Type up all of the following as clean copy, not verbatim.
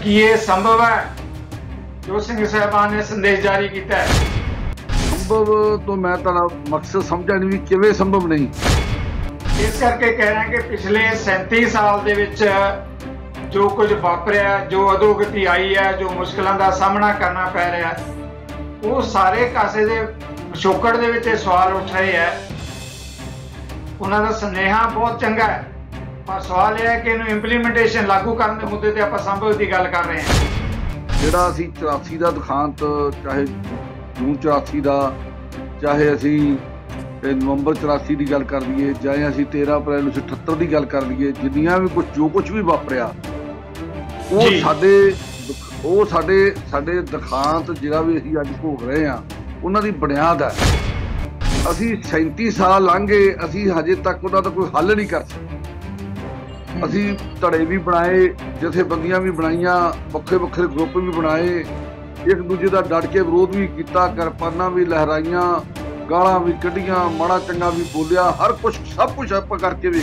कि ये संभव है जो सिंह साहबान ने संदेश जारी किया है? संभव तो मैं तारा मकसद समझा नहीं भी किवें संभव नहीं। इस करके कह रहे हैं कि पिछले 37 साल दे विच जो कुछ वापरिया, जो अधोगति आई है, जो मुश्किलों का सामना करना पै रहा है, वो सारे कासे दे पिछोकड़ दे विच सवाल उठ रहे हैं। उन्हों का सुनेहा बहुत चंगा है, पर सवाल यह है कि इन्हू इंप्लीमेंटेशन लागू करने के मुद्दे पर आप संभव की गल कर रहे हैं। ਜਿਹੜਾ ਅਸੀਂ 84 ਦਾ ਦੁਖਾਂਤ, ਚਾਹੇ ਜੂਨ 84 ਦਾ, ਚਾਹੇ ਅਸੀਂ ਨਵੰਬਰ 84 ਦੀ ਗੱਲ ਕਰ ਲਈਏ, ਚਾਹੇ ਅਸੀਂ 13 ਅਪ੍ਰੈਲ 1978 ਦੀ ਗੱਲ ਕਰ ਲਈਏ, ਜਿੰਨੀਆਂ ਵੀ ਜੋ ਕੁਝ ਵੀ ਵਾਪਰਿਆ ਉਹ ਸਾਡੇ ਦੁਖਾਂਤ ਜਿਹੜਾ ਵੀ ਅਸੀਂ ਅੱਜ ਭੋਗ ਰਹੇ ਹਾਂ ਉਹਨਾਂ ਦੀ ਬੁਨਿਆਦ ਹੈ। ਅਸੀਂ 37 ਸਾਲ ਲੰਘ ਗਏ, ਅਸੀਂ ਹਜੇ ਤੱਕ ਉਹਨਾਂ ਦਾ ਕੋਈ ਹੱਲ ਨਹੀਂ ਕਰ ਸਕੇ। ਅਸੀਂ ਧੜੇ ਵੀ ਬਣਾਏ, ਜਥੇਬੰਦੀਆਂ ਵੀ ਬਣਾਈਆਂ, ਵੱਖਰੇ ਵੱਖਰੇ ਗਰੁੱਪ ਵੀ ਬਣਾਏ, ਇੱਕ ਦੂਜੇ ਦਾ ਡਟ ਕੇ ਵਿਰੋਧ ਵੀ ਕੀਤਾ, ਕਿਰਪਾਨਾਂ ਵੀ ਲਹਿਰਾਈਆਂ, ਗਾਲਾਂ ਵੀ ਕੱਢੀਆਂ, ਮਾੜਾ ਚੰਗਾ ਵੀ ਬੋਲਿਆ, ਹਰ ਕੁਛ ਸਭ ਕੁਛ ਆਪਾਂ ਕਰਕੇ ਵੀ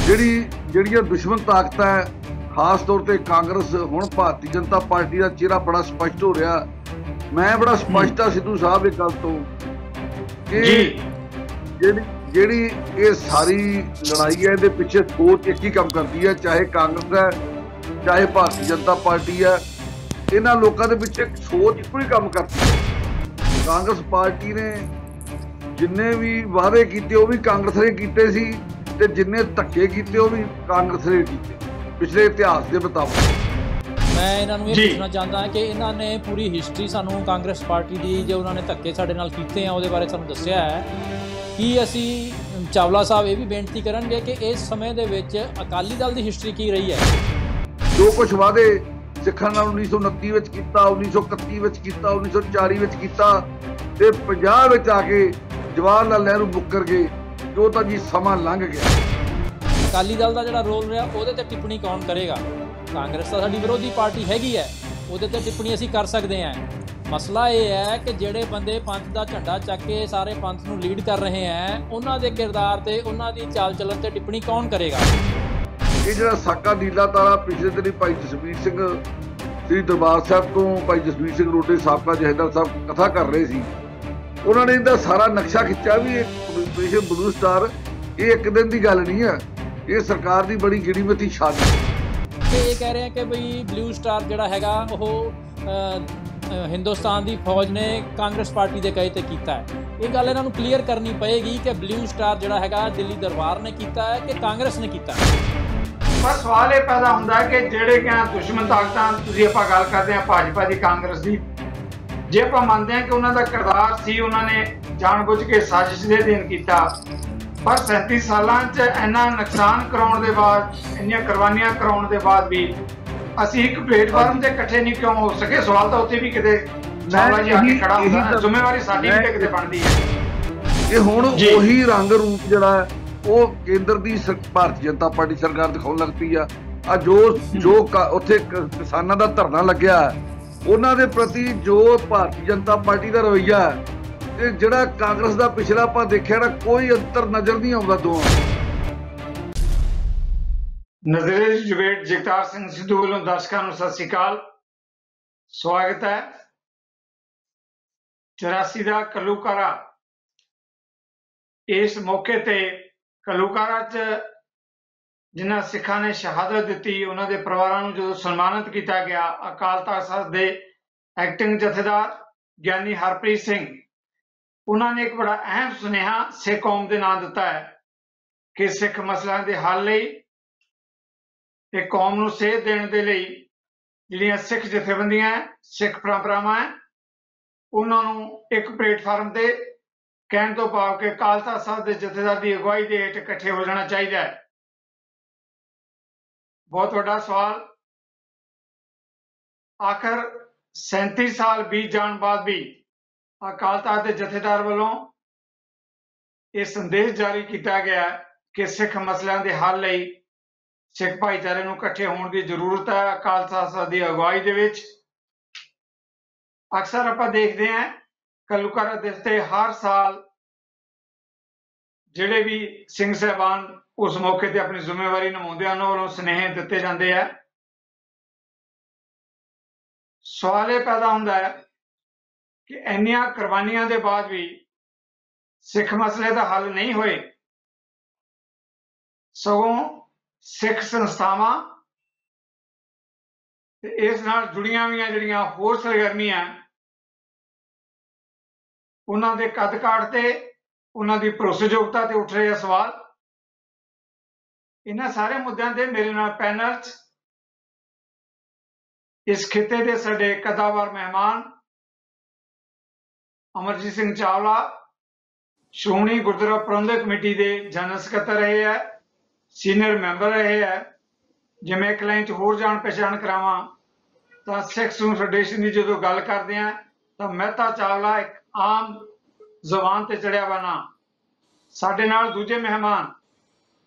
ਜਿਹੜੀਆਂ ਦੁਸ਼ਮਣ ਤਾਕਤਾਂ ਹੈ, ਖਾਸ ਤੌਰ ਤੇ ਕਾਂਗਰਸ, ਹੁਣ ਭਾਰਤੀ ਜਨਤਾ ਪਾਰਟੀ ਦਾ ਚਿਹਰਾ ਬੜਾ ਸਪਸ਼ਟ ਹੋ ਰਿਹਾ। ਮੈਂ ਬੜਾ ਸਪਸ਼ਟ ਆ ਸਿੱਧੂ ਸਾਹਿਬ ਇਹ ਗੱਲ ਤੋਂ ਕਿ ਜਿਹੜੀ ਇਹ ਸਾਰੀ ਲੜਾਈ ਹੈ ਇਹਦੇ ਪਿੱਛੇ ਸੋਚ ਇੱਕ ਹੀ ਕੰਮ ਕਰਦੀ ਹੈ, ਚਾਹੇ ਕਾਂਗਰਸ ਹੈ ਚਾਹੇ ਭਾਰਤੀ ਜਨਤਾ ਪਾਰਟੀ ਹੈ। ਇਹਨਾਂ ਲੋਕਾਂ ਦੇ ਪਿੱਛੇ ਸੋਚ ਇੱਕੋ ਹੀ ਕੰਮ ਕਰਦੀ ਹੈ। ਕਾਂਗਰਸ ਪਾਰਟੀ ਨੇ ਜਿੰਨੇ ਵੀ ਵਾਅਦੇ ਕੀਤੇ ਉਹ ਵੀ ਕਾਂਗਰਸ ਨੇ ਕੀਤੇ ਸੀ, ਤੇ ਜਿੰਨੇ ਧੱਕੇ ਕੀਤੇ ਉਹ ਵੀ ਕਾਂਗਰਸ ਨੇ ਕੀਤੇ ਪਿਛਲੇ ਇਤਿਹਾਸ ਦੇ ਮੁਤਾਬਕ। ਮੈਂ ਇਹਨਾਂ ਨੂੰ ਇਹ ਪੁੱਛਣਾ ਚਾਹੁੰਦਾ ਹਾਂ ਕਿ ਇਹਨਾਂ ਨੇ ਪੂਰੀ ਹਿਸਟਰੀ ਸਾਨੂੰ ਕਾਂਗਰਸ ਪਾਰਟੀ ਦੀ ਜੋ ਉਹਨਾਂ ਨੇ ਧੱਕੇ ਸਾਡੇ ਨਾਲ ਕੀਤੇ ਆ ਉਹਦੇ ਬਾਰੇ ਸਾਨੂੰ ਦੱਸਿਆ ਹੈ। ਕੀ ਅਸੀਂ ਚਾਵਲਾ ਸਾਹਿਬ ਇਹ ਵੀ ਬੇਨਤੀ ਕਰਨਗੇ ਕਿ ਇਸ ਸਮੇਂ ਦੇ ਵਿੱਚ ਅਕਾਲੀ ਦਲ ਦੀ ਹਿਸਟਰੀ ਕੀ ਰਹੀ ਹੈ? ਜੋ ਕੁਛ ਵਾਅਦੇ ਸਿੱਖਾਂ ਨਾਲ 1929 ਵਿੱਚ ਕੀਤਾ, 1931 ਵਿੱਚ ਕੀਤਾ, 1940 ਵਿੱਚ ਕੀਤਾ, ਤੇ 50 ਵਿੱਚ ਆ ਕੇ ਜਵਾਹਰ ਲਾਲ ਨਹਿਰੂ ਮੁੱਕਰ ਗਏ, ਜੋ ਤਾਂ ਜੀ ਸਮਾਂ ਲੰਘ ਗਿਆ। ਅਕਾਲੀ ਦਲ ਦਾ ਜਿਹੜਾ ਰੋਲ ਰਿਹਾ ਉਹਦੇ ਤੇ ਟਿੱਪਣੀ ਕੌਣ ਕਰੇਗਾ? ਕਾਂਗਰਸ ਤਾਂ ਸਾਡੀ ਵਿਰੋਧੀ ਪਾਰਟੀ ਹੈਗੀ ਹੈ, ਉਹਦੇ ਤੇ ਟਿੱਪਣੀ ਅਸੀਂ ਕਰ ਸਕਦੇ ਹਾਂ। ਮਸਲਾ ਇਹ ਹੈ ਕਿ ਜਿਹੜੇ ਬੰਦੇ ਪੰਥ ਦਾ ਝੰਡਾ ਚੱਕ ਕੇ ਸਾਰੇ ਪੰਥ ਨੂੰ ਲੀਡ ਕਰ ਰਹੇ ਹੈ, ਉਹਨਾਂ ਦੇ ਕਿਰਦਾਰ ਤੇ ਉਹਨਾਂ ਦੀ ਚਾਲ ਚੱਲਣ ਤੇ ਟਿੱਪਣੀ ਕੌਣ ਕਰੇਗਾ? ਇਹ ਜਿਹੜਾ ਸਾਕਾ ਨੀਲਾ ਤਾਰਾ ਪਿਛਲੇ ਦਿਨੀ ਭਾਈ ਜਸਵੀਰ ਸਿੰਘ ਸ੍ਰੀ ਦਰਬਾਰ ਸਾਹਿਬ ਤੋਂ, ਭਾਈ ਜਸਵੀਰ ਸਿੰਘ ਰੋਡੇ ਸਾਬਕਾ ਜਥੇਦਾਰ ਸਾਹਿਬ ਕਥਾ ਕਰ ਰਹੇ ਸੀ, ਉਹਨਾਂ ਨੇ ਇਹਦਾ ਸਾਰਾ ਨਕਸ਼ਾ ਖਿੱਚਿਆ ਵੀ ਆਪਰੇਸ਼ਨ ਬਲੂ ਸਟਾਰ ਇਹ ਇੱਕ ਦਿਨ ਦੀ ਗੱਲ ਨਹੀਂ ਹੈ, ਇਹ ਸਰਕਾਰ ਦੀ ਬੜੀ ਗਿਣੀਮਤੀ ਸਾਜ਼ਿਸ਼ ਹੈ। ਇਹ ਕਹਿ ਰਹੇ ਆ ਕਿ ਬਈ ਬਲੂ ਸਟਾਰ ਜਿਹੜਾ ਹੈਗਾ ਉਹ ਹਿੰਦੁਸਤਾਨ ਦੀ ਫੌਜ ਨੇ ਕਾਂਗਰਸ ਪਾਰਟੀ ਦੇ ਕਹੇ ਤੇ ਕੀਤਾ ਹੈ। ਇਹ ਗੱਲ ਇਹਨਾਂ ਨੂੰ ਕਲੀਅਰ ਕਰਨੀ ਪਏਗੀ ਕਿ ਬਲੂ ਸਟਾਰ ਜਿਹੜਾ ਹੈਗਾ ਦਿੱਲੀ ਦਰਬਾਰ ਨੇ ਕੀਤਾ ਹੈ ਕਿ ਕਾਂਗਰਸ ਨੇ ਕੀਤਾ ਹੈ। ਪਰ ਸਵਾਲ ਇਹ ਪੈਦਾ ਹੁੰਦਾ ਹੈ ਕਿ ਜਿਹੜੇ ਕਿ ਦੁਸ਼ਮਣ ਤਾਕਤਾਂ, ਤੁਸੀਂ ਆਪਾਂ ਗੱਲ ਕਰਦੇ ਹਾਂ ਭਾਜਪਾ ਦੀ, ਕਾਂਗਰਸ ਦੀ, ਜੇ ਆਪਾਂ ਮੰਨਦੇ ਹਾਂ ਕਿ ਉਹਨਾਂ ਦਾ ਕਿਰਦਾਰ ਸੀ, ਉਹਨਾਂ ਨੇ ਜਾਣਬੁੱਝ ਕੇ ਸਾਜ਼ਿਸ਼ ਦੇ ਅਧੀਨ ਕੀਤਾ, ਪਰ 37 ਸਾਲਾਂ 'ਚ ਇੰਨਾ ਨੁਕਸਾਨ ਕਰਾਉਣ ਦੇ ਬਾਅਦ, ਇੰਨੀਆਂ ਕੁਰਬਾਨੀਆਂ ਕਰਾਉਣ ਦੇ ਬਾਅਦ ਵੀ ਅਸੀਂ ਇੱਕ ਪਲੇਟਫਾਰਮ ਤੇ ਇਕੱਠੇ ਨਹੀਂ ਕਿਉਂ ਹੋ ਸਕੇ? ਸਵਾਲ ਤਾਂ ਉੱਥੇ ਵੀ ਕਿਤੇ ਸਾਹਮਣਾ ਜੀ ਆ ਕੇ ਖੜਾ ਹੁੰਦਾ ਹੈ। ਜ਼ਿੰਮੇਵਾਰੀ ਸਾਡੀ ਵੀ ਕਿਤੇ ਬਣਦੀ ਹੈ। ਇਹ ਹੁਣ ਉਹੀ ਰੰਗ ਰੂਪ ਜਿਹੜਾ ਹੈ ਉਹ ਕੇਂਦਰ ਦੀ ਭਾਰਤੀ ਜਨਤਾ ਪਾਰਟੀ ਸਰਕਾਰ ਦਿਖਾਉਣ ਲੱਗ ਪਈ ਆ। ਜੋ ਉੱਥੇ ਕਿਸਾਨਾਂ ਦਾ ਧਰਨਾ ਲੱਗਿਆ, ਉਹਨਾਂ ਦੇ ਪ੍ਰਤੀ ਜੋ ਭਾਰਤੀ ਜਨਤਾ ਪਾਰਟੀ ਦਾ ਰਵੱਈਆ ਹੈ ਤੇ ਜਿਹੜਾ ਕਾਂਗਰਸ ਦਾ ਪਿਛਲਾ ਆਪਾਂ ਦੇਖਿਆ ਨਾ, ਕੋਈ ਅੰਤਰ ਨਜ਼ਰ ਨਹੀਂ ਆਉਂਦਾ ਦੋਵਾਂ। ਨਜ਼ਰੇ ਡਿਬੇਟ ਜਗਤਾਰ ਸਿੰਘ ਸਿੱਧੂ ਵੱਲੋਂ ਦਰਸ਼ਕਾਂ ਨੂੰ ਸਤਿ ਸ਼੍ਰੀ ਅਕਾਲ, ਸਵਾਗਤ ਹੈ। 84 ਦਾ ਘੱਲੂਘਾਰਾ, ਇਸ ਮੌਕੇ ਤੇ ਘੱਲੂਘਾਰਾ 'ਚ ਜਿਨ੍ਹਾਂ ਸਿੱਖਾਂ ਨੇ ਸ਼ਹਾਦਤ ਦਿੱਤੀ ਉਹਨਾਂ ਦੇ ਪਰਿਵਾਰਾਂ ਨੂੰ ਜਦੋਂ ਸਨਮਾਨਿਤ ਕੀਤਾ ਗਿਆ, ਅਕਾਲ ਤਖ਼ਤ ਸਾਹਿਬ ਦੇ ਐਕਟਿੰਗ ਜਥੇਦਾਰ ਗਿਆਨੀ ਹਰਪ੍ਰੀਤ ਸਿੰਘ, ਉਹਨਾਂ ਨੇ ਇੱਕ ਬੜਾ ਅਹਿਮ ਸੁਨੇਹਾ ਸਿੱਖ ਕੌਮ ਦੇ ਨਾਂ ਦਿੱਤਾ ਹੈ ਕਿ ਸਿੱਖ ਮਸਲਿਆਂ ਦੇ ਹੱਲ ਲਈ ਤੇ ਕੌਮ ਨੂੰ ਸੇਧ ਦੇਣ ਦੇ ਲਈ ਜਿਹੜੀਆਂ ਸਿੱਖ ਜਥੇਬੰਦੀਆਂ, ਸਿੱਖ ਪਰੰਪਰਾਵਾਂ ਹੈ, ਉਹਨਾਂ ਨੂੰ ਇੱਕ ਪਲੇਟਫਾਰਮ ਤੇ ਕਹਿਣ ਤੋਂ ਭਾਵ ਕਿ ਅਕਾਲ ਤਖ਼ਤ ਸਾਹਿਬ ਦੇ ਜਥੇਦਾਰ ਦੀ ਅਗਵਾਈ ਦੇ ਹੇਠ ਇਕੱਠੇ ਹੋ ਜਾਣਾ ਚਾਹੀਦਾ ਹੈ। ਬਹੁਤ ਵੱਡਾ ਸਵਾਲ, ਆਖਰ 37 ਸਾਲ ਬੀਤ ਜਾਣ ਬਾਅਦ ਵੀ ਅਕਾਲ ਤਖ਼ਤ ਦੇ ਜਥੇਦਾਰ ਵੱਲੋਂ ਇਹ ਸੰਦੇਸ਼ ਜਾਰੀ ਕੀਤਾ ਗਿਆ ਕਿ ਸਿੱਖ ਮਸਲਿਆਂ ਦੇ ਹੱਲ ਲਈ ਸਿੱਖ ਭਾਈਚਾਰੇ ਨੂੰ ਇਕੱਠੇ ਹੋਣ ਦੀ ਜ਼ਰੂਰਤ ਹੈ ਅਕਾਲ ਤਖ਼ਤ ਸਾਹਿਬ ਦੀ ਅਗਵਾਈ ਦੇ ਵਿੱਚ। ਅਕਸਰ ਆਪਾਂ ਦੇਖਦੇ ਹਾਂ ਘੱਲੂਘਾਰਾ ਦਿਵਸ ਤੇ ਹਰ ਸਾਲ ਜਿਹੜੇ ਵੀ ਸਿੰਘ ਸਾਹਿਬਾਨ ਉਸ ਮੌਕੇ ਤੇ ਆਪਣੀ ਜ਼ਿੰਮੇਵਾਰੀ ਨਿਭਾਉਂਦੇ ਹਨ ਉਹਨਾਂ ਵੱਲੋਂ ਸੁਨੇਹੇ ਦਿੱਤੇ ਜਾਂਦੇ ਆ ਸਵਾਲ ਇਹ ਪੈਦਾ ਹੁੰਦਾ ਹੈ ਕਿ ਇੰਨੀਆਂ ਕੁਰਬਾਨੀਆਂ ਦੇ ਬਾਅਦ ਵੀ ਸਿੱਖ ਮਸਲੇ ਦਾ ਹੱਲ ਨਹੀਂ ਹੋਏ, ਸਗੋਂ ਸਿੱਖ ਸੰਸਥਾਵਾਂ ਤੇ ਇਸ ਨਾਲ ਜੁੜੀਆਂ ਹੋਈਆਂ ਜਿਹੜੀਆਂ ਹੋਰ ਸਰਗਰਮੀਆਂ ਉਹਨਾਂ ਦੇ ਕੱਦ ਕਾਠ ਤੇ ਉਹਨਾਂ ਦੀ ਭਰੋਸੇਯੋਗਤਾ ਤੇ ਉੱਠ ਰਹੇ ਆ ਸਵਾਲ। ਇਹਨਾਂ ਸਾਰੇ ਮੁੱਦਿਆਂ ਦੇ ਮੇਰੇ ਨਾਲ ਪੈਨਲ 'ਚ ਇਸ ਖਿੱਤੇ ਦੇ ਸਾਡੇ ਕਦਾਵਰ ਮਹਿਮਾਨ ਅਮਰਜੀਤ ਸਿੰਘ ਚਾਵਲਾ ਸ਼੍ਰੋਮਣੀ ਗੁਰਦੁਆਰਾ ਪ੍ਰਬੰਧਕ ਕਮੇਟੀ ਦੇ ਜਨਰਲ ਸਕੱਤਰ ਰਹੇ ਹੈ, ਸੀਨੀਅਰ ਮੈਂਬਰ ਰਹੇ ਹੈ। ਜੇ ਮੈਂ ਇੱਕ ਲਾਈਨ 'ਚ ਹੋਰ ਜਾਣ ਪਛਾਣ ਕਰਾਵਾਂ ਤਾਂ ਸਿੱਖ ਸੂਫੀ ਫੈਡਰੇਸ਼ਨ ਦੀ ਜਦੋਂ ਗੱਲ ਕਰਦੇ ਹਾਂ ਤਾਂ ਮਹਿਤਾ ਚਾਵਲਾ ਇੱਕ ਆਮ ਜ਼ੁਬਾਨ ਤੇ ਚੜਿਆ ਵਾ ਨਾਂ। ਸਾਡੇ ਨਾਲ ਦੂਜੇ ਮਹਿਮਾਨ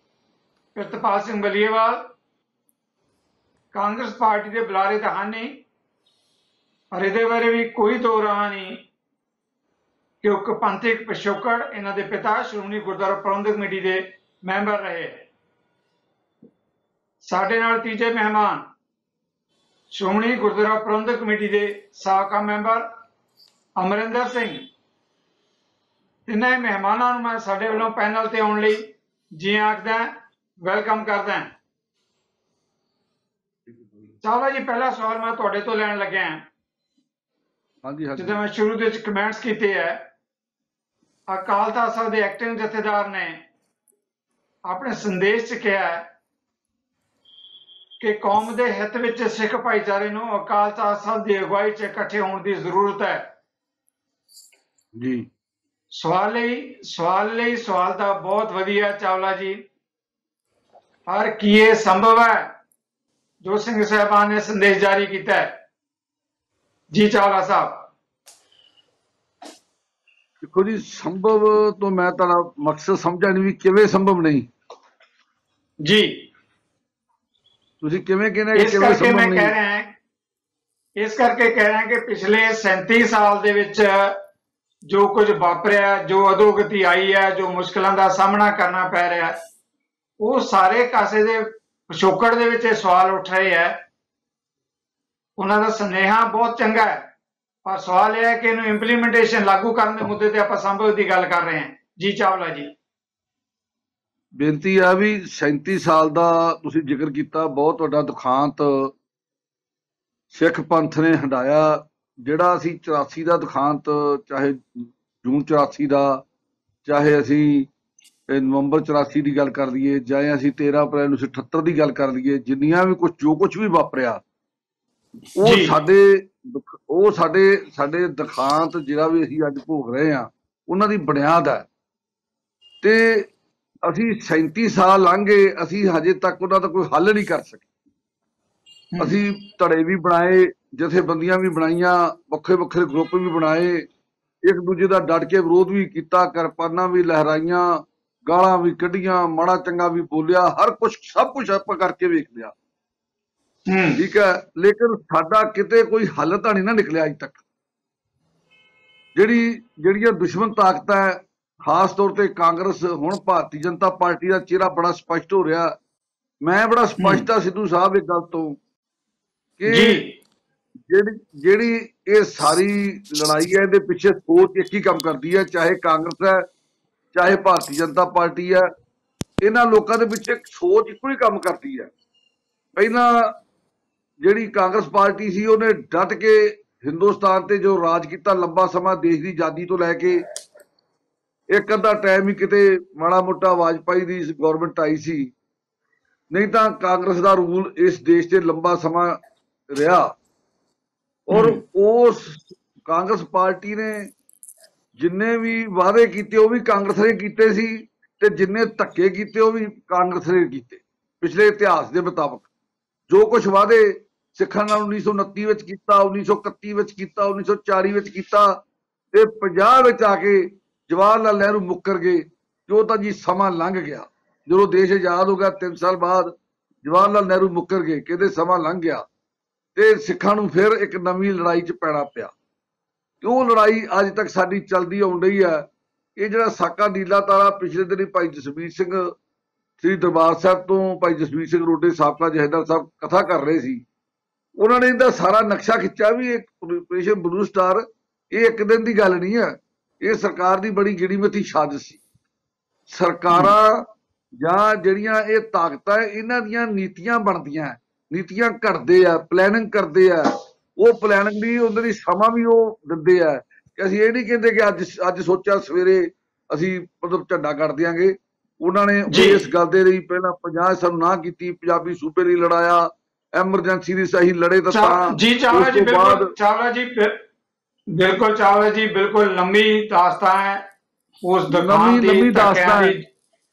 ਪ੍ਰਿਤਪਾਲ ਸਿੰਘ ਬਲੀਏਵਾਲ ਕਾਂਗਰਸ ਪਾਰਟੀ ਦੇ ਬੁਲਾਰੇ ਤਾਂ ਹਨ ਨਹੀਂ, ਪਰ ਇਹਦੇ ਬਾਰੇ ਵੀ ਕੋਈ ਦੋ ਰਾਹ ਨਹੀਂ ਕਿ ਉਹ ਪੰਥਕ ਪਿਛੋਕੜ ਇਹਨਾਂ ਦੇ ਪਿਤਾ ਸ਼੍ਰੋਮਣੀ ਗੁਰਦੁਆਰਾ ਪ੍ਰਬੰਧਕ ਕਮੇਟੀ ਦੇ ਮੈਂਬਰ ਰਹੇ। ਸਾਡੇ ਨਾਲ ਤੀਜੇ ਮਹਿਮਾਨ ਸ਼੍ਰੋਮਣੀ ਗੁਰਦੁਆਰਾ ਪ੍ਰਬੰਧਕ ਕਮੇਟੀ ਦੇ ਸਾਬਕਾ ਮੈਂਬਰ ਅਮਰਿੰਦਰ ਸਿੰਘ। ਤਿੰਨੇ ਮਹਿਮਾਨਾਂ ਨੂੰ ਮੈਂ ਸਾਡੇ ਵੱਲੋਂ ਪੈਨਲ ਤੇ ਆਉਣ ਲਈ ਜੀ ਆਖਦਾ, ਵੈਲਕਮ ਕਰਦਾ। ਚਾਵਲਾ ਜੀ, ਪਹਿਲਾ ਸਵਾਲ ਮੈਂ ਤੁਹਾਡੇ ਤੋਂ ਲੈਣ ਲੱਗਿਆ। ਹਾਂਜੀ ਹਾਂਜੀ, ਜਦੋਂ ਮੈਂ ਸ਼ੁਰੂ ਦੇ ਵਿੱਚ ਕਮੈਂਟਸ ਕੀਤੇ ਹੈ, ਅਕਾਲ ਤਖ਼ਤ ਸਾਹਿਬ ਦੇ ਐਕਟਿੰਗ ਜਥੇਦਾਰ ਨੇ ਆਪਣੇ ਸੰਦੇਸ਼ 'ਚ ਕਿਹਾ ਹੈ ਕਿ ਕੌਮ ਦੇ ਹਿੱਤ ਵਿੱਚ ਸਿੱਖ ਭਾਈਚਾਰੇ ਨੂੰ ਅਕਾਲ ਤਖ਼ਤ ਸਾਹਿਬ ਦੀ ਅਗਵਾਈ 'ਚ ਇਕੱਠੇ ਹੋਣ ਦੀ ਜ਼ਰੂਰਤ ਹੈ ਜੀ। ਸਵਾਲ ਤਾਂ ਬਹੁਤ ਵਧੀਆ ਚਾਵਲਾ ਜੀ, ਪਰ ਕੀ ਇਹ ਸੰਭਵ ਹੈ ਜੋ ਸਿੰਘ ਸਾਹਿਬਾਨ ਨੇ ਸੰਦੇਸ਼ ਜਾਰੀ ਕੀਤਾ ਹੈ? ਜੀ ਚਾਵਲਾ ਸਾਹਿਬ। ਦੇਖੋ ਜੀ, ਸੰਭਵ ਤੋਂ ਮੈਂ ਤੁਹਾਡਾ ਮਕਸਦ ਸਮਝਿਆ ਨਹੀਂ ਵੀ ਕਿਵੇਂ ਸੰਭਵ ਨਹੀਂ ਜੀ। ਤੁਸੀਂ ਕਿਵੇਂ ਕਹਿੰਦੇ ਇਸ ਕਰਕੇ ਮੈਂ ਕਹਿ ਰਿਹਾ, ਇਸ ਕਰਕੇ ਕਹਿ ਰਿਹਾ ਕਿ ਪਿਛਲੇ 37 ਸਾਲ ਦੇ ਵਿੱਚ ਜੋ ਕੁਝ ਵਾਪਰਿਆ, ਜੋ ਅਧੋਗਤੀ ਆਈ ਹੈ, ਜੋ ਮੁਸ਼ਕਲਾਂ ਦਾ ਸਾਹਮਣਾ ਕਰਨਾ ਪੈ ਰਿਹਾ, ਉਹ ਸਾਰੇ ਕਾਸੇ ਦੇ ਪਿਛੋਕੜ ਦੇ ਵਿੱਚ ਇਹ ਸਵਾਲ ਉੱਠ ਰਹੇ ਹੈ। ਉਹਨਾਂ ਦਾ ਸੁਨੇਹਾ ਬਹੁਤ ਚੰਗਾ ਹੈ, ਪਰ ਸਵਾਲ ਇਹ ਹੈ ਕਿ ਇਹਨੂੰ ਇੰਪਲੀਮੈਂਟੇਸ਼ਨ ਲਾਗੂ ਕਰਨ ਦੇ ਮੁੱਦੇ ਤੇ ਆਪਾਂ ਸੰਭਵ ਦੀ ਗੱਲ ਕਰ ਰਹੇ ਹਾਂ। ਜੀ ਚਾਵਲਾ ਜੀ। ਬੇਨਤੀ ਆ ਵੀ 37 ਸਾਲ ਦਾ ਤੁਸੀਂ ਜ਼ਿਕਰ ਕੀਤਾ, ਬਹੁਤ ਵੱਡਾ ਦੁਖਾਂਤ ਸਿੱਖ ਪੰਥ ਨੇ ਹੰਢਾਇਆ। ਜਿਹੜਾ ਅਸੀਂ 84 ਦਾ ਦੁਖਾਂਤ, ਚਾਹੇ ਜੂਨ 84 ਦਾ, ਚਾਹੇ ਅਸੀਂ ਨਵੰਬਰ 84 ਦੀ ਗੱਲ ਕਰ ਲਈਏ, ਚਾਹੇ ਅਸੀਂ 13 ਅਪ੍ਰੈਲ 1978 ਦੀ ਗੱਲ ਕਰ ਲਈਏ, ਜਿੰਨੀਆਂ ਵੀ ਜੋ ਕੁਝ ਵੀ ਵਾਪਰਿਆ ਉਹ ਸਾਡੇ ਦੁਖਾਂਤ ਜਿਹੜਾ ਵੀ ਅਸੀਂ ਅੱਜ ਭੋਗ ਰਹੇ ਹਾਂ ਉਹਨਾਂ ਦੀ ਬੁਨਿਆਦ ਹੈ। ਤੇ ਅਸੀਂ 37 ਸਾਲ ਲੰਘ ਗਏ, ਅਸੀਂ ਹਜੇ ਤੱਕ ਉਹਨਾਂ ਦਾ ਕੋਈ ਹੱਲ ਨਹੀਂ ਕਰ ਸਕੇ। ਅਸੀਂ ਧੜੇ ਵੀ ਬਣਾਏ, ਜਥੇਬੰਦੀਆਂ ਵੀ ਬਣਾਈਆਂ, ਵੱਖਰੇ ਵੱਖਰੇ ਗਰੁੱਪ ਵੀ ਬਣਾਏ, ਇੱਕ ਦੂਜੇ ਦਾ ਡਟ ਕੇ ਵਿਰੋਧ ਵੀ ਕੀਤਾ, ਕਿਰਪਾਨਾਂ ਵੀ ਲਹਿਰਾਈਆਂ, ਗਾਲਾਂ ਵੀ ਕੱਢੀਆਂ, ਮਾੜਾ ਚੰਗਾ ਵੀ ਬੋਲਿਆ, ਹਰ ਕੁਝ ਸਭ ਕੁਝ ਆਪਾਂ ਕਰਕੇ ਵੇਖ ਲਿਆ। ਠੀਕ ਹੈ, ਲੇਕਿਨ ਸਾਡਾ ਕਿਤੇ ਕੋਈ ਹੱਲ ਤਾਂ ਨਹੀਂ ਨਾ ਨਿਕਲਿਆ ਅੱਜ ਤੱਕ। ਜਿਹੜੀਆਂ ਦੁਸ਼ਮਣ ਤਾਕਤਾਂ ਹੈ, ਖਾਸ ਤੌਰ ਤੇ ਕਾਂਗਰਸ, ਹੁਣ ਭਾਰਤੀ ਜਨਤਾ ਪਾਰਟੀ ਦਾ ਚਿਹਰਾ ਬੜਾ ਸਪਸ਼ਟ ਹੋ ਰਿਹਾ। ਮੈਂ ਬੜਾ ਸਪਸ਼ਟ ਆ ਸਿੱਧੂ ਸਾਹਿਬ ਇੱਕ ਗੱਲ ਤੋਂ ਕਿ ਜਿਹੜੀ ਇਹ ਸਾਰੀ ਲੜਾਈ ਹੈ, ਇਹਦੇ ਪਿੱਛੇ ਸੋਚ ਇੱਕ ਹੀ ਕੰਮ ਕਰਦੀ ਹੈ, ਚਾਹੇ ਕਾਂਗਰਸ ਹੈ ਚਾਹੇ ਭਾਰਤੀ ਜਨਤਾ ਪਾਰਟੀ ਹੈ। ਇਹਨਾਂ ਲੋਕਾਂ ਦੇ ਪਿੱਛੇ ਸੋਚ ਇੱਕੋ ਹੀ ਕੰਮ ਕਰਦੀ ਹੈ। ਪਹਿਲਾਂ ਜਿਹੜੀ ਕਾਂਗਰਸ ਪਾਰਟੀ ਸੀ ਉਹਨੇ ਡਟ ਕੇ ਹਿੰਦੁਸਤਾਨ ਤੇ ਜੋ ਰਾਜ ਕੀਤਾ ਲੰਬਾ ਸਮਾਂ, ਦੇਸ਼ ਦੀ ਆਜ਼ਾਦੀ ਤੋਂ ਲੈ ਕੇ ਇੱਕ ਅੱਧਾ ਟਾਈਮ ਹੀ ਕਿਤੇ ਮਾੜਾ ਮੋਟਾ ਵਾਜਪਾਈ ਦੀ ਗਵਰਨਮੈਂਟ ਆਈ ਸੀ, ਨਹੀਂ ਤਾਂ ਕਾਂਗਰਸ ਦਾ ਰੂਲ ਇਸ ਦੇਸ਼ 'ਚ ਲੰਬਾ ਸਮਾਂ ਰਿਹਾ। ਔਰ ਉਸ ਕਾਂਗਰਸ ਪਾਰਟੀ ਨੇ ਜਿੰਨੇ ਵੀ ਵਾਅਦੇ ਕੀਤੇ ਉਹ ਵੀ ਕਾਂਗਰਸ ਨੇ ਕੀਤੇ ਸੀ, ਤੇ ਜਿੰਨੇ ਧੱਕੇ ਕੀਤੇ ਉਹ ਵੀ ਕਾਂਗਰਸ ਨੇ ਕੀਤੇ। ਪਿਛਲੇ ਇਤਿਹਾਸ ਦੇ ਮੁਤਾਬਕ ਜੋ ਕੁਝ ਵਾਅਦੇ ਸਿੱਖਾਂ ਨਾਲ 1929 ਵਿੱਚ ਕੀਤਾ, 1931 ਵਿੱਚ ਕੀਤਾ, 1940 ਵਿੱਚ ਕੀਤਾ, ਤੇ 50 ਵਿੱਚ ਆ ਕੇ ਜਵਾਹਰ ਲਾਲ ਨਹਿਰੂ ਮੁੱਕਰ ਗਏ। ਜੋ ਤਾਂ ਜੀ ਸਮਾਂ ਲੰਘ ਗਿਆ, ਜਦੋਂ ਦੇਸ਼ ਆਜ਼ਾਦ ਹੋ ਗਿਆ 3 ਸਾਲ ਬਾਅਦ ਜਵਾਹਰ ਲਾਲ ਨਹਿਰੂ ਮੁੱਕਰ ਗਏ, ਕਹਿੰਦੇ ਸਮਾਂ ਲੰਘ ਗਿਆ, ਤੇ ਸਿੱਖਾਂ ਨੂੰ ਫਿਰ ਇੱਕ ਨਵੀਂ ਲੜਾਈ 'ਚ ਪੈਣਾ ਪਿਆ। ਤੇ ਉਹ ਲੜਾਈ ਅੱਜ ਤੱਕ ਸਾਡੀ ਚੱਲਦੀ ਆਉਣ ਰਹੀ ਹੈ। ਇਹ ਜਿਹੜਾ ਸਾਕਾ ਨੀਲਾ ਤਾਰਾ ਪਿਛਲੇ ਦਿਨੀ ਭਾਈ ਜਸਵੀਰ ਸਿੰਘ ਸ੍ਰੀ ਦਰਬਾਰ ਸਾਹਿਬ ਤੋਂ, ਭਾਈ ਜਸਵੀਰ ਸਿੰਘ ਰੋਡੇ ਸਾਬਕਾ ਜਥੇਦਾਰ ਸਾਹਿਬ ਕਥਾ ਕਰ ਰਹੇ ਸੀ, ਉਹਨਾਂ ਨੇ ਇਹਦਾ ਸਾਰਾ ਨਕਸ਼ਾ ਖਿੱਚਿਆ ਵੀ ਇਹ ਆਪਰੇਸ਼ਨ ਬਲੂ ਸਟਾਰ ਇਹ ਇੱਕ ਦਿਨ ਦੀ ਗੱਲ ਨਹੀਂ ਹੈ, ਇਹ ਸਰਕਾਰ ਦੀ ਬੜੀ ਗਿਣੀਮਤੀ ਸਾਜ਼ਿਸ਼ ਸੀ। ਸਰਕਾਰਾਂ ਜਾਂ ਜਿਹੜੀਆਂ ਇਹ ਤਾਕਤਾਂ ਇਹਨਾਂ ਦੀਆਂ ਨੀਤੀਆਂ ਬਣਦੀਆਂ, ਨੀਤੀਆਂ ਘੜਦੇ ਆ, ਪਲੈਨਿੰਗ ਕਰਦੇ ਆ, ਉਹ ਪਲੈਨਿੰਗ ਦੀ ਉਹਨਾਂ ਦੀ ਸਮਾਂ ਵੀ ਉਹ ਦਿੰਦੇ ਆ ਕਿ ਅਸੀਂ ਇਹ ਨਹੀਂ ਕਹਿੰਦੇ ਕਿ ਅੱਜ ਸੋਚਿਆ ਸਵੇਰੇ ਅਸੀਂ ਮਤਲਬ ਝੰਡਾ ਕੱਢ ਦਿਆਂਗੇ। ਉਹਨਾਂ ਨੇ ਇਸ ਗੱਲ ਦੇ ਲਈ ਪਹਿਲਾਂ 50 ਸਾਨੂੰ ਨਾ ਕੀਤੀ, ਪੰਜਾਬੀ ਸੂਬੇ ਲਈ ਲੜਾਇਆ, ਐਮਰਜੈਂਸੀ ਦੀ ਸਹੀ ਲੜੇ ਤਾਂ ਜੀ ਚਾਵਲਾ ਜੀ ਬਿਲਕੁਲ, ਚਾਵਲਾ ਜੀ ਬਿਲकुल चावला जी बिल्कुल लंबी दास्तान है उस लंबी दास्तान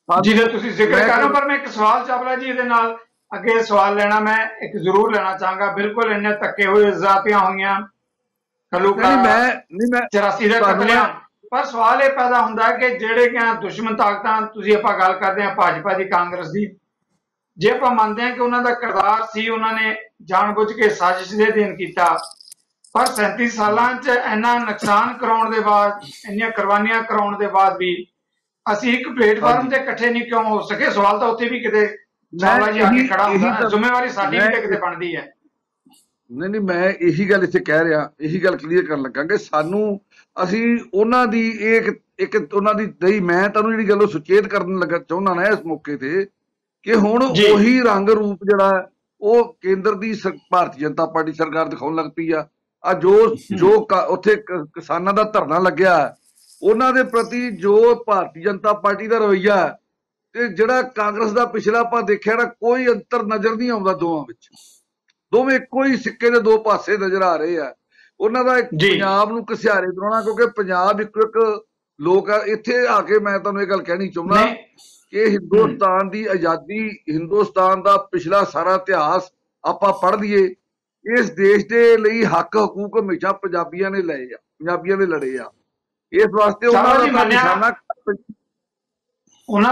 जिहदा तुसीं जिक्र कर रहे हो। पर मैं एक सवाल चावला जी इहदे नाल अगे सवाल लेना मैं एक जरूर लेना चाहांगा। बिल्कुल इन्ने धक्के हुए जातियां होईयां कलूका 84 दे कतलेआम, पर सवाल ये पैदा हुंदा है कि जिहड़े कि दुश्मन ताकतां तुसीं आपां गल करदे हां भाजपा दी कांग्रेस दी, जे आपां मंनदे हां कि उन्हां दा किरदार सी, उन्हां ने जान बुझ के साजिश दे अधीन कीता, पर 37 सालां च इन्ना नुकसान कराउण दे बाद, इन्नियां कुर्बानियां कराउण दे बाद भी ਅਸੀਂ ਇੱਕ ਪਲੇਟਫਾਰਮ ਤੇ ਇਕੱਠੇ ਨਹੀਂ ਕਿਉਂ ਹੋ ਸਕੇ? ਸਵਾਲ ਤਾਂ ਉੱਥੇ ਵੀ ਕਿਤੇ ਚਾਵਲਾ ਜੀ ਆ ਕੇ ਖੜਾ ਹੁੰਦਾ ਹੈ, ਜ਼ਿੰਮੇਵਾਰੀ ਸਾਡੀ ਵੀ ਕਿਤੇ ਬਣਦੀ ਹੈ। ਨਹੀਂ ਮੈਂ ਇਹੀ ਗੱਲ ਇੱਥੇ ਕਹਿ ਰਿਹਾ, ਇਹੀ ਗੱਲ ਕਲੀਅਰ ਕਰਨ ਲੱਗਾ ਕਿ ਸਾਨੂੰ ਅਸੀਂ ਉਹਨਾਂ ਦੀ ਇੱਕ ਉਹਨਾਂ ਦੀ ਨਹੀਂ, ਮੈਂ ਤੁਹਾਨੂੰ ਜਿਹੜੀ ਗੱਲ ਸੁਚੇਤ ਕਰਨ ਲੱਗਾ ਚਾਹੁੰਦਾ ਨਾ ਇਸ ਮੌਕੇ ਤੇ ਕਿ ਹੁਣ ਉਹੀ ਰੰਗ ਰੂਪ ਜਿਹੜਾ ਉਹ ਕੇਂਦਰ ਦੀ ਭਾਰਤੀ ਜਨਤਾ ਪਾਰਟੀ ਸਰਕਾਰ ਦਿਖਾਉਣ ਲੱਗ ਪਈ ਆ। ਜੋ ਉੱਥੇ ਕਿਸਾਨਾਂ ਦਾ ਧਰਨਾ ਲੱਗਿਆ ਉਹਨਾਂ ਦੇ ਪ੍ਰਤੀ ਜੋ ਭਾਰਤੀ ਜਨਤਾ ਪਾਰਟੀ ਦਾ ਰਵੱਈਆ ਤੇ ਜਿਹੜਾ ਕਾਂਗਰਸ ਦਾ ਪਿਛਲਾ ਆਪਾਂ ਦੇਖਿਆ ਨਾ, ਕੋਈ ਅੰਤਰ ਨਜ਼ਰ ਨਹੀਂ ਆਉਂਦਾ ਦੋਵਾਂ ਵਿੱਚ। ਦੋਵੇਂ ਇੱਕੋ ਹੀ ਸਿੱਕੇ ਦੇ ਦੋ ਪਾਸੇ ਨਜ਼ਰ ਆ ਰਹੇ ਆ। ਉਹਨਾਂ ਦਾ ਪੰਜਾਬ ਨੂੰ ਘਸਿਆਰੇ ਦਰਾਉਣਾ, ਕਿਉਂਕਿ ਪੰਜਾਬ ਇੱਕ ਲੋਕ ਆ। ਇੱਥੇ ਆ ਕੇ ਮੈਂ ਤੁਹਾਨੂੰ ਇਹ ਗੱਲ ਕਹਿਣੀ ਚਾਹੁੰਦਾ ਕਿ ਹਿੰਦੁਸਤਾਨ ਦੀ ਆਜ਼ਾਦੀ, ਹਿੰਦੁਸਤਾਨ ਦਾ ਪਿਛਲਾ ਸਾਰਾ ਇਤਿਹਾਸ ਆਪਾਂ ਪੜ੍ਹ ਲਈਏ। ਇਸ ਦੇਸ਼ ਦੇ ਲਈ ਹੱਕ ਹਕੂਕ ਹਮੇਸ਼ਾ ਪੰਜਾਬੀਆਂ ਨੇ ਲਏ ਆ, ਪੰਜਾਬੀਆਂ ਨੇ ਲੜੇ ਆ। ਇਸ ਵਾਸਤੇ ਉਹਨਾਂ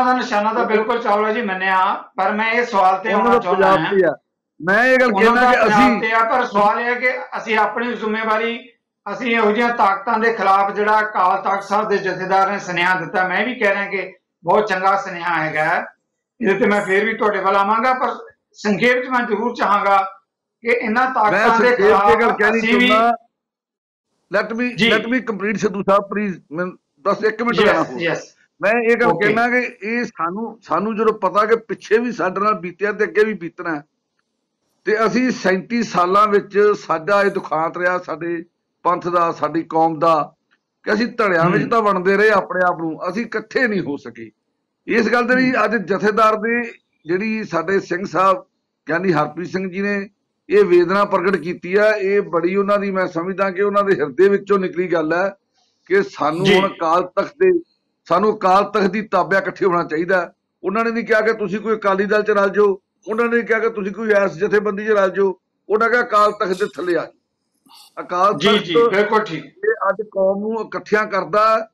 ਦਾ ਨਿਸ਼ਾਨਾ ਤਾਂ ਬਿਲਕੁਲ ਚਾਵਲਾ ਜੀ ਮੰਨਿਆ, ਪਰ ਮੈਂ ਇਹ ਸਵਾਲ ਤੇ ਆਉਣਾ ਚਾਹੁੰਦਾ ਹਾਂ। ਮੈਂ ਇਹ ਗੱਲ ਕਹਿਣਾ ਕਿ ਅਸੀਂ ਪਰ ਸਵਾਲ ਇਹ ਹੈ ਕਿ ਅਸੀਂ ਆਪਣੀ ਜ਼ਿੰਮੇਵਾਰੀ, ਅਸੀਂ ਇਹੋ ਜਿਹੀਆਂ ਤਾਕਤਾਂ ਦੇ ਖਿਲਾਫ ਜਿਹੜਾ ਅਕਾਲ ਤਖ਼ਤ ਸਾਹਿਬ ਦੇ ਜਥੇਦਾਰ ਨੇ ਸੁਨੇਹਾ ਦਿੱਤਾ, ਮੈਂ ਵੀ ਕਹਿ ਰਿਹਾ ਕਿ ਬਹੁਤ ਚੰਗਾ ਸੁਨੇਹਾ ਹੈਗਾ। ਇਹਦੇ ਤੇ ਮੈਂ ਫੇਰ ਵੀ ਤੁਹਾਡੇ ਵੱਲ ਆਵਾਂਗਾ, ਪਰ ਸੰਖੇਪ ਚ ਮੈਂ ਜ਼ਰੂਰ ਚਾਹਾਂਗਾ ਕਿ ਇਹਨਾਂ ਤਾਕਤਾਂ ਦੇ ਖਿਲਾਫ ਅਸੀਂ ਵੀ let me complete Sidhu Sahib please, ਬਸ ਇੱਕ ਮਿੰਟ ਲੈਣਾ ਹੋ। ਮੈਂ ਇਹ ਗੱਲ ਕਹਿਣਾ ਕਿ ਇਹ ਸਾਨੂੰ ਜਦੋਂ ਪਤਾ ਕਿ ਪਿੱਛੇ ਵੀ ਸਾਡੇ ਨਾਲ ਬੀਤਿਆ ਤੇ ਅੱਗੇ ਵੀ ਬੀਤਣਾ, ਤੇ ਅਸੀਂ 37 ਸਾਲਾਂ ਵਿੱਚ ਸਾਡਾ ਇਹ ਦੁਖਾਂਤ ਰਿਹਾ ਸਾਡੇ ਪੰਥ ਦਾ, ਸਾਡੀ ਕੌਮ ਦਾ, ਕਿ ਅਸੀਂ ਧੜਿਆਂ ਵਿੱਚ ਤਾਂ ਵੰਡਦੇ ਰਹੇ ਆਪਣੇ ਆਪ ਨੂੰ, ਅਸੀਂ ਇਕੱਠੇ ਨਹੀਂ ਹੋ ਸਕੇ। ਇਸ ਗੱਲ ਦੇ ਲਈ ਅੱਜ ਜਥੇਦਾਰ ਦੇ ਜਿਹੜੀ ਸਾਡੇ ਸਿੰਘ ਸਾਹਿਬ ਗਿਆਨੀ ਹਰਪ੍ਰੀਤ ਸਿੰਘ ਜੀ ਨੇ ਇਹ ਵੇਦਨਾ ਪ੍ਰਗਟ ਕੀਤੀ ਹੈ, ਇਹ ਬੜੀ ਉਹਨਾਂ ਦੀ ਮੈਂ ਸਮਝਦਾ ਕਿ ਉਹਨਾਂ ਦੇ ਹਿਰਦੇ ਵਿੱਚੋਂ ਨਿਕਲੀ ਗੱਲ ਹੈ ਕਿ ਸਾਨੂੰ ਹੁਣ ਅਕਾਲ ਤਖ਼ਤ ਦੀ ਤਾਬਿਆ ਇਕੱਠੇ ਹੋਣਾ ਚਾਹੀਦਾ। ਉਹਨਾਂ ਨੇ ਨਹੀਂ ਕਿਹਾ ਕਿ ਤੁਸੀਂ ਕੋਈ ਅਕਾਲੀ ਦਲ ਚ ਰਲ ਜਾਓ, ਉਹਨਾਂ ਨੇ ਕਿਹਾ ਕਿ ਤੁਸੀਂ ਕੋਈ ਐਸ ਜਥੇਬੰਦੀ ਚ ਰਲ ਜਾਓ, ਉਹਨਾਂ ਕਿਹਾ ਅਕਾਲ ਤਖ਼ਤ ਦੇ ਥੱਲੇ ਆ। ਅਕਾਲ ਤਖ਼ਤ ਅੱਜ ਕੌਮ ਨੂੰ ਇਕੱਠਿਆਂ ਕਰਦਾ,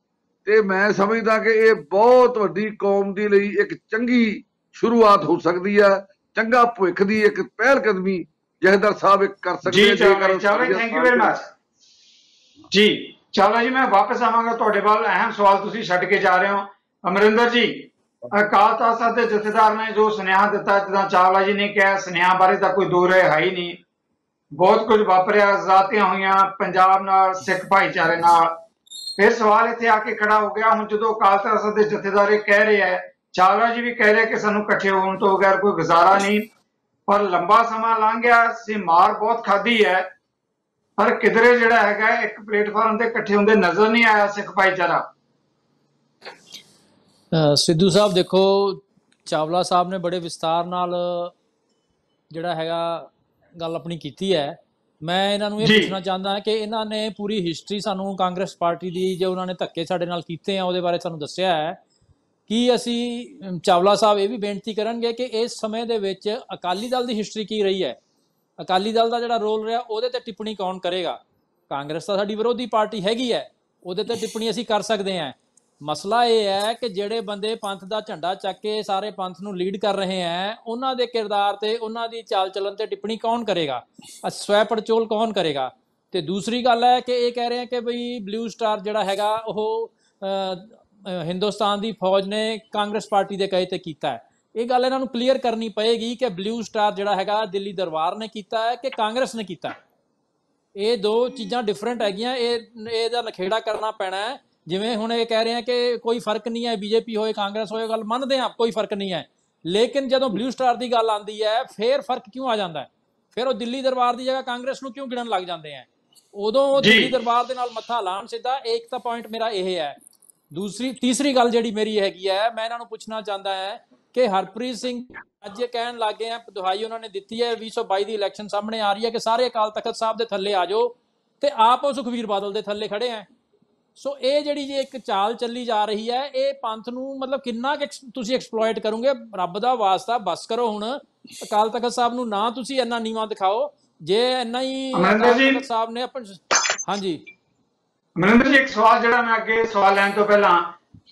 ਤੇ ਮੈਂ ਸਮਝਦਾ ਕਿ ਇਹ ਬਹੁਤ ਵੱਡੀ ਕੌਮ ਦੇ ਲਈ ਇੱਕ ਚੰਗੀ ਸ਼ੁਰੂਆਤ ਹੋ ਸਕਦੀ ਹੈ, ਚੰਗਾ ਭਵਿੱਖ ਦੀ ਇੱਕ ਪਹਿਲ ਕਦਮੀ ਜਥੇਦਾਰ ਸਾਹਿਬ ਕਰ ਸਕਦੇ ਆ। ਥੈਂਕ ਯੂ ਵੈਰੀ ਮਚ ਜੀ। ਚਾਵਲਾ ਜੀ ਮੈਂ ਵਾਪਸ ਆਵਾਂਗਾ ਤੁਹਾਡੇ ਵੱਲ। ਅਹਿਮ ਸਵਾਲ ਤੁਸੀਂ ਛੱਡ ਕੇ ਜਾ ਰਹੇ ਹੋ। ਅਮਰਿੰਦਰ ਜੀ, ਅਕਾਲ ਤਖ਼ਤ ਸਾਹਿਬ ਦੇ ਜਥੇਦਾਰ ਨੇ ਜੋ ਸੁਨੇਹਾ ਦਿੱਤਾ, ਜਿੱਦਾਂ ਚਾਵਲਾ ਜੀ ਨੇ ਕਿਹਾ, ਸੁਨੇਹਾ ਬਾਰੇ ਤਾਂ ਕੋਈ ਦੋ ਰਾਏ ਹੈ ਹੀ ਨਹੀਂ। ਬਹੁਤ ਕੁਝ ਵਾਪਰਿਆ, ਜ਼ਾਤੀਆਂ ਹੋਈਆਂ ਪੰਜਾਬ ਨਾਲ, ਸਿੱਖ ਭਾਈਚਾਰੇ ਨਾਲ। ਫਿਰ ਸਵਾਲ ਇੱਥੇ ਆ ਕੇ ਖੜਾ ਹੋ ਗਿਆ, ਹੁਣ ਜਦੋਂ ਅਕਾਲ ਤਖ਼ਤ ਸਾਹਿਬ ਦੇ ਜਥੇਦਾਰ ਇਹ ਕਹਿ ਰਹੇ ਹੈ, ਚਾਵਲਾ ਜੀ ਵੀ ਕਹਿ ਰਹੇ ਕਿ ਸਾਨੂੰ ਇਕੱਠੇ ਹੋਣ ਤੋਂ ਬਗੈਰ ਕੋਈ ਗੁਜ਼ਾਰਾ ਨਹੀਂ, ਪਰ ਲੰਬਾ ਸਮਾਂ ਲੰਘ ਗਿਆ, ਅਸੀਂ ਮਾਰ ਬਹੁਤ ਖਾਧੀ ਹੈ, ਪਰ ਕਿਧਰੇ ਜਿਹੜਾ ਹੈਗਾ ਇੱਕ ਪਲੇਟਫਾਰਮ ਤੇ ਇਕੱਠੇ ਹੁੰਦੇ ਨਜ਼ਰ ਨਹੀਂ ਆਇਆ ਸਿੱਖ ਭਾਈਚਾਰਾ। ਸਿੱਧੂ ਸਾਹਿਬ ਦੇਖੋ, ਚਾਵਲਾ ਸਾਹਿਬ ਨੇ ਬੜੇ ਵਿਸਤਾਰ ਨਾਲ ਜਿਹੜਾ ਹੈਗਾ ਗੱਲ ਆਪਣੀ ਕੀਤੀ ਹੈ। ਮੈਂ ਇਹਨਾਂ ਨੂੰ ਇਹ ਪੁੱਛਣਾ ਚਾਹੁੰਦਾ ਕਿ ਇਹਨਾਂ ਨੇ ਪੂਰੀ ਹਿਸਟਰੀ ਸਾਨੂੰ ਕਾਂਗਰਸ ਪਾਰਟੀ ਦੀ, ਜੋ ਉਹਨਾਂ ਨੇ ਧੱਕੇ ਸਾਡੇ ਨਾਲ ਕੀਤੇ ਆ, ਉਹਦੇ ਬਾਰੇ ਸਾਨੂੰ ਦੱਸਿਆ ਹੈ। ਕੀ ਅਸੀਂ ਚਾਵਲਾ ਸਾਹਿਬ ਇਹ ਵੀ ਬੇਨਤੀ ਕਰਨਗੇ ਕਿ ਇਸ ਸਮੇਂ ਦੇ ਵਿੱਚ ਅਕਾਲੀ ਦਲ ਦੀ ਹਿਸਟਰੀ ਕੀ ਰਹੀ ਹੈ, ਅਕਾਲੀ ਦਲ ਦਾ ਜਿਹੜਾ ਰੋਲ ਰਿਹਾ ਉਹਦੇ ਤੇ ਟਿੱਪਣੀ ਕੌਣ ਕਰੇਗਾ? ਕਾਂਗਰਸ ਤਾਂ ਸਾਡੀ ਵਿਰੋਧੀ ਪਾਰਟੀ ਹੈਗੀ ਹੈ, ਉਹਦੇ ਤੇ ਟਿੱਪਣੀ ਅਸੀਂ ਕਰ ਸਕਦੇ ਹਾਂ। ਮਸਲਾ ਇਹ ਹੈ ਕਿ ਜਿਹੜੇ ਬੰਦੇ ਪੰਥ ਦਾ ਝੰਡਾ ਚੱਕ ਕੇ ਸਾਰੇ ਪੰਥ ਨੂੰ ਲੀਡ ਕਰ ਰਹੇ ਹੈ, ਉਹਨਾਂ ਦੇ ਕਿਰਦਾਰ ਤੇ, ਉਹਨਾਂ ਦੀ ਚਾਲ ਚੱਲਣ ਤੇ ਟਿੱਪਣੀ ਕੌਣ ਕਰੇਗਾ? ਸਵੈ ਪੜਚੋਲ ਕੌਣ ਕਰੇਗਾ? ਤੇ ਦੂਸਰੀ ਗੱਲ ਹੈ ਕਿ ਇਹ ਕਹਿ ਰਹੇ ਕਿ ਬਈ ਬਲੂ ਸਟਾਰ ਜਿਹੜਾ ਹੈਗਾ ਉਹ ਹਿੰਦੁਸਤਾਨ ਦੀ ਫੌਜ ਨੇ ਕਾਂਗਰਸ ਪਾਰਟੀ ਦੇ ਕਹੇ ਤੇ ਕੀਤਾ ਹੈ। ਇਹ ਗੱਲ ਇਹਨਾਂ ਨੂੰ ਕਲੀਅਰ ਕਰਨੀ ਪਏਗੀ ਕਿ ਬਲੂ ਸਟਾਰ ਜਿਹੜਾ ਹੈਗਾ ਦਿੱਲੀ ਦਰਬਾਰ ਨੇ ਕੀਤਾ ਹੈ ਕਿ ਕਾਂਗਰਸ ਨੇ ਕੀਤਾ। ਇਹ ਦੋ ਚੀਜ਼ਾਂ ਡਿਫਰੈਂਟ ਹੈਗੀਆਂ। ਇਹਦਾ ਨਖੇੜਾ ਕਰਨਾ ਪੈਣਾ ਹੈ। ਜਿਵੇਂ ਹੁਣ ਇਹ ਕਹਿ ਰਹੇ ਆ ਕਿ ਕੋਈ ਫਰਕ ਨਹੀਂ ਹੈ, ਬੀਜੇਪੀ ਹੋਏ ਕਾਂਗਰਸ ਹੋਏ, ਗੱਲ ਮੰਨਦੇ ਹਾਂ ਕੋਈ ਫਰਕ ਨਹੀਂ ਹੈ, ਲੇਕਿਨ ਜਦੋਂ ਬਲੂ ਸਟਾਰ ਦੀ ਗੱਲ ਆਉਂਦੀ ਹੈ ਫਿਰ ਫਰਕ ਕਿਉਂ ਆ ਜਾਂਦਾ ਹੈ? ਫਿਰ ਉਹ ਦਿੱਲੀ ਦਰਬਾਰ ਦੀ ਜਗ੍ਹਾ ਕਾਂਗਰਸ ਨੂੰ ਕਿਉਂ ਗਿਣਨ ਲੱਗ ਜਾਂਦੇ ਆ? ਉਦੋਂ ਉਹ ਦਿੱਲੀ ਦਰਬਾਰ ਦੇ ਨਾਲ ਮੱਥਾ ਲਾਉਣ ਸਿੱਧਾ। ਇੱਕ ਤਾਂ ਪੁਆਇੰਟ ਮੇਰਾ ਇਹ ਹੈ। ਤੀਸਰੀ ਗੱਲ ਜਿਹੜੀ ਮੇਰੀ ਹੈਗੀ ਹੈ, ਮੈਂ ਇਹਨਾਂ ਨੂੰ ਪੁੱਛਣਾ ਚਾਹੁੰਦਾ ਹੈ ਕਿ ਹਰਪ੍ਰੀਤ ਸਿੰਘ ਅੱਜ ਇਹ ਕਹਿਣ ਲੱਗ ਗਏ ਆ, ਦੁਹਾਈ ਉਹਨਾਂ ਨੇ ਦਿੱਤੀ ਹੈ 2022 ਦੀ ਇਲੈਕਸ਼ਨ ਸਾਹਮਣੇ ਆ ਰਹੀ ਹੈ ਕਿ ਸਾਰੇ ਅਕਾਲ ਤਖਤ ਸਾਹਿਬ ਦੇ ਥੱਲੇ ਆ ਜਾਓ, ਤੇ ਆਪ ਉਹ ਸੁਖਬੀਰ ਬਾਦਲ ਦੇ ਥੱਲੇ ਖੜੇ ਆ। ਸੋ ਇਹ ਜਿਹੜੀ ਜੇ ਇੱਕ ਚਾਲ ਚੱਲੀ ਜਾ ਰਹੀ ਹੈ, ਇਹ ਪੰਥ ਨੂੰ ਮਤਲਬ ਕਿੰਨਾ ਤੁਸੀਂ ਐਕਸਪਲੋਇਟ ਕਰੋਗੇ? ਰੱਬ ਦਾ ਵਾਸਤਾ ਬਸ ਕਰੋ ਹੁਣ। ਅਕਾਲ ਤਖਤ ਸਾਹਿਬ ਨੂੰ ਨਾ ਤੁਸੀਂ ਇੰਨਾ ਨੀਵਾਂ ਦਿਖਾਓ। ਜੇ ਇੰਨਾ ਹੀ ਅਕਾਲ ਤਖਤ ਸਾਹਿਬ ਨੇ ਹਾਂਜੀ ਮਨਿੰਦਰ ਜੀ, ਇੱਕ ਸਵਾਲ ਜਿਹੜਾ ਮੈਂ ਅੱਗੇ ਸਵਾਲ ਲੈਣ ਤੋਂ ਪਹਿਲਾਂ,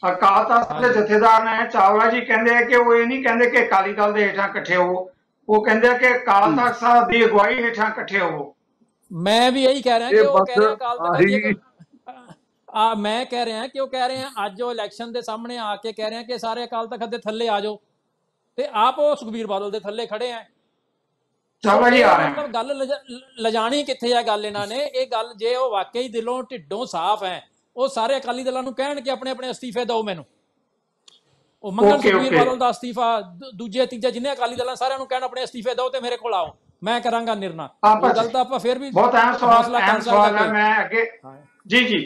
ਅਕਾਲ ਤਖਤ ਦੇ ਜਥੇਦਾਰ ਨੇ ਚਾਵਲਾ ਜੀ ਕਹਿੰਦੇ ਆ ਕਿ ਉਹ ਇਹ ਨਹੀਂ ਕਹਿੰਦੇ ਕਿ ਅਕਾਲੀ ਦਲ ਦੇ ਹੇਠਾਂ ਇਕੱਠੇ ਹੋਵੋ, ਉਹ ਕਹਿੰਦੇ ਆ ਕਿ ਅਕਾਲ ਤਖਤ ਸਾਹਿਬ ਦੀ ਅਗਵਾਈ ਹੇਠਾਂ ਇਕੱਠੇ ਹੋਵੋ। ਮੈਂ ਵੀ ਇਹੀ ਕਹਿ ਰਿਹਾ ਕਿ ਉਹ ਕਹਿ ਰਹੇ ਅਕਾਲ ਤਖਤ ਦੀ ਮੈਂ ਕਹਿ ਰਿਹਾ ਕਿ ਉਹ ਕਹਿ ਰਹੇ ਆ ਅੱਜ ਉਹ ਇਲੈਕਸ਼ਨ ਦੇ ਸਾਹਮਣੇ ਆ ਕੇ ਕਹਿ ਰਹੇ ਆ ਕਿ ਸਾਰੇ ਅਕਾਲ ਤਖਤ ਦੇ ਥੱਲੇ ਆ ਜਾਓ, ਤੇ ਆਪ ਉਹ ਸੁਖਬੀਰ ਬਾਦਲ ਦੇ ਥੱਲੇ ਖੜੇ ਆ। ਚਾਵਲਾ ਜੀ ਆ ਰਹੇ ਮਤਲਬ ਗੱਲ ਲਿਜਾਣੀ ਕਿੱਥੇ ਆ ਗੱਲ ਇਹਨਾਂ ਨੇ? ਇਹ ਗੱਲ ਜੇ ਉਹ ਵਾਕਈ ਦਿਲੋਂ ਢਿੱਡੋਂ ਸਾਫ਼ ਹੈ, ਉਹ ਸਾਰੇ ਅਕਾਲੀ ਦਲਾਂ ਨੂੰ ਕਹਿਣ ਕਿ ਆਪਣੇ ਆਪਣੇ ਅਸਤੀਫੇ ਦਿਓ ਮੈਨੂੰ। ਉਹ ਮੰਗਣ ਸੁਖਬੀਰ ਬਾਦਲ ਦਾ ਅਸਤੀਫਾ, ਦੂਜੇ ਤੀਜੇ ਜਿੰਨੇ ਅਕਾਲੀ ਦਲਾਂ ਸਾਰਿਆਂ ਨੂੰ ਕਹਿਣ ਆਪਣੇ ਅਸਤੀਫੇ ਦਿਓ ਤੇ ਮੇਰੇ ਕੋਲ ਆਓ, ਮੈਂ ਕਰਾਂਗਾ ਨਿਰਣਾ। ਉਹ ਗੱਲ ਤਾਂ ਆਪਾਂ ਫਿਰ ਵੀ ਬਹੁਤ ਅਹਿਮ ਸਵਾਲ ਹੈ। ਮੈਂ ਅੱਗੇ ਜੀ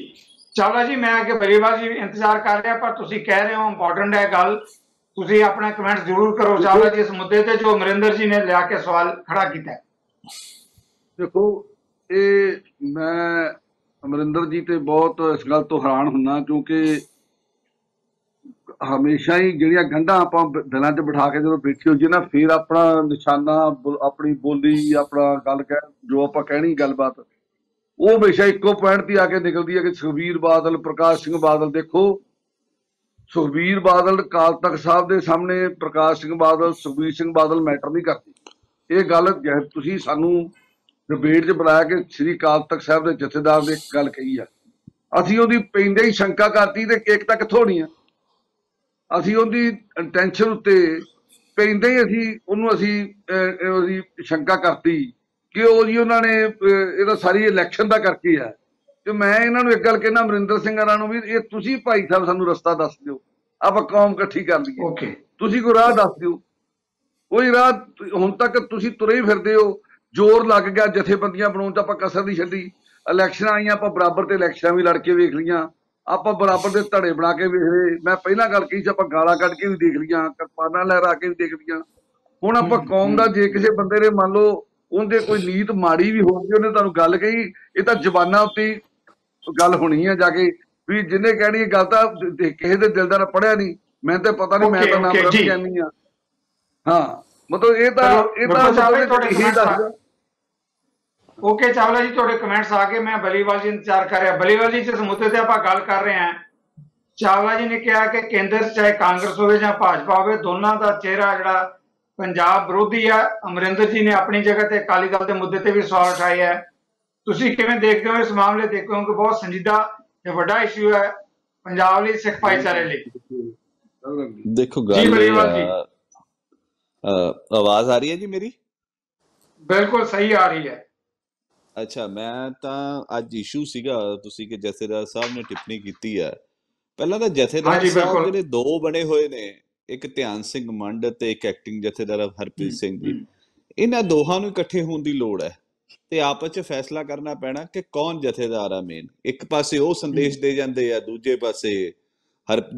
ਚਾਵਲਾ ਜੀ, ਮੈਂ ਅੱਗੇ ਬਰੀਵਾਲ ਜੀ ਇੰਤਜ਼ਾਰ ਕਰ ਰਿਹਾ, ਪਰ ਤੁਸੀਂ ਕਹਿ ਰਹੇ ਹੋ ਇੰਪੋਰਟੈਂਟ ਹੈ ਗੱਲ, ਤੁਸੀਂ ਆਪਣਾ ਕਮੈਂਟ ਜ਼ਰੂਰ ਕਰੋ ਚਾਵਲਾ ਜੀ ਇਸ ਮੁੱਦੇ ਤੇ ਜੋ ਅਮਰਿੰਦਰ ਜੀ ਨੇ ਲਿਆ ਕੇ ਸਵਾਲ ਖੜਾ ਕੀਤਾ। ਦੇਖੋ, ਇਹ ਮੈਂ ਅਮਰਿੰਦਰ ਜੀ ਤੇ ਬਹੁਤ ਇਸ ਗੱਲ ਤੋਂ ਹੈਰਾਨ ਹੁੰਨਾ, ਕਿਉਂਕਿ ਹਮੇਸ਼ਾ ਹੀ ਜਿਹੜੀਆਂ ਗੰਢਾਂ ਆਪਾਂ ਦਿਲਾਂ 'ਚ ਬਿਠਾ ਕੇ ਜਦੋਂ ਬੈਠੀ ਹੋ ਜੀ ਨਾ, ਫਿਰ ਆਪਣਾ ਨਿਸ਼ਾਨਾ, ਆਪਣੀ ਬੋਲੀ, ਆਪਣਾ ਗੱਲ ਜੋ ਆਪਾਂ ਕਹਿਣੀ ਗੱਲਬਾਤ, ਉਹ ਹਮੇਸ਼ਾ ਇੱਕੋ ਪੁਆਇੰਟ ਤੇ ਆ ਕੇ ਨਿਕਲਦੀ ਹੈ ਕਿ ਸੁਖਬੀਰ ਬਾਦਲ, ਪ੍ਰਕਾਸ਼ ਸਿੰਘ ਬਾਦਲ। ਦੇਖੋ, ਸੁਖਬੀਰ ਬਾਦਲ ਅਕਾਲ ਤਖਤ ਸਾਹਿਬ ਦੇ ਸਾਹਮਣੇ ਪ੍ਰਕਾਸ਼ ਸਿੰਘ ਬਾਦਲ, ਸੁਖਬੀਰ ਸਿੰਘ ਬਾਦਲ ਮੈਟਰ ਨਹੀਂ ਕਰਦੀ। ਇਹ ਗੱਲ ਤੁਸੀਂ ਸਾਨੂੰ ਡਿਬੇਟ 'ਚ ਬੁਲਾਇਆ ਕਿ ਸ੍ਰੀ ਅਕਾਲ ਤਖਤ ਸਾਹਿਬ ਦੇ ਜਥੇਦਾਰ ਨੇ ਇੱਕ ਗੱਲ ਕਹੀ ਆ, ਅਸੀਂ ਉਹਦੀ ਪੈਂਦੇ ਹੀ ਸ਼ੰਕਾ ਕਰਤੀ ਤੇ ਕੇਕ ਤੱਕ ਕਿੱਥੋਂ ਹੋਣੀ ਆ? ਅਸੀਂ ਉਹਦੀ ਟੈਨਸ਼ਨ ਉੱਤੇ ਪੈਂਦੇ ਹੀ ਅਸੀਂ ਉਹਦੀ ਸ਼ੰਕਾ ਕਰਤੀ ਕਿ ਉਹ ਜੀ ਉਹਨਾਂ ਨੇ ਇਹਦਾ ਸਾਰੀ ਇਲੈਕਸ਼ਨ ਦਾ ਕਰਕੇ ਆ। ਤੇ ਮੈਂ ਇਹਨਾਂ ਨੂੰ ਇੱਕ ਗੱਲ ਕਹਿਣਾ, ਅਮਰਿੰਦਰ ਸਿੰਘ ਹੋਰਾਂ ਨੂੰ ਵੀ, ਇਹ ਤੁਸੀਂ ਭਾਈ ਸਾਹਿਬ ਸਾਨੂੰ ਰਸਤਾ ਦੱਸ ਦਿਓ, ਆਪਾਂ ਕੌਮ ਇਕੱਠੀ ਕਰ ਲਈਏ। ਤੁਸੀਂ ਕੋਈ ਰਾਹ ਦੱਸ ਦਿਓ, ਕੋਈ ਰਾਹ। ਹੁਣ ਤੱਕ ਤੁਸੀਂ ਤੁਰੇ ਹੀ ਫਿਰਦੇ ਹੋ, ਜ਼ੋਰ ਲੱਗ ਗਿਆ ਜਥੇਬੰਦੀਆਂ ਬਣਾਉਣ 'ਚ, ਆਪਾਂ ਕਸਰ ਨਹੀਂ ਛੱਡੀ। ਇਲੈਕਸ਼ਨਾਂ ਆਈਆਂ, ਆਪਾਂ ਬਰਾਬਰ ਤੇ ਇਲੈਕਸ਼ਨਾਂ ਵੀ ਲੜ ਕੇ ਵੇਖ ਲਈਆਂ, ਆਪਾਂ ਬਰਾਬਰ ਦੇ ਧੜੇ ਬਣਾ ਕੇ ਵੇਖ ਲਏ। ਮੈਂ ਪਹਿਲਾਂ ਗੱਲ ਕਹੀ ਸੀ, ਆਪਾਂ ਗਾਲਾਂ ਕੱਢ ਕੇ ਵੀ ਦੇਖ ਲਈਆਂ, ਕਿਰਪਾਨਾਂ ਲਹਿਰਾ ਕੇ ਵੀ ਦੇਖ ਲਈਆਂ। ਹੁਣ ਆਪਾਂ ਕੌਮ ਦਾ, ਜੇ ਕਿਸੇ ਬੰਦੇ ਨੇ ਮੰਨ ਲਓ ਉਹਦੇ ਕੋਈ ਨੀਤ ਮਾੜੀ ਵੀ ਹੋਊਗੀ, ਉਹਨੇ ਤੁਹਾਨੂੰ ਗੱਲ ਕਹੀ, ਇਹ ਤਾਂ ਜ਼ਬਾਨਾਂ ਉੱਤੇ ਗੱਲ ਹੋਣੀ ਆ ਜਾ ਕੇ, ਵੀ ਜਿਹਨੇ ਕਹਿਣੀ ਗੱਲ ਤਾਂ ਕਿਸੇ ਦੇ ਦਿਲ ਦਾ ਪੜਿਆ ਨਹੀਂ, ਮੈਨੂੰ ਤਾਂ ਪਤਾ ਨਹੀਂ, ਮੈਂ ਤਾਂ ਨਾਮ ਰੱਬ ਕਹਿੰਦੀ ਆ। ਹਾਂ, ਮਤਲਬ ਇਹ ਤਾਂ ਓਕੇ ਚਾਵਲਾ ਜੀ, ਤੁਹਾਡੇ ਕਮੈਂਟਸ ਆ ਗਏ। ਮੈਂ ਬਲੀਵਾਲ ਜੀ ਇੰਤਜ਼ਾਰ ਕਰ ਰਿਹਾ। ਬਲੀਵਾਲ ਜੀ, ਜਿਸ ਮੁੱਦੇ ਤੇ ਆਪਾਂ ਗੱਲ ਕਰ ਰਹੇ ਹਾਂ, ਚਾਵਲਾ ਜੀ ਨੇ ਕਿਹਾ ਕਿ ਕੇਂਦਰ ਚਾਹੇ ਕਾਂਗਰਸ ਹੋਵੇ ਜਾਂ ਭਾਜਪਾ ਹੋਵੇ, ਦੋਨਾਂ ਦਾ ਚਿਹਰਾ ਜਿਹੜਾ ਪੰਜਾਬ ਵਿਰੋਧੀ ਆ। ਅਮਰਿੰਦਰ ਜੀ ਨੇ ਆਪਣੀ ਜਗ੍ਹਾ ਤੇ ਅਕਾਲੀ ਦਲ ਦੇ ਮੁੱਦੇ ਤੇ ਵੀ ਸਵਾਲ ਉਠਾਏ ਹੈ। ਤੁਸੀਂ ਕਿਵੇਂ ਦੇਖਦੇ ਹੋ ਇਸ ਮਾਮਲੇ? ਦੇਖੋ ਕਿ ਬਹੁਤ ਸੰਜੀਦਾ ਤੇ ਵੱਡਾ ਇਸ਼ੂ ਹੈ ਪੰਜਾਬ ਲਈ, ਸਿੱਖ ਭਾਈਚਾਰੇ ਲਈ। ਦੇਖੋ ਗੱਲ ਆਵਾਜ਼ ਆ ਰਹੀ ਹੈ ਜੀ ਮੇਰੀ? ਬਿਲਕੁਲ ਸਹੀ ਆ ਰਹੀ ਹੈ। ਅੱਛਾ, ਮੈਂ ਤਾਂ ਅੱਜ ਇਸ਼ੂ ਸੀਗਾ ਤੁਸੀਂ ਕਿ ਜਥੇਦਾਰ ਸਾਹਿਬ ਨੇ ਟਿੱਪਣੀ ਕੀਤੀ ਹੈ। ਪਹਿਲਾਂ ਤਾਂ ਜਥੇਦਾਰ ਸਾਹਿਬ ਜਿਹੜੇ ਦੋ ਬਣੇ ਹੋਏ ਨੇ, ਇੱਕ ਧਿਆਨ ਸਿੰਘ ਮੰਡ ਤੇ ਇੱਕ ਐਕਟਿੰਗ ਜਥੇਦਾਰ ਹਰਪ੍ਰੀਤ ਸਿੰਘ ਜੀ, ਇਹਨਾਂ ਦੋਹਾਂ ਨੂੰ ਇਕੱਠੇ ਹੋਣ ਦੀ ਲੋੜ ਹੈ ਤੇ ਆਪਸ 'ਚ ਫੈਸਲਾ ਕਰਨਾ ਪੈਣਾ ਕਿ ਕੌਣ ਜਥੇਦਾਰ ਆ ਮੇਨ। ਇੱਕ ਪਾਸੇ ਉਹ ਸੰਦੇਸ਼ ਦੇ ਜਾਂਦੇ ਆ, ਦੂਜੇ ਪਾਸੇ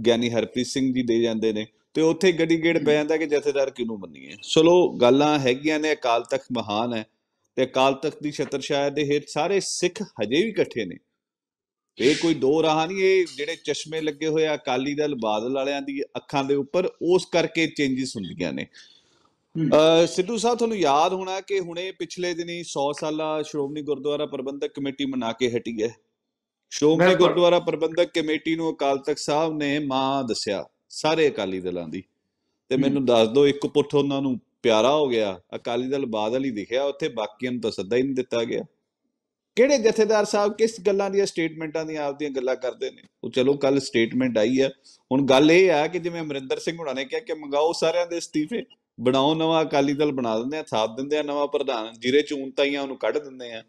ਗਿਆਨੀ ਹਰਪ੍ਰੀਤ ਸਿੰਘ ਜੀ ਦੇ ਜਾਂਦੇ ਨੇ, ਤੇ ਉੱਥੇ ਗੱਡੀ ਗੇੜ ਪੈ ਜਾਂਦਾ ਕਿ ਜਥੇਦਾਰ ਕਿਹਨੂੰ ਮੰਨੀਏ। ਚਲੋ ਗੱਲਾਂ ਹੈਗੀਆਂ ਨੇ, ਅਕਾਲ ਤਖਤ ਮਹਾਨ ਹੈ ਤੇ ਅਕਾਲ ਤਖਤ ਦੀ ਛਤਰਛਾਇਆ ਦੇ ਹੇਠ ਸਾਰੇ ਸਿੱਖ ਹਜੇ ਵੀ ਇਕੱਠੇ ਨੇ, ਇਹ ਕੋਈ ਦੋ ਰਾਹ ਨਹੀਂ। ਇਹ ਜਿਹੜੇ ਚਸ਼ਮੇ ਲੱਗੇ ਹੋਏ ਆ ਅਕਾਲੀ ਦਲ ਬਾਦਲ ਵਾਲਿਆਂ ਦੀ ਅੱਖਾਂ ਦੇ ਉੱਪਰ, ਉਸ ਕਰਕੇ ਚੇਂਜਿਸ ਹੁੰਦੀਆਂ ਨੇ। ਸਿੱਧੂ ਸਾਹਿਬ, ਤੁਹਾਨੂੰ ਯਾਦ ਹੋਣਾ ਕਿ ਹੁਣੇ ਪਿਛਲੇ ਦਿਨੀ 100 ਸਾਲਾ ਸ਼੍ਰੋਮਣੀ ਗੁਰਦੁਆਰਾ ਪ੍ਰਬੰਧਕ ਕਮੇਟੀ ਮਨਾ ਕੇ ਹਟੀ ਹੈ। ਸ਼੍ਰੋਮਣੀ ਗੁਰਦੁਆਰਾ ਪ੍ਰਬੰਧਕ ਕਮੇਟੀ ਨੂੰ ਅਕਾਲ ਤਖਤ ਸਾਹਿਬ ਨੇ ਮਾਂ ਦੱਸਿਆ ਸਾਰੇ ਅਕਾਲੀ ਦਲਾਂ ਦੀ, ਤੇ ਮੈਨੂੰ ਦੱਸ ਦਿਓ ਇੱਕ ਪੁੱਠ ਉਹਨਾਂ ਨੂੰ ਪਿਆਰਾ ਹੋ ਗਿਆ, ਅਕਾਲੀ ਦਲ ਬਾਦਲ ਹੀ ਦਿਖਿਆ ਉੱਥੇ, ਬਾਕੀਆਂ ਨੂੰ ਤਾਂ ਸੱਦਾ ਹੀ ਨਹੀਂ ਦਿੱਤਾ ਗਿਆ। ਕਿਹੜੇ ਜਥੇਦਾਰ ਸਾਹਿਬ ਕਿਸ ਗੱਲਾਂ ਦੀਆਂ ਸਟੇਟਮੈਂਟਾਂ ਦੀਆਂ ਆਪਦੀਆਂ ਗੱਲਾਂ ਕਰਦੇ ਨੇ? ਉਹ ਚਲੋ ਕੱਲ ਸਟੇਟਮੈਂਟ ਆਈ ਆ, ਹੁਣ ਗੱਲ ਇਹ ਆ ਕਿ ਜਿਵੇਂ ਅਮਰਿੰਦਰ ਸਿੰਘ ਹੁਣਾਂ ਨੇ ਕਿਹਾ ਕਿ ਮੰਗਾਓ ਸਾਰਿਆਂ ਦੇ ਅਸਤੀਫੇ, ਬਣਾਓ ਨਵਾਂ ਅਕਾਲੀ ਦਲ ਬਣਾ ਦਿੰਦੇ ਆ, ਥਾਪ ਦਿੰਦੇ ਆ ਨਵਾਂ ਪ੍ਰਧਾਨ, ਜਿਹਦੇ ਚੋਣ ਤਾਈਆਂ ਉਹਨੂੰ ਕੱਢ ਦਿੰਦੇ ਆ।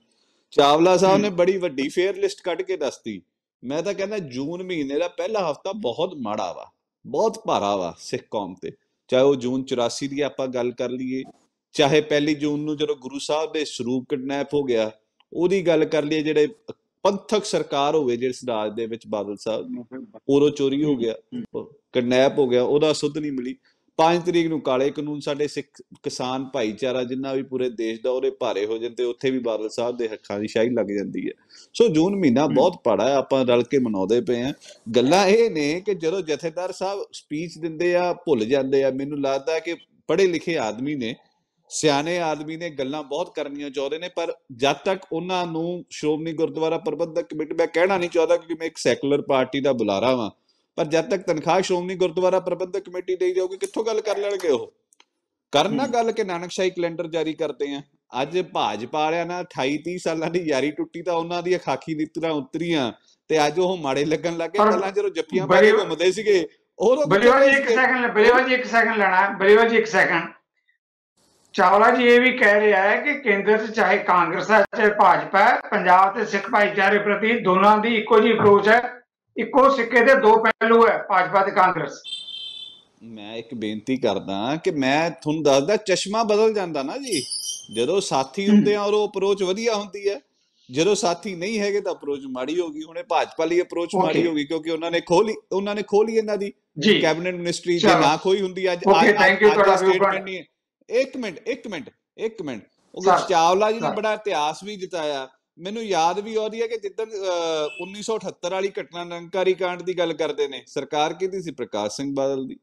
ਚਾਵਲਾ ਸਾਹਿਬ ਨੇ ਬੜੀ ਵੱਡੀ ਫੇਅਰ ਲਿਸਟ ਕੱਢ ਕੇ ਦੱਸਤੀ। ਮੈਂ ਤਾਂ ਕਹਿੰਦਾ ਜੂਨ ਮਹੀਨੇ ਦਾ ਪਹਿਲਾ ਹਫਤਾ ਬਹੁਤ ਮਾੜਾ ਵਾ, ਬਹੁਤ ਭਾਰਾ ਵਾ ਸਿੱਖ ਕੌਮ ਤੇ। ਚਾਹੇ ਉਹ ਜੂਨ 84 ਦੀ ਆਪਾਂ ਗੱਲ ਕਰ ਲਈਏ, ਚਾਹੇ 1 ਜੂਨ ਨੂੰ ਜਦੋਂ ਗੁਰੂ ਸਾਹਿਬ ਦੇ ਸਰੂਪ ਕਿਡਨੈਪ ਹੋ ਗਿਆ ਉਹਦੀ ਗੱਲ ਕਰ ਲਈਏ, ਜਿਹੜੇ ਪੰਥਕ ਸਰਕਾਰ ਹੋਵੇ ਜਿਸ ਰਾਜ ਦੇ ਵਿੱਚ ਬਾਦਲ ਸਾਹਿਬ, ਉਦੋਂ ਚੋਰੀ ਹੋ ਗਿਆ, ਕਿਡਨੈਪ ਹੋ ਗਿਆ, ਉਹਦਾ ਸੁੱਧ ਨਹੀਂ ਮਿਲੀ। 5 ਤਰੀਕ ਨੂੰ ਕਾਲੇ ਕਾਨੂੰਨ, ਸਾਡੇ ਸਿੱਖ ਕਿਸਾਨ ਭਾਈਚਾਰਾ ਜਿੰਨਾ ਵੀ ਪੂਰੇ ਦੇਸ਼ ਦਾ ਉਹਦੇ ਭਾਰੇ ਹੋ ਜਾਂਦੇ, ਉੱਥੇ ਵੀ ਬਾਦਲ ਸਾਹਿਬ ਦੇ ਹੱਥਾਂ ਦੀ ਸ਼ਾਹੀ ਲੱਗ ਜਾਂਦੀ ਹੈ। ਸੋ ਜੂਨ ਮਹੀਨਾ ਬਹੁਤ ਭਾੜਾ ਹੈ, ਆਪਾਂ ਰਲ ਕੇ ਮਨਾਉਂਦੇ ਪਏ ਹਾਂ। ਗੱਲਾਂ ਇਹ ਨੇ ਕਿ ਜਦੋਂ ਜਥੇਦਾਰ ਸਾਹਿਬ ਸਪੀਚ ਦਿੰਦੇ ਆ ਭੁੱਲ ਜਾਂਦੇ ਆ। ਮੈਨੂੰ ਲੱਗਦਾ ਕਿ ਪੜ੍ਹੇ ਲਿਖੇ ਆਦਮੀ ਨੇ, ਸਿਆਣੇ ਆਦਮੀ ਨੇ, ਗੱਲਾਂ ਬਹੁਤ ਕਰਨੀਆਂ ਚਾਹੁੰਦੇ ਨੇ, ਪਰ ਜਦ ਤੱਕ ਉਹਨਾਂ ਨੂੰ ਸ਼੍ਰੋਮਣੀ ਗੁਰਦੁਆਰਾ ਪ੍ਰਬੰਧਕ ਕਮੇਟੀ, ਮੈਂ ਕਹਿਣਾ ਨਹੀਂ ਚਾਹੁੰਦਾ ਕਿਉਂਕਿ ਮੈਂ ਇੱਕ ਸੈਕੂਲਰ ਪਾਰਟੀ ਦਾ ਬੁਲਾਰਾ ਵਾਂ, ਪਰ ਜਦ ਤੱਕ ਤਨਖਾਹ ਸ਼੍ਰੋਮਣੀ ਗੁਰਦੁਆਰਾ ਪ੍ਰਬੰਧਕ ਕਮੇਟੀ ਦੇਈ ਜਾਊਗੀ ਕਿੱਥੋਂ ਗੱਲ ਕਰ ਲੈਣਗੇ ਉਹ? ਕਰਨਾ ਗੱਲ ਕਿ ਨਾਨਕਸ਼ਾਹੀ ਕੈਲੰਡਰ ਜਾਰੀ ਕਰਦੇ ਆ। ਅੱਜ ਭਾਜਪਾ ਵਾਲਿਆਂ ਨਾਲ 28-30 ਸਾਲਾਂ ਦੀ ਯਾਰੀ ਟੁੱਟੀ ਤਾਂ ਉਹਨਾਂ ਦੀਆਂ ਖਾਕੀ ਨੀਤੀਆਂ ਉਤਰੀਆਂ ਤੇ ਅੱਜ ਉਹ ਮਾੜੇ ਲੱਗਣ ਲੱਗੇ। ਪਹਿਲਾਂ ਜਦੋਂ ਜੱਫੀਆਂ ਪਾ ਕੇ ਘੁੰਮਦੇ ਸੀਗੇ ਉਦੋਂ। ਬਲੇਵਾ ਜੀ ਇੱਕ ਸੈਕਿੰਡ ਲੈਣਾ। ਬਲੇਵਾ ਜੀ ਇੱਕ ਸੈਕਿੰਡ। ਚਾਵਲਾ ਜੀ ਇਹ ਵੀ ਕਹਿ ਰਿਹਾ ਹੈ ਕਿ ਕੇਂਦਰ 'ਚ ਚਾਹੇ ਕਾਂਗਰਸ ਹੈ ਚਾਹੇ ਭਾਜਪਾ ਹੈ, ਪੰਜਾਬ ਤੇ ਸਿੱਖ ਭਾਈਚਾਰੇ ਪ੍ਰਤੀ ਦੋਨਾਂ ਦੀ ਇੱਕੋ ਜਿਹੀ ਅਪਰੋਚ ਹੈ, ਇੱਕੋ ਸਿੱਕੇ ਦੇ ਦੋ ਪਹਿਲੂ ਹੈ ਭਾਜਪਾ ਤੇ ਕਾਂਗਰਸ। ਮੈਂ ਇੱਕ ਬੇਨਤੀ ਕਰਦਾ ਕਿ ਮੈਂ ਤੁਹਾਨੂੰ ਦੱਸਦਾ, ਚਸ਼ਮਾ ਬਦਲ ਜਾਂਦਾ ਨਾ ਜੀ। ਜਦੋਂ ਸਾਥੀ ਹੁੰਦੇ ਆ ਉਹ ਅਪਰੋਚ ਵਧੀਆ ਹੁੰਦੀ ਹੈ, ਜਦੋਂ ਸਾਥੀ ਨਹੀਂ ਹੈਗੇ ਤਾਂ ਅਪਰੋਚ ਮਾੜੀ ਹੋ ਗਈ। ਹੁਣ ਇਹ ਭਾਜਪਾ ਲਈ ਅਪਰੋਚ ਮਾੜੀ ਹੋ ਗਈ ਕਿਉਂਕਿ ਉਹਨਾਂ ਨੇ ਖੋਲੀ ਇਹਨਾਂ ਦੀ ਕੈਬਨਿਟ ਮਿਨਿਸਟਰੀ। ਜੇ ਨਾ ਖੋਈ ਹੁੰਦੀ ਅੱਜ ਸਟੇਟਮੈਂਟ ਨਹੀਂ। ਇੱਕ ਮਿੰਟ ਉਹ ਚਾਵਲਾ ਜੀ ਨੇ ਬੜਾ ਇਤਿਹਾਸ ਵੀ ਜਿਤਾਇਆ। ਮੈਨੂੰ ਯਾਦ ਵੀ ਆਉਂਦੀ ਹੈ ਕਿ ਜਿੱਦਣ 1978 ਵਾਲੀ ਘਟਨਾ ਨਿਰੰਕਾਰੀ ਕਾਂਡ ਦੀ ਗੱਲ ਕਰਦੇ ਨੇ, ਸਰਕਾਰ ਕਿਹਦੀ ਸੀ? ਪ੍ਰਕਾਸ਼ ਸਿੰਘ ਬਾਦਲ ਦੀ।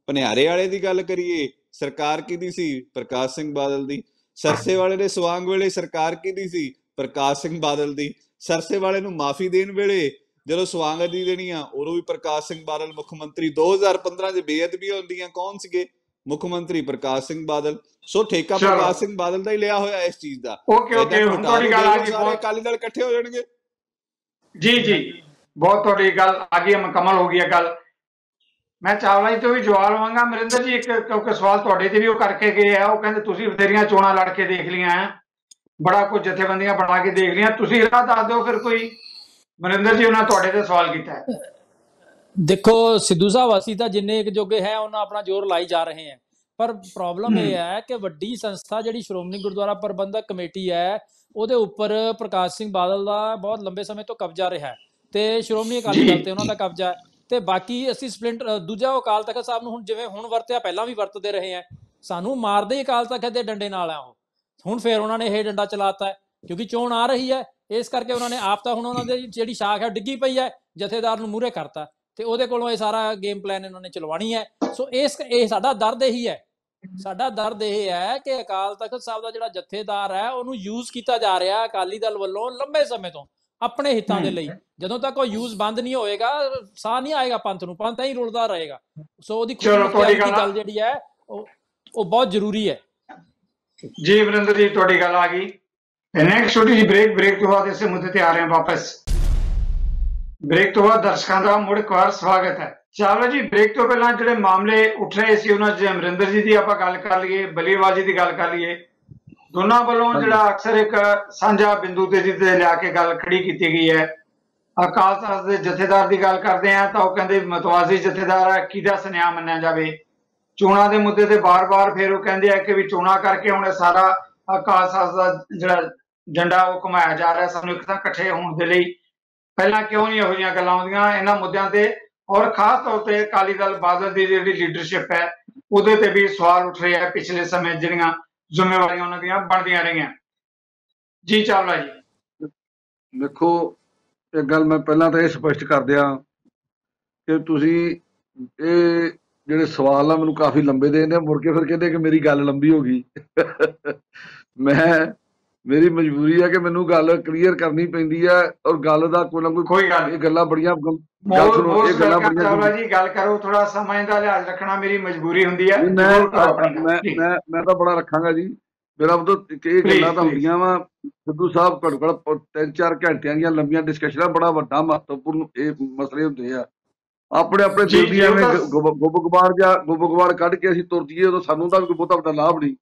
ਭਨਿਆਰੇ ਵਾਲੇ ਦੀ ਗੱਲ ਕਰੀਏ, ਸਰਕਾਰ ਕਿਹਦੀ ਸੀ? ਪ੍ਰਕਾਸ਼ ਸਿੰਘ ਬਾਦਲ ਦੀ। ਸਰਸੇ ਵਾਲੇ ਦੇ ਸਵਾਂਗ ਵੇਲੇ ਸਰਕਾਰ ਕਿਹਦੀ ਸੀ? ਪ੍ਰਕਾਸ਼ ਸਿੰਘ ਬਾਦਲ ਦੀ। ਸਰਸੇ ਵਾਲੇ ਨੂੰ ਮਾਫੀ ਦੇਣ ਵੇਲੇ ਜਦੋਂ ਸਵਾਂਗ ਦੀ ਦੇਣੀ ਆ ਉਦੋਂ ਵੀ ਪ੍ਰਕਾਸ਼ ਸਿੰਘ ਬਾਦਲ ਮੁੱਖ ਮੰਤਰੀ। 2015 ਚ ਬੇਅਦਬੀਆਂ ਹੁੰਦੀਆਂ, ਕੌਣ ਸੀਗੇ ਮੁੱਖ ਮੰਤਰੀ? ਪ੍ਰਕਾਸ਼ ਸਿੰਘ ਬਾਦਲ। ਸੋ ਠੇਕਾ ਪ੍ਰਕਾਸ਼ ਸਿੰਘ ਬਾਦਲ ਦਾ ਹੀ ਲਿਆ ਹੋਇਆ ਇਸ ਚੀਜ਼ ਦਾ। ਅਕਾਲੀ ਦਲ ਇਕੱਠੇ ਹੋ ਜਾਣਗੇ। ਜੀ ਬਹੁਤ ਤੁਹਾਡੀ ਗੱਲ ਆ ਗਈ, ਮੁਕੰਮਲ ਹੋ ਗਈ ਹੈ ਗੱਲ। ਮੈਂ ਚਾਵਲਾ ਜੀ ਤੋਂ ਵੀ ਜਵਾਬ ਲਵਾਂਗਾ। ਅਮਰਿੰਦਰ ਜੀ ਇੱਕ ਕਿਉਂਕਿ ਸਵਾਲ ਤੁਹਾਡੇ ਤੇ ਵੀ ਉਹ ਕਰਕੇ ਗਏ ਆ, ਉਹ ਕਹਿੰਦੇ ਤੁਸੀਂ ਬਥੇਰੀਆਂ ਚੋਣਾਂ ਲੜ ਕੇ ਦੇਖ ਲਈਆਂ, ਬੜਾ ਕੁਝ ਜਥੇਬੰਦੀਆਂ ਬਣਾ ਕੇ ਦੇਖ ਲਈਆਂ, ਤੁਸੀਂ ਰਾਹ ਦੱਸ ਦਿਓ ਫਿਰ ਕੋਈ। ਅਮਰਿੰਦਰ ਜੀ ਉਹਨਾਂ ਤੁਹਾਡੇ ਤੇ ਸਵਾਲ ਕੀਤਾ ਹੈ। ਦੇਖੋ ਸਿੱਧੂ ਸਾਹਿਬ, ਅਸੀਂ ਤਾਂ ਜਿੰਨੇ ਇੱਕ ਜੋਗੇ ਹੈ ਉਹਨਾਂ ਆਪਣਾ ਜ਼ੋਰ ਲਾਈ ਜਾ ਰਹੇ ਹਾਂ, ਪਰ ਪ੍ਰੋਬਲਮ ਇਹ ਹੈ ਕਿ ਵੱਡੀ ਸੰਸਥਾ ਜਿਹੜੀ ਸ਼੍ਰੋਮਣੀ ਗੁਰਦੁਆਰਾ ਪ੍ਰਬੰਧਕ ਕਮੇਟੀ ਹੈ ਉਹਦੇ ਉੱਪਰ ਪ੍ਰਕਾਸ਼ ਸਿੰਘ ਬਾਦਲ ਦਾ ਬਹੁਤ ਲੰਬੇ ਸਮੇਂ ਤੋਂ ਕਬਜ਼ਾ ਰਿਹਾ ਤੇ ਸ਼੍ਰੋਮਣੀ ਅਕਾਲੀ ਦਲ ਤੇ ਉਹਨਾਂ ਦਾ ਕਬਜ਼ਾ ਹੈ। ਤੇ ਬਾਕੀ ਅਸੀਂ ਸਪਲਿੰਟਰ ਦੂਜਾ ਅਕਾਲ ਤਖਤ ਸਾਹਿਬ ਨੂੰ ਹੁਣ ਜਿਵੇਂ ਹੁਣ ਵਰਤਿਆ ਪਹਿਲਾਂ ਵੀ ਵਰਤਦੇ ਰਹੇ ਆ, ਸਾਨੂੰ ਮਾਰਦੇ ਹੀ ਅਕਾਲ ਤਖਤ ਦੇ ਡੰਡੇ ਨਾਲ ਆ। ਉਹ ਹੁਣ ਫਿਰ ਉਹਨਾਂ ਨੇ ਇਹ ਡੰਡਾ ਚਲਾਤਾ ਕਿਉਂਕਿ ਚੋਣ ਆ ਰਹੀ ਹੈ, ਇਸ ਕਰਕੇ ਉਹਨਾਂ ਨੇ ਆਪ ਤਾਂ ਹੁਣ ਉਹਨਾਂ ਦੀ ਜਿਹੜੀ ਸ਼ਾਖ ਹੈ ਡਿੱਗੀ ਪਈ ਹੈ, ਜਥੇਦਾਰ ਨੂੰ ਮੂਹਰੇ ਕਰਤਾ ਤੇ ਉਹਦੇ ਕੋਲੋਂ ਇਹ ਸਾਰਾ ਗੇਮ ਪਲਾਨ ਇਹਨਾਂ ਨੇ ਚਲਵਾਉਣੀ ਹੈ। ਸੋ ਇਹ ਸਾਡਾ ਦਰਦ ਇਹੀ ਹੈ, ਸਾਡਾ ਦਰਦ ਇਹ ਹੈ ਕਿ ਅਕਾਲ ਤਖਤ ਸਾਹਿਬ ਦਾ ਜਿਹੜਾ ਜਥੇਦਾਰ ਹੈ ਉਹਨੂੰ ਯੂਜ਼ ਕੀਤਾ ਜਾ ਰਿਹਾ ਅਕਾਲੀ ਦਲ ਵੱਲੋਂ ਲੰਬੇ ਸਮੇਂ ਤੋਂ ਆਪਣੇ ਹਿੱਤਾਂ ਦੇ ਲਈ। ਜਦੋਂ ਤੱਕ ਉਹ ਯੂਜ਼ ਬੰਦ ਨਹੀਂ ਹੋਏਗਾ ਸਾਹ ਨਹੀਂ ਆਏਗਾ ਪੰਥ ਨੂੰ, ਪੰਥ ਹੀ ਰੁਲਦਾ ਰਹੇਗਾ। ਸੋ ਉਹਦੀ ਗੱਲ ਜਿਹੜੀ ਹੈ ਉਹ ਬਹੁਤ ਜ਼ਰੂਰੀ ਹੈ। ਜੀ ਵਰਿੰਦਰ ਜੀ ਤੁਹਾਡੀ ਗੱਲ ਆ ਗਈ। ਨੈਕਸਟ ਛੋਟੀ ਜਿਹੀ ਬ੍ਰੇਕ ਤੋਂ ਬਾਅਦ ਇਸੇ ਮੁੱਦੇ ਤੇ ਆ ਰਹੇ ਹਾਂ ਵਾਪਸ। ਬ੍ਰੇਕ ਤੋਂ ਬਾਅਦ ਦਰਸ਼ਕਾਂ ਦਾ ਮੁੜ ਇੱਕ ਵਾਰ ਸਵਾਗਤ ਹੈ। ਚਾਵਲਾ ਜੀ ਬ੍ਰੇਕ ਤੋਂ ਪਹਿਲਾਂ ਜਿਹੜੇ ਮਾਮਲੇ ਉੱਠ ਰਹੇ ਸੀ ਉਹਨਾਂ 'ਚ ਅਮਰਿੰਦਰ ਜੀ ਦੀ ਆਪਾਂ ਗੱਲ ਕਰ ਲਈਏ, ਬਲੀਵਾਜੀ ਦੀ ਗੱਲ ਕਰ ਲਈਏ, ਦੋਨਾਂ ਵੱਲੋਂ ਜਿਹੜਾ ਅਕਸਰ ਇੱਕ ਸਾਂਝਾ ਬਿੰਦੂ ਤੇ ਜਿੱਤੇ ਲਿਆ ਕੇ ਗੱਲ ਖੜੀ ਕੀਤੀ ਗਈ ਹੈ। ਅਕਾਲ ਤਖਤ ਦੇ ਜਥੇਦਾਰ ਦੀ ਗੱਲ ਕਰਦੇ ਆ ਤਾਂ ਉਹ ਕਹਿੰਦੇ ਮਤਵਾਜ਼ੀ ਜਥੇਦਾਰ ਹੈ, ਕਿਹਦਾ ਸੁਨੇਹਾ ਮੰਨਿਆ ਜਾਵੇ। ਚੋਣਾਂ ਦੇ ਮੁੱਦੇ ਤੇ ਬਾਰ-ਬਾਰ ਫਿਰ ਉਹ ਕਹਿੰਦੇ ਆ ਕਿ ਵੀ ਚੋਣਾਂ ਕਰਕੇ ਹੁਣ ਸਾਰਾ ਅਕਾਲ ਤਖਤ ਦਾ ਜਿਹੜਾ ਝੰਡਾ ਉਹ ਘੁਮਾਇਆ ਜਾ ਰਿਹਾ, ਸਾਨੂੰ ਇੱਕ ਤਾਂ ਇਕੱਠੇ ਹੋਣ ਦੇ ਲਈ। ਪਹਿਲਾਂ ਕਿਉਂ ਨਹੀਂ ਇਹੋ ਜਿਹੀਆਂ ਗੱਲਾਂ ਆਉਂਦੀਆਂ ਇਹਨਾਂ ਮੁੱਦਿਆਂ ਤੇ? ਔਰ ਖਾਸ ਤੌਰ ਤੇ ਅਕਾਲੀ ਦਲ ਬਾਦਲ ਦੀ ਜਿਹੜੀ ਲੀਡਰਸ਼ਿਪ ਹੈ ਉਹਦੇ ਤੇ ਵੀ ਸਵਾਲ ਉੱਠ ਰਹੇ ਆ ਪਿਛਲੇ ਸਮੇਂ ਜਿਹੜੀਆਂ ਜ਼ਿੰਮੇਵਾਰੀਆਂ ਉਹਨਾਂ ਦੀਆਂ ਬਣਦੀਆਂ ਰਹੀਆਂ। ਜੀ ਚਾਵਲਾ ਜੀ। ਦੇਖੋ ਇੱਕ ਗੱਲ ਮੈਂ ਪਹਿਲਾਂ ਤਾਂ ਇਹ ਸਪਸ਼ਟ ਕਰ ਦਿਆਂ ਕਿ ਤੁਸੀਂ ਇਹ ਜਿਹੜੇ ਸਵਾਲ ਆ ਮੈਨੂੰ ਕਾਫੀ ਲੰਬੇ ਦੇ ਦਿੰਦੇ, ਮੁੜ ਕੇ ਫਿਰ ਕਹਿੰਦੇ ਕਿ ਮੇਰੀ ਗੱਲ ਲੰਬੀ ਹੋ ਗਈ। ਮੇਰੀ ਮਜਬੂਰੀ ਹੈ ਕਿ ਮੈਨੂੰ ਗੱਲ ਕਲੀਅਰ ਕਰਨੀ ਪੈਂਦੀ ਹੈ ਔਰ ਗੱਲ ਦਾ ਕੋਈ ਨਾ ਕੋਈ ਗੱਲ, ਇਹ ਗੱਲਾਂ ਬੜੀਆਂ ਚਾਵਲਾ ਜੀ ਗੱਲ ਕਰੋ, ਥੋੜਾ ਸਮੇਂ ਦਾ ਲਿਹਾਜ਼ ਰੱਖਣਾ ਮੇਰੀ ਮਜਬੂਰੀ ਹੁੰਦੀ ਹੈ। ਮੈਂ ਤਾਂ ਬੜਾ ਰੱਖਾਂਗਾ ਜੀ। ਮੇਰਾ ਮਤਲਬ ਇਹ ਗੱਲਾਂ ਤਾਂ ਹੁੰਦੀਆਂ ਵਾ ਸਿੱਧੂ ਸਾਹਿਬ, ਘੱਟੋ ਘੱਟ 3-4 ਘੰਟਿਆਂ ਦੀਆਂ ਲੰਬੀਆਂ ਡਿਸਕਸ਼ਨਾਂ, ਬੜਾ ਵੱਡਾ ਮਹੱਤਵਪੂਰਨ ਇਹ ਮਸਲੇ ਹੁੰਦੇ ਆ। ਆਪਣੇ ਆਪਣੇ ਦਿਲ ਦੀ ਐਵੇਂ ਗੁੱਬ-ਗੁਬਾਰ ਕੱਢ ਕੇ ਅਸੀਂ ਤੁਰ ਜੀਏ, ਉਦੋਂ ਸਾਨੂੰ ਤਾਂ ਕੋਈ ਬਹੁਤਾ ਵੱਡਾ ਲਾਭ ਨਹੀਂ।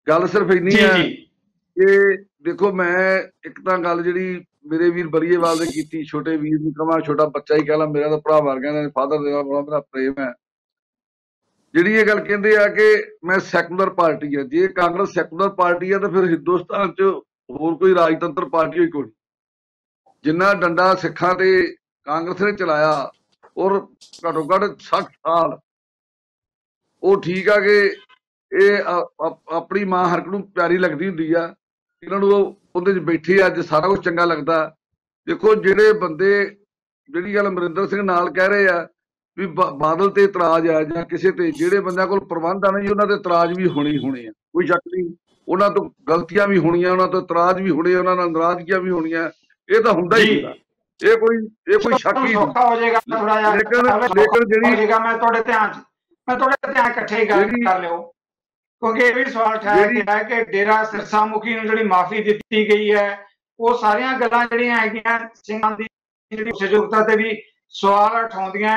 ਗੱਲ ਸਿਰਫ ਇੰਨੀ ਹੈ ਕਿ ਦੇਖੋ, ਮੈਂ ਇੱਕ ਤਾਂ ਗੱਲ ਜਿਹੜੀ ਮੇਰੇ ਵੀਰ ਬਲੀਏਵਾਲ ਨੇ ਕੀਤੀ, ਛੋਟੇ ਵੀਰ ਨੂੰ ਕਹਾਂ, ਛੋਟਾ ਬੱਚਾ ਹੀ ਕਹਿ ਲਾ, ਮੇਰਾ ਤਾਂ ਭਰਾ ਵਰਗਾ, ਫਾਦਰ ਦੇ ਨਾਲ ਬੜਾ ਮੇਰਾ ਪ੍ਰੇਮ ਹੈ। ਜਿਹੜੀ ਇਹ ਗੱਲ ਕਹਿੰਦੇ ਆ ਕਿ ਮੈਂ ਸੈਕੂਲਰ ਪਾਰਟੀ ਆ, ਜੇ ਕਾਂਗਰਸ ਸੈਕੂਲਰ ਪਾਰਟੀ ਆ ਤਾਂ ਫਿਰ ਹਿੰਦੁਸਤਾਨ 'ਚ ਹੋਰ ਕੋਈ ਰਾਜਤੰਤਰ ਪਾਰਟੀ ਹੋਈ ਕੋਈ। ਜਿੰਨਾ ਡੰਡਾ ਸਿੱਖਾਂ ਤੇ ਕਾਂਗਰਸ ਨੇ ਚਲਾਇਆ, ਔਰ ਘੱਟੋ ਘੱਟ 60 ਸਾਲ, ਉਹ ਠੀਕ ਆ ਕਿ ਇਹ ਆਪਣੀ ਮਾਂ ਹਰਕ ਨੂੰ ਪਿਆਰੀ ਲੱਗਦੀ ਹੁੰਦੀ ਆ, ਇਹਨਾਂ ਨੂੰ ਉਹਦੇ 'ਚ ਬੈਠੇ ਅੱਜ ਸਾਰਾ ਕੁਝ ਚੰਗਾ ਲੱਗਦਾ। ਦੇਖੋ, ਜਿਹੜੇ ਬੰਦੇ, ਜਿਹੜੀ ਗੱਲ ਅਮਰਿੰਦਰ ਸਿੰਘ ਨਾਲ ਕਹਿ ਰਹੇ ਆ ਵੀ ਬਾਦਲ ਤੇ ਇਤਰਾਜ਼ ਆ ਜਾਂ ਕਿਸੇ ਤੇ, ਜਿਹੜੇ ਬੰਦਿਆਂ ਕੋਲ ਪ੍ਰਬੰਧ ਆ ਨਾ ਜੀ, ਉਹਨਾਂ ਤੇ ਇਤਰਾਜ਼ ਵੀ ਹੋਣੇ ਆ, ਕੋਈ ਸ਼ੱਕ ਨਹੀਂ। ਉਹਨਾਂ ਤੋਂ ਗਲਤੀਆਂ ਵੀ ਹੋਣੀਆਂ, ਉਹਨਾਂ ਤੋਂ ਇਤਰਾਜ਼ ਵੀ ਹੋਣੇ, ਉਹਨਾਂ ਨਾਲ ਨਾਰਾਜ਼ਗੀਆਂ ਵੀ ਹੋਣੀਆਂ, ਇਹ ਤਾਂ ਹੁੰਦਾ ਹੀ ਹੁੰਦਾ। ਇਹ ਕੋਈ ਸ਼ੱਕ ਹੀ ਨਹੀਂ। ਹੋ ਜਾਏਗਾ ਥੋੜਾ ਜਿਹਾ, ਲੇਕਿਨ ਜਿਹੜੀ ਮੈਂ ਤੁਹਾਡੇ ਧਿਆਨ ਇਕੱਠੇ ਗੱਲ ਕਰ ਲਿਓ, ਕਿਉਂਕਿ ਇਹ ਵੀ ਸਵਾਲ ਉਠਾਇਆ ਗਿਆ ਹੈ ਕਿ ਡੇਰਾ ਸਿਰਸਾ ਮੁਖੀ ਨੂੰ ਜਿਹੜੀ ਮਾਫੀ ਦਿੱਤੀ ਗਈ ਹੈ, ਉਹ ਸਾਰੀਆਂ ਗੱਲਾਂ ਜਿਹੜੀਆਂ ਹੈਗੀਆਂ ਸਿੰਘਾਂ ਦੀ ਜਿਹੜੀ ਸਹਿਯੋਗਤਾ ਤੇ ਵੀ ਸਵਾਲ ਉਠਾਉਂਦੀਆਂ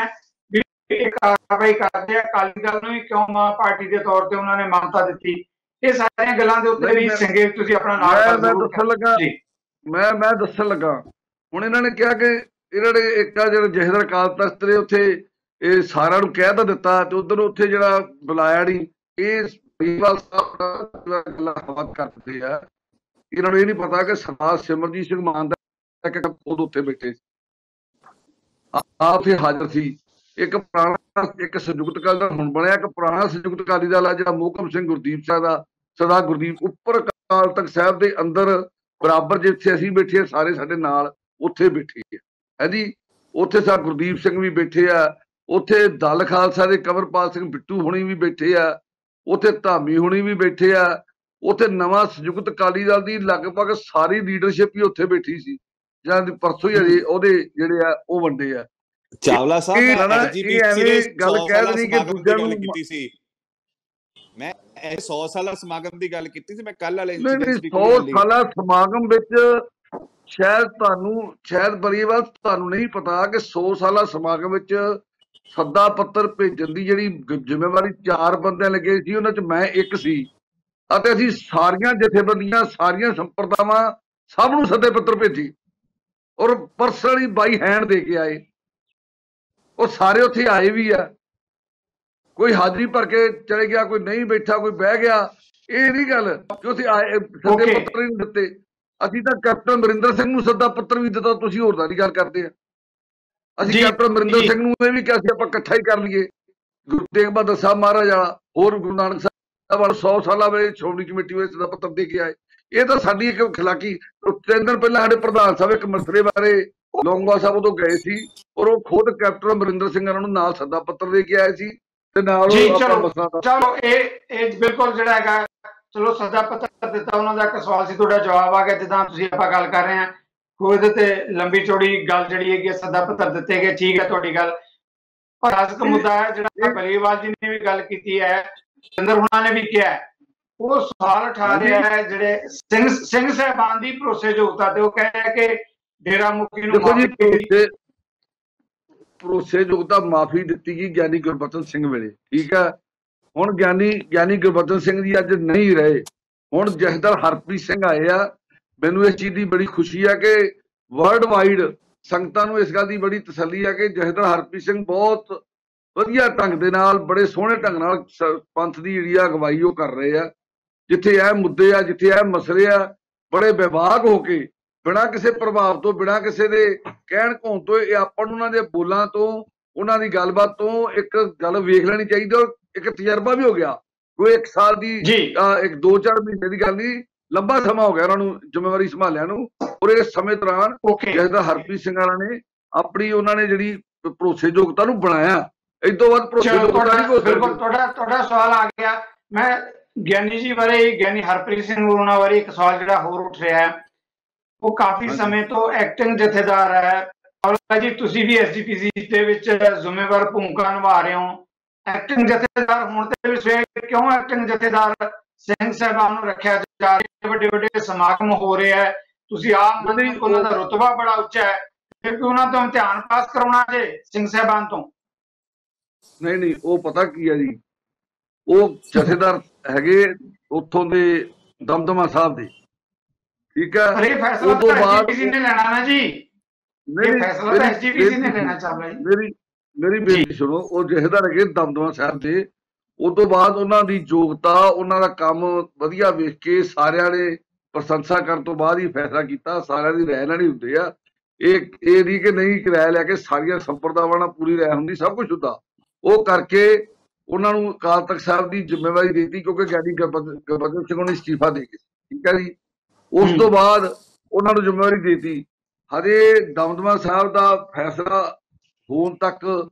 ਵੀ ਇਹ ਕਾਰਵਾਈ ਕਰਦੇ ਆ, ਅਕਾਲੀ ਦਲ ਨੂੰ ਕਿਉਂ ਮਾਂ ਪਾਰਟੀ ਦੇ ਤੌਰ ਤੇ ਉਹਨਾਂ ਨੇ ਮਾਨਤਾ ਦਿੱਤੀ। ਇਹ ਸਾਰੀਆਂ ਗੱਲਾਂ ਦੇ ਉੱਤੇ ਵੀ ਸੰਖੇਪ ਤੁਸੀਂ ਆਪਣਾ ਨਾਲ ਮੈਂ ਦੱਸਣ ਲੱਗਾ। ਹੁਣ ਇਹਨਾਂ ਨੇ ਕਿਹਾ ਕਿ ਇਹਨਾਂ ਨੇ ਇੱਕ ਆ ਜਿਹੜਾ ਜਥੇਦਾਰ ਅਕਾਲ ਤਖਤ ਨੇ ਉੱਥੇ ਇਹ ਸਾਰਿਆਂ ਨੂੰ ਕਹਿ ਤਾਂ ਦਿੱਤਾ, ਤੇ ਉਧਰ ਉੱਥੇ ਜਿਹੜਾ ਬੁਲਾਇਆ ਨਹੀਂ, ਇਹ ਗੱਲਾਂ ਹਵਾ ਕਰਦੇ ਆ। ਇਹਨਾਂ ਨੂੰ ਇਹ ਨਹੀਂ ਪਤਾ ਕਿ ਸਰਦਾਰ ਸਿਮਰਜੀਤ ਸਿੰਘ ਮਾਨ ਦਾ ਖੁਦ ਉੱਥੇ ਬੈਠੇ ਸੀ, ਆਪ ਉੱਥੇ ਹਾਜ਼ਰ ਸੀ। ਇੱਕ ਪੁਰਾਣਾ, ਇੱਕ ਸੰਯੁਕਤ ਅਕਾਲੀ ਦਲ ਹੁਣ ਬਣਿਆ, ਇੱਕ ਪੁਰਾਣਾ ਸੰਯੁਕਤ ਅਕਾਲੀ ਦਲ ਆ ਜਿਹੜਾ ਮੋਹਕਮ ਸਿੰਘ ਗੁਰਦੀਪ ਸਿੰਘ ਦਾ, ਸਰਦਾਰ ਗੁਰਦੀਪ, ਉੱਪਰ ਅਕਾਲ ਤਖਤ ਸਾਹਿਬ ਦੇ ਅੰਦਰ ਬਰਾਬਰ ਜਿੱਥੇ ਅਸੀਂ ਬੈਠੇ, ਸਾਰੇ ਸਾਡੇ ਨਾਲ ਉੱਥੇ ਬੈਠੇ ਹੈ ਜੀ। ਉੱਥੇ ਸਾ ਗੁਰਦੀਪ ਸਿੰਘ ਵੀ ਬੈਠੇ ਆ, ਉੱਥੇ ਦਲ ਖਾਲਸਾ ਦੇ ਕਮਰਪਾਲ ਸਿੰਘ ਬਿੱਟੂ ਹੁਣੀ ਵੀ ਬੈਠੇ ਆ, ਉੱਥੇ ਧਾਮੀ ਹੁਣੀ ਵੀ ਬੈਠੇ ਆ, ਉੱਥੇ ਨਵਾਂ ਸੰਯੁਕਤ ਅਕਾਲੀ ਦਲ ਦੀ ਲਗਭਗ ਸਾਰੀ ਲੀਡਰਸ਼ਿਪ ਹੀ ਉੱਥੇ ਬੈਠੀ ਸੀ, ਜਾਂ ਪਰਸੋਂ ਹੀ ਅਜੇ ਉਹਦੇ ਜਿਹੜੇ ਆ ਉਹ ਵੰਡੇ ਆ। ਚਾਵਲਾ ਸਾਹਿਬ ਗੱਲ ਕਹਿ ਦੇਣੀ ਕਿ ਦੂਜਿਆਂ ਨੂੰ ਕੀਤੀ ਸੀ, ਮੈਂ 100 ਸਾਲਾ ਸਮਾਗਮ ਦੀ ਗੱਲ ਕੀਤੀ ਸੀ, ਮੈਂ ਕੱਲ ਵਾਲੇ 100 ਸਾਲਾ ਸਮਾਗਮ ਵਿੱਚ ਸ਼ਾਇਦ ਬਲੀਏਵਾਲ ਤੁਹਾਨੂੰ ਨਹੀਂ ਪਤਾ ਕਿ 100 ਸਾਲਾ ਸਮਾਗਮ ਵਿੱਚ ਸੱਦਾ ਪੱਤਰ ਭੇਜਣ ਦੀ ਜਿਹੜੀ ਜ਼ਿੰਮੇਵਾਰੀ 4 ਬੰਦਿਆਂ ਲੱਗੇ ਸੀ, ਉਹਨਾਂ 'ਚ ਮੈਂ ਇੱਕ ਸੀ, ਅਤੇ ਅਸੀਂ ਸਾਰੀਆਂ ਜਥੇਬੰਦੀਆਂ, ਸਾਰੀਆਂ ਸੰਪਰਦਾਵਾਂ, ਸਭ ਨੂੰ ਸੱਦੇ ਪੱਤਰ ਭੇਜੀ, ਔਰ ਪਰਸਨਲੀ ਬਾਈ ਹੈਂਡ ਦੇ ਕੇ ਆਏ। ਉਹ ਸਾਰੇ ਉੱਥੇ ਆਏ ਵੀ ਆ, ਕੋਈ ਹਾਜ਼ਰੀ ਭਰ ਕੇ ਚਲੇ ਗਿਆ, ਕੋਈ ਨਹੀਂ ਬੈਠਾ, ਕੋਈ ਬਹਿ ਗਿਆ। ਇਹ ਨਹੀਂ ਗੱਲ ਕਿ ਉੱਥੇ ਆਏ ਸੱਦੇ ਪੱਤਰ ਹੀ ਨਹੀਂ ਦਿੱਤੇ। ਅਸੀਂ ਤਾਂ ਕੈਪਟਨ ਅਮਰਿੰਦਰ ਸਿੰਘ ਨੂੰ ਸੱਦਾ ਪੱਤਰ ਵੀ ਦਿੱਤਾ, ਤੁਸੀਂ ਹੋਰ ਦਾ ਦੀ ਗੱਲ ਕਰਦੇ ਆ। ਅਸੀਂ ਕੈਪਟਨ ਅਮਰਿੰਦਰ ਸਿੰਘ ਨੂੰ ਇਹ ਵੀ ਕਿਹਾ ਸੀ ਆਪਾਂ ਇਕੱਠਾ ਹੀ ਕਰ ਲਈਏ। ਗੁਰੂ ਤੇਗ ਬਹਾਦਰ ਸਾਹਿਬ ਮਹਾਰਾਜ ਵਾਲਾ, ਹੋਰ ਗੁਰੂ ਨਾਨਕ ਸਾਹਿਬ ਵਾਲਾ 100 ਸਾਲਾਂ ਵੇਲੇ ਸ਼੍ਰੋਮਣੀ ਕਮੇਟੀ ਵਿੱਚ ਸੱਦਾ ਪੱਤਰ ਦੇ ਕੇ ਆਏ। ਇਹ ਤਾਂ ਸਾਡੀ ਇੱਕ ਖਿਲਾਕੀ। 3 ਦਿਨ ਪਹਿਲਾਂ ਸਾਡੇ ਪ੍ਰਧਾਨ ਸਾਹਿਬ ਇੱਕ ਮਸਲੇ ਬਾਰੇ ਲੌਂਗੋਵਾਲ ਸਾਹਿਬ ਉਦੋਂ ਗਏ ਸੀ, ਔਰ ਉਹ ਖੁਦ ਕੈਪਟਨ ਅਮਰਿੰਦਰ ਸਿੰਘ ਉਹਨਾਂ ਨੂੰ ਨਾਲ ਸੱਦਾ ਪੱਤਰ ਦੇ ਕੇ ਆਏ ਸੀ, ਤੇ ਨਾਲ ਚਲੋ ਇਹ ਬਿਲਕੁਲ ਜਿਹੜਾ ਹੈਗਾ, ਚਲੋ ਸੱਦਾ ਪੱਤਰ ਦਿੱਤਾ, ਉਹਨਾਂ ਦਾ ਇੱਕ ਸਵਾਲ ਸੀ, ਤੁਹਾਡਾ ਜਵਾਬ ਆ ਗਿਆ। ਜਿੱਦਾਂ ਤੁਸੀਂ ਆਪਾਂ ਗੱਲ ਕਰ ਰਹੇ ਹਾਂ, ਕੋਈ ਇਹਦੇ ਤੇ ਲੰਬੀ ਚੌੜੀ ਗੱਲ ਜਿਹੜੀ ਹੈਗੀ ਸੱਦਾ ਪੱਤਰ ਦਿੱਤੇ ਗਏ, ਠੀਕ ਹੈ ਤੁਹਾਡੀ ਗੱਲ। ਪਰ ਅੱਜ ਦਾ ਮੁੱਦਾ ਹੈ ਜਿਹੜਾ ਬਲੀਏਵਾਲ ਜੀ ਨੇ ਵੀ ਗੱਲ ਕੀਤੀ ਹੈ, ਜਿੰਦਰ ਹੁਣਾਂ ਨੇ ਵੀ ਕਿਹਾ, ਉਹ ਸਵਾਲ ਉਠਾ ਰਿਹਾ ਹੈ ਜਿਹੜੇ ਸਿੰਘ ਸਾਹਿਬਾਨ ਦੀ ਭਰੋਸੇਯੋਗਤਾ ਤੇ। ਉਹ ਕਹਿ ਰਿਹਾ ਕਿ ਡੇਰਾ ਮੁਖੀ ਨੂੰ ਭਰੋਸੇਯੋਗਤਾ ਮਾਫੀ ਦਿੱਤੀ ਗਈ ਗਿਆਨੀ ਗੁਰਬਚਨ ਸਿੰਘ ਵੇਲੇ, ਠੀਕ ਹੈ। ਹੁਣ ਗਿਆਨੀ ਗੁਰਬਚਨ ਸਿੰਘ ਜੀ ਅੱਜ ਨਹੀਂ ਰਹੇ, ਹੁਣ ਜਥੇਦਾਰ ਹਰਪ੍ਰੀਤ ਸਿੰਘ ਆਏ ਆ। ਮੈਨੂੰ ਇਸ ਚੀਜ਼ ਦੀ ਬੜੀ ਖੁਸ਼ੀ ਹੈ ਕਿ ਵਰਲਡ ਵਾਈਡ ਸੰਗਤਾਂ ਨੂੰ ਇਸ ਗੱਲ ਦੀ ਬੜੀ ਤਸੱਲੀ ਹੈ ਕਿ ਜਥੇਦਾਰ ਹਰਪ੍ਰੀਤ ਸਿੰਘ ਬਹੁਤ ਵਧੀਆ ਢੰਗ ਦੇ ਨਾਲ, ਬੜੇ ਸੋਹਣੇ ਢੰਗ ਨਾਲ ਪੰਥ ਦੀ ਜਿਹੜੀ ਆ ਅਗਵਾਈ ਉਹ ਕਰ ਰਹੇ ਆ। ਜਿੱਥੇ ਇਹ ਮੁੱਦੇ ਆ, ਜਿੱਥੇ ਇਹ ਮਸਲੇ ਆ, ਬੜੇ ਵਿਵਾਕ ਹੋ ਕੇ, ਬਿਨਾਂ ਕਿਸੇ ਪ੍ਰਭਾਵ ਤੋਂ, ਬਿਨਾਂ ਕਿਸੇ ਦੇ ਕਹਿਣ ਕਹਾਉਣ ਤੋਂ, ਇਹ ਆਪਾਂ ਨੂੰ ਉਹਨਾਂ ਦੇ ਬੋਲਾਂ ਤੋਂ, ਉਹਨਾਂ ਦੀ ਗੱਲਬਾਤ ਤੋਂ ਇੱਕ ਗੱਲ ਵੇਖ ਲੈਣੀ ਚਾਹੀਦੀ। ਔਰ ਇੱਕ ਤਜਰਬਾ ਵੀ ਹੋ ਗਿਆ, ਕੋਈ 1 ਸਾਲ ਦੀ, ਇੱਕ 2-4 ਮਹੀਨੇ ਦੀ ਗੱਲ ਨਹੀਂ, ਲੰਬਾ ਸਮਾਂ ਹੋ ਗਿਆ ਉਹਨਾਂ ਨੂੰ ਜ਼ਿੰਮੇਵਾਰੀ ਸੰਭਾਲਿਆ ਨੂੰ। ਔਰ ਇਸ ਸਮੇਂ ਦੌਰਾਨ ਜਿਹਦਾ ਹਰਪ੍ਰੀਤ ਸਿੰਘ ਵਾਲਾ ਨੇ ਆਪਣੀ, ਉਹਨਾਂ ਨੇ ਜਿਹੜੀ ਭਰੋਸੇਯੋਗਤਾ ਨੂੰ ਬਣਾਇਆ। ਇਸ ਤੋਂ ਬਾਅਦ ਭਰੋਸੇਯੋਗਤਾ ਨਹੀਂ ਹੋ ਸਕਦੀ। ਤੁਹਾਡਾ ਸਵਾਲ ਆ ਗਿਆ। ਮੈਂ ਗਿਆਨੀ ਜੀ ਬਾਰੇ, ਗਿਆਨੀ ਹਰਪ੍ਰੀਤ ਸਿੰਘ ਹੋਰਾਂ ਬਾਰੇ ਇੱਕ ਸਵਾਲ ਜਿਹੜਾ ਹੋਰ ਉੱਠ ਰਿਹਾ ਹੈ। ਉਹ ਕਾਫੀ ਸਮੇਂ ਤੋਂ ਐਕਟਿੰਗ ਜਥੇਦਾਰ ਹੈ ਜੀ, ਤੁਸੀਂ ਵੀ ਐਸਜੀਪੀਸੀ ਦੇ ਵਿੱਚ ਜ਼ਿੰਮੇਵਾਰ ਭੂਮਿਕਾ ਨਿਭਾ ਰਹੇ ਹੋ। ਐਕਟਿੰਗ ਜਥੇਦਾਰ ਹੋਣ ਤੇ ਵੀ ਕਿਉਂ ਐਕਟਿੰਗ ਜਥੇਦਾਰ ਸਿੰਘ ਸਾਹਿਬਾਨ ਨੂੰ ਰੱਖਿਆ ਜਾ ਰਿਹਾ, ਵੱਡੇ ਵੱਡੇ ਸਮਾਗਮ ਹੋ ਰਿਹਾ ਹੈ, ਤੁਸੀਂ ਆਪ ਮੰਨਦੇ ਹੋ ਉਹਨਾਂ ਦਾ ਰੁਤਬਾ ਬੜਾ ਉੱਚਾ ਹੈ, ਫਿਰ ਕਿ ਉਹਨਾਂ ਤੋਂ ਇਮਤਿਹਾਨ ਪਾਸ ਕਰਾਉਣਾ ਜੇ ਸਿੰਘ ਸਾਹਿਬਾਨ ਤੋਂ? ਨਹੀਂ, ਉਹ ਪਤਾ ਕੀ ਹੈ ਜੀ, ਉਹ ਜਥੇਦਾਰ ਹੈਗੇ ਉੱਥੋਂ ਦੇ ਦਮਦਮਾ ਸਾਹਿਬ ਦੇ, ਠੀਕ ਹੈ। ਪਰ ਇਹ ਫੈਸਲਾ ਤਾਂ ਐਸਜੀਪੀਸੀ ਨੇ ਲੈਣਾ ਨਾ ਜੀ, ਇਹ ਫੈਸਲਾ ਤਾਂ ਐਸਜੀਪੀਸੀ ਨੇ ਲੈਣਾ ਚਾਹੁੰਦਾ ਜੀ। ਮੇਰੀ ਬੇਨਤੀ ਸੁਣੋ, ਉਹ ਜਥੇਦਾਰ ਹੈਗੇ ਦਮਦਮਾ ਸਾਹਿਬ ਦੇ, ਉਸ ਤੋਂ ਬਾਅਦ ਉਹਨਾਂ ਦੀ ਯੋਗਤਾ, ਉਹਨਾਂ ਦਾ ਕੰਮ ਵਧੀਆ ਵੇਖ ਕੇ ਸਾਰਿਆਂ ਨੇ ਪ੍ਰਸ਼ੰਸਾ ਕਰਨ ਤੋਂ ਬਾਅਦ ਹੀ ਫੈਸਲਾ ਕੀਤਾ। ਸਾਰਿਆਂ ਦੀ ਰਾਏ ਨਾਲ ਹੀ ਹੁੰਦੇ ਆ, ਇਹ ਨਹੀਂ ਕਿ ਨਹੀਂ ਰਾਏ ਲੈ ਕੇ ਸਾਰੀਆਂ ਸੰਪਰਦਾਵਾਂ ਨਾਲ ਪੂਰੀ ਰਾਏ ਹੁੰਦੀ, ਸਭ ਕੁਝ ਹੁੰਦਾ। ਉਹ ਕਰਕੇ ਉਹਨਾਂ ਨੂੰ ਅਕਾਲ ਤਖਤ ਸਾਹਿਬ ਦੀ ਜ਼ਿੰਮੇਵਾਰੀ ਦੇ ਦਿੱਤੀ, ਕਿਉਂਕਿ ਗਿਆਨੀ ਗੁਰਬਚਨ ਸਿੰਘ ਨੇ ਅਸਤੀਫਾ ਦੇ ਕੇ, ਠੀਕ ਹੈ ਜੀ। ਉਸ ਤੋਂ ਬਾਅਦ ਉਹਨਾਂ ਨੂੰ ਜ਼ਿੰਮੇਵਾਰੀ ਦੇ ਦਿੱਤੀ। ਹਜੇ ਦਮਦਮਾ ਸਾਹਿਬ ਦਾ ਫੈਸਲਾ ਹੋਣ ਤੱਕ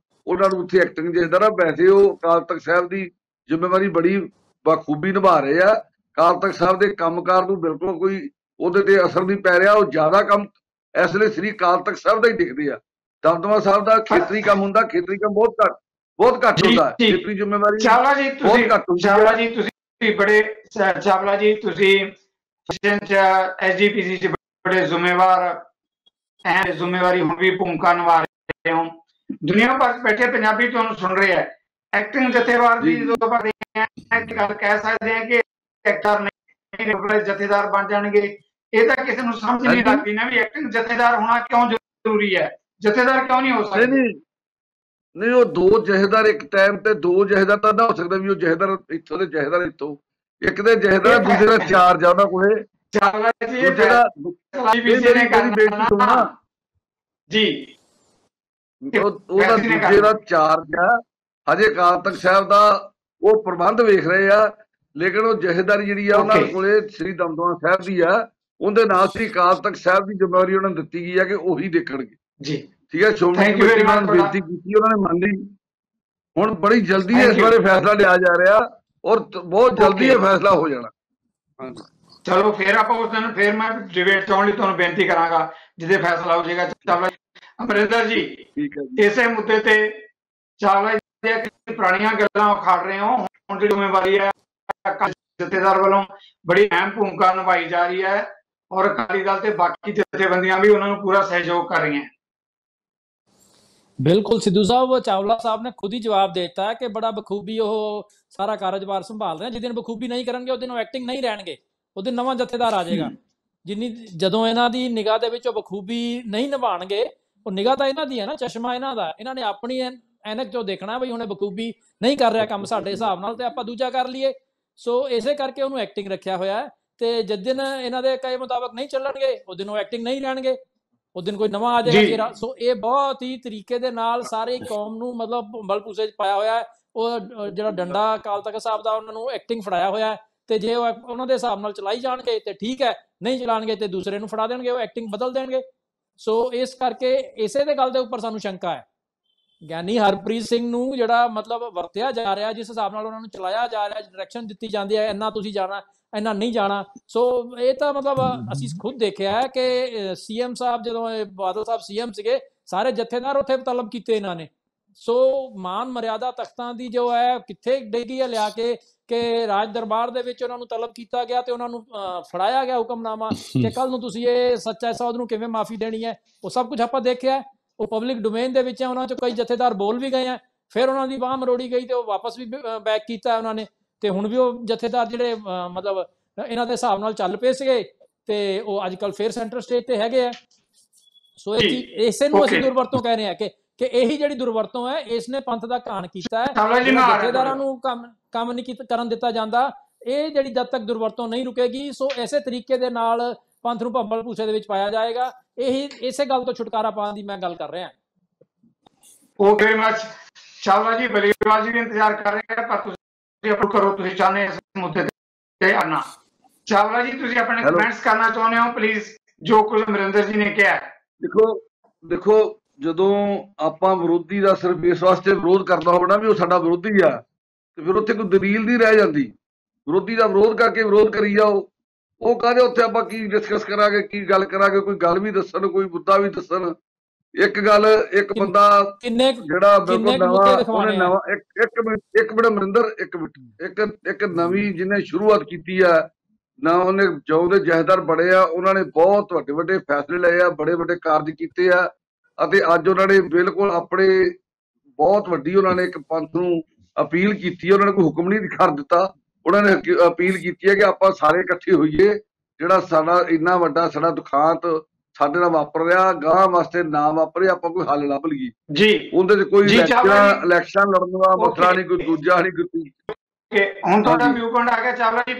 ਉਹਨਾਂ ਨੂੰ ਉੱਥੇ ਐਕਟਿੰਗ ਜਥੇਦਾਰ, ਵੈਸੇ ਉਹ ਅਕਾਲ ਤਖਤ ਸਾਹਿਬ ਦੀ ਜ਼ਿੰਮੇਵਾਰੀ ਬੜੀ ਬਖੂਬੀ ਨਿਭਾ ਰਹੇ ਆ। ਅਕਾਲ ਤਖਤ ਸਾਹਿਬ ਦੇ ਕੰਮਕਾਰ ਨੂੰ ਬਿਲਕੁਲ ਕੋਈ ਉਹਦੇ ਤੇ ਅਸਰ ਨਹੀਂ ਪੈ ਰਿਹਾ। ਉਹ ਜ਼ਿਆਦਾ ਕੰਮ ਇਸ ਵੇਲੇ ਸ੍ਰੀ ਅਕਾਲ ਤਖਤ ਸਾਹਿਬ ਦਾ ਹੀ ਦਿਖਦੇ ਆ। ਦਮਦਮਾ ਸਾਹਿਬ ਦਾ ਖੇਤਰੀ ਕੰਮ ਹੁੰਦਾ, ਖੇਤਰੀ ਕੰਮ ਬਹੁਤ ਘੱਟ ਹੁੰਦਾ, ਖੇਤਰੀ ਜ਼ਿੰਮੇਵਾਰੀ ਚਾਵਲਾ ਜੀ ਤੁਸੀਂ ਬੜੇ ਚਾਵਲਾ ਜੀ ਤੁਸੀਂ ਐਸਜੀਪੀਸੀ ਚ ਬੜੇ ਜ਼ਿੰਮੇਵਾਰੀ ਹੁਣ ਵੀ ਭੂਮਿਕਾ ਨਿਭਾ ਰਹੇ ਹੋ। ਦੁਨੀਆ ਭਰ ਬੈਠੇ ਪੰਜਾਬੀ ਤੁਹਾਨੂੰ ਸੁਣ ਰਹੇ ਹੈ। ਐਕਟਿੰਗ ਜਥੇਦਾਰ ਦੀ ਜਦੋਂ ਆਪਾਂ ਗੱਲ ਕਹਿ ਸਕਦੇ ਹਾਂ ਕਿ ਐਕਟਰ ਨਹੀਂ ਜਥੇਦਾਰ ਬਣ ਜਾਣਗੇ, ਇਹ ਤਾਂ ਕਿਸੇ ਨੂੰ ਸਮਝ ਨਹੀਂ ਲੱਗਦੀ ਨਾ ਵੀ ਐਕਟਿੰਗ ਜਥੇਦਾਰ ਹੋਣਾ ਕਿਉਂ ਜ਼ਰੂਰੀ ਹੈ, ਜਥੇਦਾਰ ਕਿਉਂ ਨਹੀਂ ਹੋ ਸਕਦੇ? ਨਹੀਂ, ਉਹ ਦੋ ਜਥੇਦਾਰ ਇੱਕ ਟਾਈਮ ਤੇ ਦੋ ਜਥੇਦਾਰ ਤਾਂ ਨਾ ਹੋ ਸਕਦਾ ਵੀ ਉਹ ਜਥੇਦਾਰ ਇੱਥੋਂ ਦੇ ਜਥੇਦਾਰ ਇੱਥੋਂ, ਇੱਕ ਦੇ ਜਥੇਦਾਰ ਦੂਜੇ ਦਾ ਚਾਰਜ ਆ ਉਹਨਾਂ ਕੋਲੇ। ਜੀ ਉਹਦਾ ਦੂਜੇ ਦਾ ਚਾਰਜ ਆ। ਹਜੇ ਅਕਾਲ ਤਖਤ ਸਾਹਿਬ ਦਾ ਉਹ ਪ੍ਰਬੰਧ ਵੇਖ ਰਹੇ ਆ, ਲੇਕਿਨ ਉਹ ਜਥੇਦਾਰੀ ਜਿਹੜੀ ਆ ਉਹਨਾਂ ਕੋਲੇ ਸ੍ਰੀ ਦਮਦਮਾ ਸਾਹਿਬ ਦੀ ਆ। ਉਹਦੇ ਨਾਲ ਸ੍ਰੀ ਅਕਾਲ ਤਖਤ ਸਾਹਿਬ ਦੀ ਜ਼ਿੰਮੇਵਾਰੀ ਉਹਨਾਂ ਨੂੰ ਦਿੱਤੀ ਗਈ ਆ ਕਿ ਉਹੀ ਦੇਖਣਗੇ ਜੀ, ਠੀਕ ਹੈ। ਸ਼੍ਰੋਮਣੀ ਕਮੇਟੀ ਨਾਲ ਬੇਨਤੀ ਕੀਤੀ, ਉਹਨਾਂ ਨੇ ਮੰਨ ਲਈ। ਹੁਣ ਬੜੀ ਜਲਦੀ ਇਸ ਬਾਰੇ ਫੈਸਲਾ ਲਿਆ ਜਾ ਰਿਹਾ ਔਰ ਬਹੁਤ ਜਲਦੀ ਇਹ ਫੈਸਲਾ ਹੋ ਜਾਣਾ। ਹਾਂਜੀ, ਚਲੋ ਫਿਰ ਆਪਾਂ ਉਸ ਦਿਨ ਫਿਰ ਮੈਂ ਡਿਬੇਟ ਚਾਉਣ ਲਈ ਤੁਹਾਨੂੰ ਬੇਨਤੀ ਕਰਾਂਗਾ ਜਿਹਦੇ ਫੈਸਲਾ ਹੋ ਜਾਏਗਾ। ਚਾਵਲਾ ਅਮਰਿੰਦਰ ਜੀ, ਇਸੇ ਮੁੱਦੇ ਤੇ ਚਾਵਲਾ ਜੀ ਪੁਰਾਣੀਆਂ ਗੱਲਾਂ ਉਖਾੜ ਰਹੇ ਹੋ, ਹੁਣ ਜਿਹੜੀ ਜ਼ਿੰਮੇਵਾਰੀ ਹੈ ਜਥੇਦਾਰ ਵੱਲੋਂ ਬੜੀ ਅਹਿਮ ਭੂਮਿਕਾ ਨਿਭਾਈ ਜਾ ਰਹੀ ਹੈ ਔਰ ਅਕਾਲੀ ਦਲ ਤੇ ਬਾਕੀ ਜਥੇਬੰਦੀਆਂ ਵੀ ਉਹਨਾਂ ਨੂੰ ਪੂਰਾ ਸਹਿਯੋਗ ਕਰ ਰਹੀਆਂ। ਬਿਲਕੁਲ ਸਿੱਧੂ ਸਾਹਿਬ, ਚਾਵਲਾ ਸਾਹਿਬ ਨੇ ਖੁਦ ਹੀ ਜਵਾਬ ਦੇ ਦਿੱਤਾ ਕਿ ਬੜਾ ਬਖੂਬੀ ਉਹ ਸਾਰਾ ਕਾਰਜਭਾਰ ਸੰਭਾਲ ਰਹੇ। ਜਿਸ ਦਿਨ ਬਖੂਬੀ ਨਹੀਂ ਕਰਨਗੇ ਉਹ ਦਿਨ ਉਹ ਐਕਟਿੰਗ ਨਹੀਂ ਰਹਿਣਗੇ, ਉਹ ਦਿਨ ਨਵਾਂ ਜਥੇਦਾਰ ਆ ਜਾਏਗਾ। ਜਦੋਂ ਇਹਨਾਂ ਦੀ ਨਿਗਾਹ ਦੇ ਵਿੱਚ ਉਹ ਬਖੂਬੀ ਨਹੀਂ ਨਿਭਾਉਣਗੇ, ਉਹ ਨਿਗਾਹ ਤਾਂ ਇਹਨਾਂ ਦੀ ਹੈ ਨਾ, ਚਸ਼ਮਾ ਇਹਨਾਂ ਦਾ, ਇਹਨਾਂ ਨੇ ਆਪਣੀ ਐਨਕ ਚੋਂ ਦੇਖਣਾ ਬਈ ਉਹਨੇ ਬਖੂਬੀ ਨਹੀਂ ਕਰ ਰਿਹਾ ਕੰਮ ਸਾਡੇ ਹਿਸਾਬ ਨਾਲ ਤੇ ਆਪਾਂ ਦੂਜਾ ਕਰ ਲਈਏ। ਸੋ ਇਸੇ ਕਰਕੇ ਉਹਨੂੰ ਐਕਟਿੰਗ ਰੱਖਿਆ ਹੋਇਆ ਹੈ। ਤੇ ਜਿਸ ਦਿਨ ਇਹਨਾਂ ਦੇ ਕਹੇ ਮੁਤਾਬਕ ਨਹੀਂ ਚੱਲਣਗੇ ਉਹ ਦਿਨ ਉਹ ਐਕਟਿੰਗ ਨਹੀਂ ਰਹਿਣਗੇ, ਉਸ ਦਿਨ ਕੋਈ ਨਵਾਂ ਆ ਜਾਏਗਾ। ਸੋ ਇਹ ਬਹੁਤ ਹੀ ਤਰੀਕੇ ਦੇ ਨਾਲ ਸਾਰੇ ਕੌਮ ਨੂੰ ਮਤਲਬ ਬਲਪੂਸੇ 'ਚ ਪਾਇਆ ਹੋਇਆ ਹੈ। ਉਹ ਜਿਹੜਾ ਡੰਡਾ ਅਕਾਲ ਤਖਤ ਸਾਹਿਬ ਦਾ ਉਹਨਾਂ ਨੂੰ ਐਕਟਿੰਗ ਫੜਾਇਆ ਹੋਇਆ ਹੈ, ਤੇ ਜੇ ਉਹ ਉਹਨਾਂ ਦੇ ਹਿਸਾਬ ਨਾਲ ਚਲਾਈ ਜਾਣਗੇ ਤੇ ਠੀਕ ਹੈ, ਨਹੀਂ ਚਲਾਉਣਗੇ ਤੇ ਦੂਸਰੇ ਨੂੰ ਫੜਾ ਦੇਣਗੇ, ਉਹ ਐਕਟਿੰਗ ਬਦਲ ਦੇਣਗੇ। ਸੋ ਇਸ ਕਰਕੇ ਇਸੇ ਦੇ ਗੱਲ ਦੇ ਉੱਪਰ ਸਾਨੂੰ ਸ਼ੰਕਾ ਹੈ। ਗਿਆਨੀ ਹਰਪ੍ਰੀਤ ਸਿੰਘ ਨੂੰ ਜਿਹੜਾ ਮਤਲਬ ਵਰਤਿਆ ਜਾ ਰਿਹਾ, ਜਿਸ ਹਿਸਾਬ ਨਾਲ ਉਹਨਾਂ ਨੂੰ ਚਲਾਇਆ ਜਾ ਰਿਹਾ, ਡਾਇਰੈਕਸ਼ਨ ਦਿੱਤੀ ਜਾਂਦੀ ਹੈ, ਇੰਨਾ ਤੁਸੀਂ ਜਾਣਾ, ਇੰਨਾ ਨਹੀਂ ਜਾਣਾ। ਸੋ ਇਹ ਤਾਂ ਮਤਲਬ ਅਸੀਂ ਖੁਦ ਦੇਖਿਆ ਹੈ ਕਿ ਸੀਐਮ ਸਾਹਿਬ, ਜਦੋਂ ਬਾਦਲ ਸਾਹਿਬ ਸੀਐਮ ਸੀਗੇ, ਸਾਰੇ ਜਥੇਦਾਰ ਉੱਥੇ ਤਲਬ ਕੀਤੇ ਇਹਨਾਂ ਨੇ। ਸੋ ਮਾਨ ਮਰਿਆਦਾ ਤਖਤਾਂ ਦੀ ਜੋ ਹੈ ਕਿੱਥੇ ਡੇਗੀ ਹੈ ਲਿਆ ਕੇ ਕਿ ਰਾਜ ਦਰਬਾਰ ਦੇ ਵਿੱਚ ਉਹਨਾਂ ਨੂੰ ਤਲਬ ਕੀਤਾ ਗਿਆ ਤੇ ਉਹਨਾਂ ਨੂੰ ਫੜਾਇਆ ਗਿਆ ਹੁਕਮਨਾਮਾ ਕਿ ਕੱਲ ਨੂੰ ਤੁਸੀਂ ਇਹ ਸੱਚਾ ਸੌਦ ਨੂੰ ਕਿਵੇਂ ਮਾਫੀ ਦੇਣੀ ਹੈ। ਉਹ ਸਭ ਕੁਝ ਆਪਾਂ ਦੇਖਿਆ, ਉਹ ਪਬਲਿਕ ਡੋਮੇਨ ਦੇ ਵਿੱਚ ਹੈ। ਉਹਨਾਂ 'ਚੋਂ ਕਈ ਜਥੇਦਾਰ ਬੋਲ ਵੀ ਗਏ ਆ, ਫਿਰ ਉਹਨਾਂ ਦੀ ਬਾਂਹ ਮਰੋੜੀ ਗਈ ਤੇ ਉਹ ਵਾਪਸ ਵੀ ਬੈਕ ਕੀਤਾ ਉਹਨਾਂ ਨੇ। ਤੇ ਹੁਣ ਵੀ ਉਹ ਜਥੇਦਾਰ ਜਿਹੜੇ ਮਤਲਬ ਇਹਨਾਂ ਦੇ ਹਿਸਾਬ ਨਾਲ ਚੱਲ ਪਏ ਸੀਗੇ ਤੇ ਉਹ ਅੱਜ ਕੱਲ ਫਿਰ ਸੈਂਟਰ ਸਟੇਜ ਤੇ ਹੈਗੇ ਆ। ਸੋ ਇਸੇ ਨੂੰ ਅਸੀਂ ਦੁਰਵਰਤੋਂ ਕਹਿ ਰਹੇ ਹਾਂ ਕਿ ਇਹੀ ਜਿਹੜੀ ਦੁਰਵਰਤੋਂ ਹੈ, ਇਸ ਨੇ ਪੰਥ ਦਾ ਘਾਣ ਕੀਤਾ ਹੈ। ਜਥੇਦਾਰਾਂ ਨੂੰ ਕੰਮ ਨਹੀਂ ਕਰਨ ਦਿੱਤਾ ਜਾਂਦਾ। ਇਹ ਜਿਹੜੀ ਜਦ ਤੱਕ ਦੁਰਵਰਤੋਂ ਨਹੀਂ ਰੁਕੇਗੀ, ਸੋ ਇਸੇ ਤਰੀਕੇ ਦੇ ਨਾਲ ਪੰਥ ਨੂੰ ਭੰਬਲ ਭੂਸੇ ਦੇ ਵਿੱਚ ਪਾਇਆ ਜਾਏਗਾ। ਇਸੇ ਗੱਲ ਤੋਂ ਛੁਟਕਾਰਾ ਪਾਉਣ ਦੀ ਮੈਂ ਗੱਲ ਕਰ ਰਿਹਾ। ਓਕੇ ਵੈਰੀ ਮਚ ਚਾਵਲਾ ਜੀ, ਬਲੀਵਾਲ ਜੀ ਵੀ ਇੰਤਜ਼ਾਰ ਕਰ ਰਹੇ ਹਨ, ਪਰ ਤੁਸੀਂ ਅਪਲੋਡ ਕਰੋ, ਤੁਸੀਂ ਚਾਹੁੰਦੇ ਇਸ ਮੁੱਦੇ ਤੇ ਆਣਾ। ਚਾਵਲਾ ਜੀ, ਤੁਸੀਂ ਆਪਣੇ ਕਮੈਂਟਸ ਕਰਨਾ ਚਾਹੁੰਦੇ ਹੋ ਪਲੀਜ਼, ਜੋ ਕੁਝ ਅਮਰਿੰਦਰ ਜੀ ਨੇ ਕਿਹਾ। ਦੇਖੋ ਜਦੋਂ ਆਪਾਂ ਵਿਰੋਧੀ ਦਾ ਸਿਰਫ ਇਸ ਵਾਸਤੇ ਵਿਰੋਧ ਕਰਨਾ ਹੋਵੇ ਨਾ ਵੀ ਉਹ ਸਾਡਾ ਵਿਰੋਧੀ ਆ, ਤੇ ਫਿਰ ਉੱਥੇ ਕੋਈ ਦਲੀਲ ਨਹੀਂ ਰਹਿ ਜਾਂਦੀ। ਵਿਰੋਧੀ ਦਾ ਵਿਰੋਧ ਕਰਕੇ ਵਿਰੋਧ ਕਰੀ ਜਾਓ, ਉਹ ਕਹਿੰਦੇ ਉੱਥੇ ਆਪਾਂ ਕੀ ਡਿਸਕਸ ਕਰਾਂਗੇ, ਕੀ ਗੱਲ ਕਰਾਂਗੇ, ਕੋਈ ਗੱਲ ਵੀ ਦੱਸਣ, ਕੋਈ ਮੁੱਦਾ ਵੀ ਦੱਸਣ। ਇੱਕ ਗੱਲ, ਇੱਕ ਬੰਦਾ ਕਿੰਨੇ ਜਿਹੜਾ ਬਿਲਕੁਲ ਨਵਾਂ, ਮੁੱਦੇ ਉਹਨੇ ਦਿਖਾਉਣੇ ਆ? ਨਵਾਂ ਇੱਕ ਮਿੰਟ ਅਮਰਿੰਦਰ, ਇੱਕ ਨਵੀਂ ਜਿਹਨੇ ਸ਼ੁਰੂਆਤ ਕੀਤੀ ਆ ਨਾ, ਉਹਨੇ ਜੋ ਦੇ ਜਥੇਦਾਰ ਬੜੇ ਆ, ਉਹਨਾਂ ਨੇ ਬਹੁਤ ਵੱਡੇ ਵੱਡੇ ਫੈਸਲੇ ਲਏ ਆ, ਬੜੇ ਵੱਡੇ ਕਾਰਜ ਕੀਤੇ ਆ, ਅਤੇ ਅੱਜ ਉਹਨਾਂ ਨੇ ਬਿਲਕੁਲ ਆਪਣੇ ਬਹੁਤ ਵੱਡੀ ਉਹਨਾਂ ਨੇ ਇੱਕ ਪੰਥ ਨੂੰ ਅਪੀਲ ਕੀਤੀ ਹੈ। ਉਹਨਾਂ ਨੇ ਕੋਈ ਹੁਕਮ ਨਹੀਂ ਕਰ ਦਿੱਤਾ, ਉਹਨਾਂ ਨੇ ਅਪੀਲ ਕੀਤੀ ਹੈ ਕਿ ਆਪਾਂ ਸਾਰੇ ਇਕੱਠੇ ਹੋਈਏ, ਜਿਹੜਾ ਸਾਡਾ ਇੰਨਾ ਵੱਡਾ ਸਾਡਾ ਦੁਖਾਂਤ ਸਾਡੇ ਨਾਲ ਵਾਪਰ ਰਿਹਾ, ਗਾਂ ਵਾਸਤੇ ਨਾ ਵਾਪਰੇ, ਆਪਾਂ ਕੋਈ ਹੱਲ ਲੱਭ ਲਈਏ ਜੀ। ਉਹਦੇ 'ਚ ਕੋਈ ਇਲੈਕਸ਼ਨ ਲੜਨ ਦਾ ਮਸਲਾ ਨਹੀਂ, ਕੋਈ ਦੂਜਾ ਨਹੀਂ, ਕੋਈ। ਹੁਣ ਤੁਹਾਡਾ ਵਿਊ ਪੁਆਇੰਟ ਆ ਗਿਆ ਚਾਵਲਾ ਜੀ,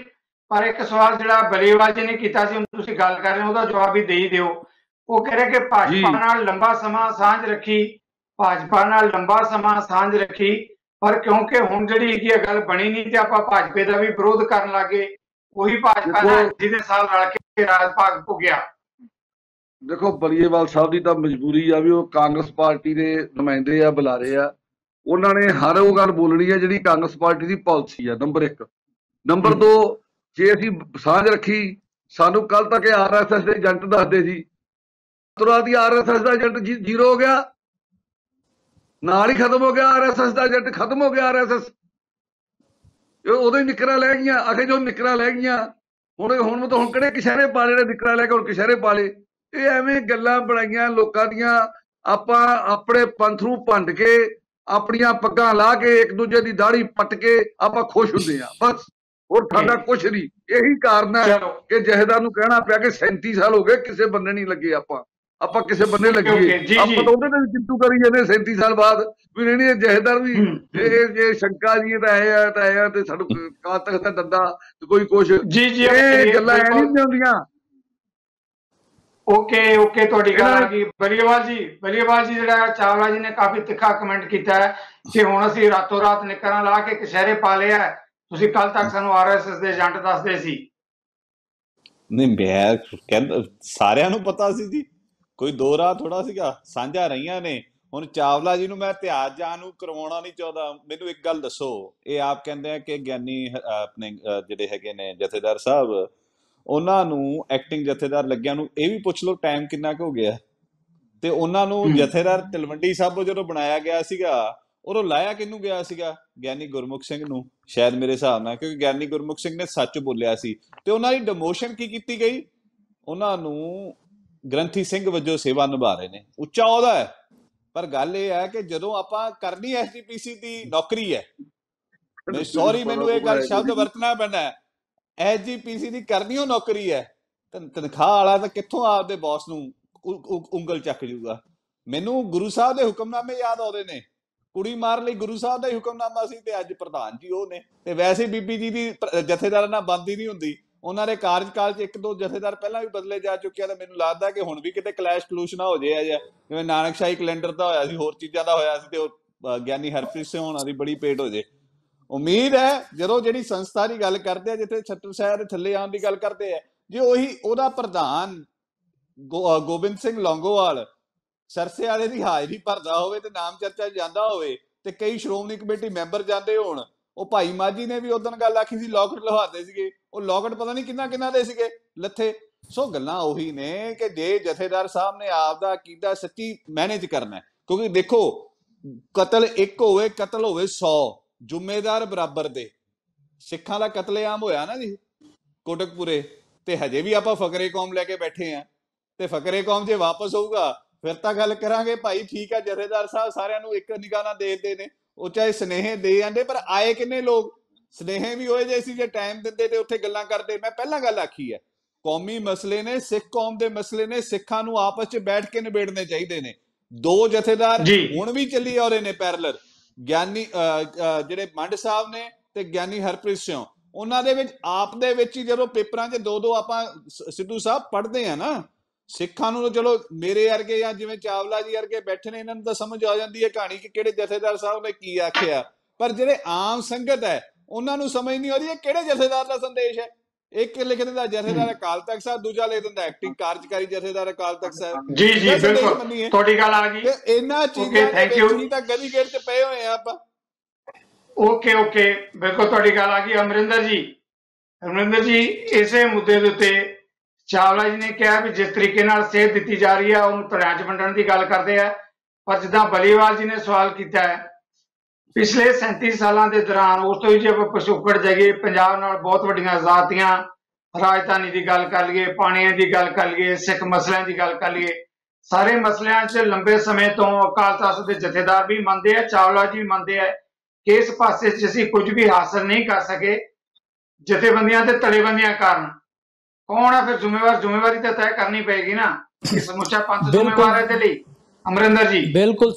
ਪਰ ਇੱਕ ਸਵਾਲ ਜਿਹੜਾ ਬਲੇਵਾਲ ਜੀ ਨੇ ਕੀਤਾ ਸੀ, ਤੁਸੀਂ ਗੱਲ ਕਰ ਰਹੇ ਹੋ, ਉਹਦਾ ਜਵਾਬ ਵੀ ਦੇ ਹੀ ਦਿਓ। ਉਹ ਕਹਿ ਰਹੇ ਕਿ ਭਾਜਪਾ ਨਾਲ ਲੰਬਾ ਸਮਾਂ ਸਾਂਝ ਰੱਖੀ, ਭਾਜਪਾ ਨਾਲ ਲੰਬਾ ਸਮਾਂ ਸਾਂਝ ਰੱਖੀ, ਪਰ ਕਿਉਂਕਿ ਹੁਣ ਜਿਹੜੀ ਹੈਗੀ ਗੱਲ ਬਣੀ ਨਹੀਂ ਤੇ ਆਪਾਂ ਭਾਜਪੇ ਦਾ ਵੀ ਵਿਰੋਧ ਕਰਨ ਲੱਗੇ, ਉਹੀ ਭਾਜਪਾ ਨਾਲ ਜਿਹਦੇ ਸਾਲ ਰਲ ਕੇ ਰਾਜ ਭਾਗ ਭੁਗਿਆ। ਦੇਖੋ, ਬਲੀਏਵਾਲ ਸਾਹਿਬ ਦੀ ਤਾਂ ਮਜਬੂਰੀ ਆ ਵੀ ਉਹ ਕਾਂਗਰਸ ਪਾਰਟੀ ਦੇ ਨੁਮਾਇੰਦੇ ਆ, ਬੁਲਾਰੇ ਆ, ਉਹਨਾਂ ਨੇ ਹਰ ਉਹ ਗੱਲ ਬੋਲਣੀ ਹੈ ਜਿਹੜੀ ਕਾਂਗਰਸ ਪਾਰਟੀ ਦੀ ਪਾਲਿਸੀ ਆ, ਨੰਬਰ 1। ਨੰਬਰ 2, ਜੇ ਅਸੀਂ ਸਾਂਝ ਰੱਖੀ, ਸਾਨੂੰ ਕੱਲ ਤੱਕ RSS ਦੇ ਏਜੰਟ ਦੱਸਦੇ ਸੀ, ਤੁਰੰਤ ਹੀ RSS ਦਾ ਏਜੰਟ ਜ਼ੀਰੋ ਹੋ ਗਿਆ, ਨਾਲ ਹੀ ਖਤਮ ਹੋ ਗਿਆ, RSS ਦਾ ਏਜੰਟ ਖਤਮ ਹੋ ਗਿਆ। RSS ਉਦੋਂ ਹੀ ਨਿਕਰਾਂ ਲੈ ਗਈਆਂ, ਆਖੇ ਜੋ ਨਿਕਰਾਂ ਲੈ ਗਈਆਂ, ਹੁਣ ਕਿਹੜੇ ਕਸ਼ਹਿਰੇ ਪਾ ਜਿਹੜੇ ਨਿਕਰਾਂ ਲੈ ਕੇ ਹੁਣ ਕਸ਼ਹਿਰੇ ਪਾ ਲਏ। ਇਹ ਐਵੇਂ ਗੱਲਾਂ ਬਣਾਈਆਂ ਲੋਕਾਂ ਦੀਆਂ। ਆਪਾਂ ਆਪਣੇ ਪੰਥ ਨੂੰ ਭੰਡ ਕੇ, ਆਪਣੀਆਂ ਪੱਗਾਂ ਲਾ ਕੇ, ਇੱਕ ਦੂਜੇ ਦੀ ਦਾੜੀ ਪੱਟ ਕੇ ਆਪਾਂ ਖੁਸ਼ ਹੁੰਦੇ ਆ, ਬਸ, ਹੋਰ ਸਾਡਾ ਕੁਛ ਨਹੀਂ। ਇਹੀ ਕਾਰਨ ਹੈ ਕਿ ਜਥੇਦਾਰ ਨੂੰ ਕਹਿਣਾ ਪਿਆ ਕਿ 37 ਸਾਲ ਹੋ ਗਏ ਕਿਸੇ ਬੰਨੇ ਨਹੀਂ ਲੱਗੇ, ਆਪਾਂ ਕਿਸੇ ਬੰਨੇ ਲੱਗੀਏ। ਆਪਾਂ ਤਾਂ ਉਹਦੇ ਤੇ ਵੀ ਚਿੰਤੂ ਕਰੀ ਜਾਂਦੇ 37 ਸਾਲ ਬਾਅਦ ਵੀ ਨਹੀਂ, ਇਹ ਜਥੇਦਾਰ ਵੀ ਇਹ ਸ਼ੰਕਾ ਜੀ ਤਾਂ ਇਹ ਆ ਤੇ ਸਾਨੂੰ ਕਾਲ ਤੱਕ ਤਾਂ ਦੰਦਾ ਕੋਈ ਕੁਛ, ਇਹ ਗੱਲਾਂ ਐ ਨਹੀਂ ਹੁੰਦੀਆਂ। ਓਕੇ ਤੁਹਾਡੀ ਗੱਲ ਆ ਗਈ। ਬਲੀਏਵਾਲ ਜੀ ਜਿਹੜਾ ਚਾਵਲਾ ਜੀ ਨੇ ਕਾਫੀ ਤਿੱਖਾ ਕਮੈਂਟ ਕੀਤਾ ਹੈ ਕਿ ਹੁਣ ਅਸੀਂ ਰਾਤੋਂ ਰਾਤ ਨਿਕਰਾਂ ਲਾ ਕੇ ਕਸ਼ਹਿਰੇ ਪਾ ਲਿਆ, ਤੁਸੀਂ ਕੱਲ ਤੱਕ ਸਾਨੂੰ RSS ਦੇ ਏਜੰਟ ਦੱਸਦੇ ਸੀ। ਨਹੀਂ, ਮੈਂ ਕਹਿੰਦਾ ਸਾਰਿਆਂ ਨੂੰ ਪਤਾ ਸੀ ਜੀ, ਕੋਈ ਦੋ ਰਾਹ ਥੋੜਾ ਸੀਗਾ, ਸਾਂਝਾ ਰਹੀਆਂ ਨੇ। ਹੁਣ ਚਾਵਲਾ ਜੀ ਨੂੰ ਮੈਂ ਇਤਿਹਾਸ ਜਾਣ ਨੂੰ ਕਰਵਾਉਣਾ ਨਹੀਂ ਚਾਹੁੰਦਾ। ਮੈਨੂੰ ਇੱਕ ਗੱਲ ਦੱਸੋ, ਇਹ ਆਪ ਕਹਿੰਦੇ ਆ ਕਿ ਗਿਆਨੀ ਆਪਣੇ ਜਿਹੜੇ ਹੈਗੇ ਨੇ ਜਥੇਦਾਰ ਸਾਹਿਬ, ਉਹਨਾਂ ਨੂੰ ਐਕਟਿੰਗ ਜਥੇਦਾਰ ਲੱਗਿਆ ਨੂੰ ਇਹ ਵੀ ਪੁੱਛ ਲਓ ਟਾਈਮ ਕਿੰਨਾ ਕੁ ਹੋ ਗਿਆ। ਤੇ ਉਹਨਾਂ ਨੂੰ ਜਥੇਦਾਰ ਤਲਵੰਡੀ ਸਾਬੋ ਜਦੋਂ ਬਣਾਇਆ ਗਿਆ ਸੀਗਾ, ਉਦੋਂ ਲਾਇਆ ਕਿਹਨੂੰ ਗਿਆ ਸੀਗਾ? ਗਿਆਨੀ ਗੁਰਮੁਖ ਸਿੰਘ ਨੂੰ, ਸ਼ਾਇਦ ਮੇਰੇ ਹਿਸਾਬ ਨਾਲ, ਕਿਉਂਕਿ ਗਿਆਨੀ ਗੁਰਮੁਖ ਸਿੰਘ ਨੇ ਸੱਚ ਬੋਲਿਆ ਸੀ। ਤੇ ਉਹਨਾਂ ਦੀ ਡਿਮੋਸ਼ਨ ਕੀ ਕੀਤੀ ਗਈ? ਉਹਨਾਂ ਨੂੰ ਗ੍ਰੰਥੀ ਸਿੰਘ ਵਜੋਂ ਸੇਵਾ ਨਿਭਾ ਰਹੇ ਨੇ, ਉੱਚਾ ਅਹੁਦਾ ਹੈ। ਪਰ ਗੱਲ ਇਹ ਹੈ ਕਿ ਜਦੋਂ ਆਪਾਂ ਕਰਨੀ SGPC ਦੀ ਨੌਕਰੀ ਹੈ, ਸੌਰੀ ਮੈਨੂੰ ਇਹ ਗੱਲ ਸ਼ਬਦ ਵਰਤਣਾ ਪੈਣਾ, SGPC ਦੀ ਕਰਨੀ ਉਹ ਨੌਕਰੀ ਹੈ, ਤਨਖਾਹ ਵਾਲਾ ਤਾਂ ਕਿੱਥੋਂ ਆਪਦੇ ਬੌਸ ਨੂੰ ਉਂਗਲ ਚੱਕ ਜੂਗਾ। ਮੈਨੂੰ ਗੁਰੂ ਸਾਹਿਬ ਦੇ ਹੁਕਮਨਾਮੇ ਯਾਦ ਆਉਂਦੇ ਨੇ। ਕੁੜੀ ਮਾਰਨ ਲਈ ਗੁਰੂ ਸਾਹਿਬ ਦਾ ਹੀ ਹੁਕਮਨਾਮਾ ਸੀ ਤੇ ਅੱਜ ਪ੍ਰਧਾਨ ਜੀ ਉਹ ਨੇ। ਤੇ ਵੈਸੇ ਬੀਬੀ ਜੀ ਦੀ ਜਥੇਦਾਰਾਂ ਨਾਲ ਬਣਦੀ ਨਹੀਂ ਹੁੰਦੀ। ਉਹਨਾਂ ਦੇ ਕਾਰਜਕਾਲ 'ਚ 1-2 ਜਥੇਦਾਰ ਪਹਿਲਾਂ ਵੀ ਬਦਲੇ ਜਾ ਚੁੱਕੇ ਆ, ਤੇ ਮੈਨੂੰ ਲੱਗਦਾ ਕਿ ਹੁਣ ਵੀ ਕਿਤੇ ਕਲੈਸ਼ ਕਲੂਸ਼ ਨਾ ਹੋ ਜਾਏ। ਆ ਜਿਵੇਂ ਨਾਨਕਸ਼ਾਹੀ ਕੈਲੰਡਰ ਦਾ ਹੋਇਆ ਸੀ, ਹੋਰ ਚੀਜ਼ਾਂ ਦਾ ਹੋਇਆ ਸੀ, ਤੇ ਉਹ ਗਿਆਨੀ ਹਰਪ੍ਰੀਤ ਸਿੰਘ ਹੋਣਾ ਦੀ ਬੜੀ ਪੇਟ ਹੋ ਜੇ। ਉਮੀਦ ਹੈ ਜਦੋਂ ਜਿਹੜੀ ਸੰਸਥਾ ਦੀ ਗੱਲ ਕਰਦੇ ਆ, ਜਿੱਥੇ ਛੱਤਰ ਸਾਹਿਬ ਦੇ ਥੱਲੇ ਆਉਣ ਦੀ ਗੱਲ ਕਰਦੇ ਆ, ਜੇ ਉਹਦਾ ਪ੍ਰਧਾਨ ਗੋਬਿੰਦ ਸਿੰਘ ਲੌਂਗੋਵਾਲ ਸਰਸੇ ਵਾਲੇ ਦੀ ਹਾਜ਼ਰੀ ਭਰਦਾ ਹੋਵੇ ਤੇ ਨਾਮ ਚਰਚਾ ਜਾਂਦਾ ਹੋਵੇ, ਤੇ ਕਈ ਸ਼੍ਰੋਮਣੀ ਕਮੇਟੀ ਮੈਂਬਰ ਜਾਂਦੇ ਹੋਣ। ਉਹ ਭਾਈ ਮਾਝੀ ਨੇ ਵੀ ਉਦੋਂ ਗੱਲ ਆਖੀ ਸੀ ਲੋਕਟ ਲਹਾਉਂਦੇ ਸੀਗੇ, ਉਹ ਲੋਕਟ ਪਤਾ ਨਹੀਂ ਕਿੰਨਾ ਦੇ ਸੀਗੇ ਲੱਥੇ। ਸੋ ਗੱਲਾਂ ਉਹੀ ਨੇ ਕਿ ਜੇ ਜਥੇਦਾਰ ਸਾਹਿਬ ਨੇ ਆਪਦਾ ਅਕੀਦਾ ਸੱਚੀ ਮੈਨੇਜ ਕਰਨਾ, ਕਿਉਂਕਿ ਦੇਖੋ ਕਤਲ ਇੱਕ ਹੋਵੇ, ਕਤਲ ਹੋਵੇ 100, ਜ਼ਿੰਮੇਦਾਰ ਬਰਾਬਰ ਦੇ। ਸਿੱਖਾਂ ਦਾ ਕਤਲੇਆਮ ਹੋਇਆ ਨਾ ਜੀ ਕੋਟਕਪੂਰੇ, ਤੇ ਹਜੇ ਵੀ ਆਪਾਂ ਫਕਰੇ ਕੌਮ ਲੈ ਕੇ ਬੈਠੇ ਆ। ਤੇ ਫਕਰੇ ਕੌਮ ਜੇ ਵਾਪਸ ਹੋਊਗਾ ਫਿਰ ਤਾਂ ਗੱਲ ਕਰਾਂਗੇ ਭਾਈ ਠੀਕ ਆ, ਜਥੇਦਾਰ ਸਾਹਿਬ ਸਾਰਿਆਂ ਨੂੰ ਇੱਕ ਨਿਗਾਹ ਨਾਲ ਦੇਖਦੇ ਨੇ, ਉਹ ਚਾਹੇ ਸੁਨੇਹੇ ਦੇ ਜਾਂਦੇ, ਪਰ ਆਏ ਕਿੰਨੇ ਲੋਕ? ਸੁਨੇਹੇ ਵੀ ਹੋਏ ਜੇ ਸੀ, ਜੇ ਟਾਈਮ ਦਿੰਦੇ ਤੇ ਉੱਥੇ ਗੱਲਾਂ ਕਰਦੇ। ਮੈਂ ਪਹਿਲਾਂ ਗੱਲ ਆਖੀ ਹੈ, ਕੌਮੀ ਮਸਲੇ ਨੇ, ਸਿੱਖ ਕੌਮ ਦੇ ਮਸਲੇ ਨੇ, ਸਿੱਖਾਂ ਨੂੰ ਆਪਸ 'ਚ ਬੈਠ ਕੇ ਨਿਬੇੜਨੇ ਚਾਹੀਦੇ ਨੇ। 2 ਜਥੇਦਾਰ ਹੁਣ ਵੀ ਚੱਲੀ ਆ ਰਹੇ ਨੇ ਪੈਰਲਲ, ਗਿਆਨੀ ਜਿਹੜੇ ਮੰਡ ਸਾਹਿਬ ਨੇ ਤੇ ਗਿਆਨੀ ਹਰਪ੍ਰੀਤ ਸਿੰਘ। ਉਹਨਾਂ ਦੇ ਵਿੱਚ ਆਪ ਦੇ ਵਿੱਚ ਹੀ ਜਦੋਂ ਪੇਪਰਾਂ 'ਚ 2-2 ਆਪਾਂ ਸਿੱਧੂ ਸਾਹਿਬ ਪੜ੍ਹਦੇ ਆ ਨਾ, ਸਿੱਖਾਂ ਨੂੰ ਚਲੋ ਮੇਰੇ ਵਰਗੇ ਜਾਂ ਜਿਵੇਂ ਚਾਵਲਾ ਜੀ ਵਰਗੇ ਬੈਠੇ ਨੇ, ਇਹਨਾਂ ਨੂੰ ਤਾਂ ਸਮਝ ਆ ਜਾਂਦੀ ਹੈ ਕਹਾਣੀ ਕਿ ਕਿਹੜੇ ਜਥੇਦਾਰ ਸਾਹਿਬ ਨੇ ਕੀ ਆਖਿਆ। ਪਰ ਜਿਹੜੇ ਆਮ ਸੰਗਤ ਹੈ ਉਹਨਾਂ ਨੂੰ ਸਮਝ ਨਹੀਂ ਆਉਂਦੀ ਇਹ ਕਿਹੜੇ ਜਥੇਦਾਰ ਦਾ ਸੰਦੇਸ਼ ਹੈ। ਇੱਕ ਲਿਖ ਦਿੰਦਾ ਜਥੇਦਾਰ ਅਕਾਲ ਤਖਤ ਸਾਹਿਬ, ਦੂਜਾ ਲਿਖ ਦਿੰਦਾ ਐਕਟਿੰਗ ਕਾਰਜਕਾਰੀ ਜਥੇਦਾਰ ਅਕਾਲ ਤਖਤ ਸਾਹਿਬ। ਜੀ ਬਿਲਕੁਲ ਤੁਹਾਡੀ ਗੱਲ ਆ ਗਈ। ਇਹਨਾਂ ਚੀਜ਼ਾਂ ਦੇ ਵਿੱਚ ਹੀ ਤਾਂ ਗਲੀ ਗੇਟ 'ਚ ਪਏ ਹੋਏ ਆ ਆਪਾਂ। ਓਕੇ ਬਿਲਕੁਲ ਤੁਹਾਡੀ ਗੱਲ ਆ ਗਈ। ਅਮਰਿੰਦਰ ਜੀ ਇਸੇ ਮੁੱਦੇ ਦੇ ਉੱਤੇ ਚਾਵਲਾ ਜੀ ਨੇ ਕਿਹਾ ਵੀ ਜਿਸ ਤਰੀਕੇ ਨਾਲ ਸੇਧ ਦਿੱਤੀ ਜਾ ਰਹੀ ਹੈ ਉਹਨੂੰ ਧੜਿਆਂ 'ਚ ਵੰਡਣ ਦੀ ਗੱਲ ਕਰਦੇ ਆ। ਪਰ ਜਿੱਦਾਂ ਬਲੀਵਾਲ ਜੀ ਨੇ ਸਵਾਲ ਕੀਤਾ ਹੈ, ਪਿਛਲੇ 37 ਸਾਲਾਂ ਦੇ ਦੌਰਾਨ, ਉਸ ਤੋਂ ਵੀ ਜੇ ਆਪਾਂ ਪਿਛੋਕੜ ਜਾਈਏ, ਪੰਜਾਬ ਨਾਲ ਬਹੁਤ ਵੱਡੀਆਂ ਆਜ਼ਾਦੀਆਂ, ਰਾਜਧਾਨੀ ਦੀ ਗੱਲ ਕਰ ਲਈਏ, ਪਾਣੀਆਂ ਦੀ ਗੱਲ ਕਰ ਲਈਏ, ਸਿੱਖ ਮਸਲਿਆਂ ਦੀ ਗੱਲ ਕਰ ਲਈਏ, ਸਾਰੇ ਮਸਲਿਆਂ 'ਚ ਲੰਬੇ ਸਮੇਂ ਤੋਂ ਅਕਾਲ ਤਖ਼ਤ ਦੇ ਜਥੇਦਾਰ ਵੀ ਮੰਨਦੇ ਆ, ਚਾਵਲਾ ਜੀ ਮੰਨਦੇ ਆ ਕਿ ਇਸ ਪਾਸੇ 'ਚ ਅਸੀਂ ਕੁਝ ਵੀ ਹਾਸਲ ਨਹੀਂ ਕਰ ਸਕੇ ਜਥੇਬੰਦੀਆਂ ਤੇ ਧੜੇਬੰਦੀਆਂ ਕਾਰਨ। ਕੌਣ ਹੈ ਫਿਰ ਜ਼ਿੰਮੇਵਾਰ? ਜ਼ਿੰਮੇਵਾਰੀ ਤਾਂ ਤੈਅ ਕਰਨੀ ਪਏਗੀ ਨਾ ਕਿ ਸਮੁੱਚਾ ਪੰਥ ਜ਼ਿੰਮੇਵਾਰ ਹੈ ਇਹਦੇ ਲਈ। ਅਮਰਿੰਦਰ ਜੀ।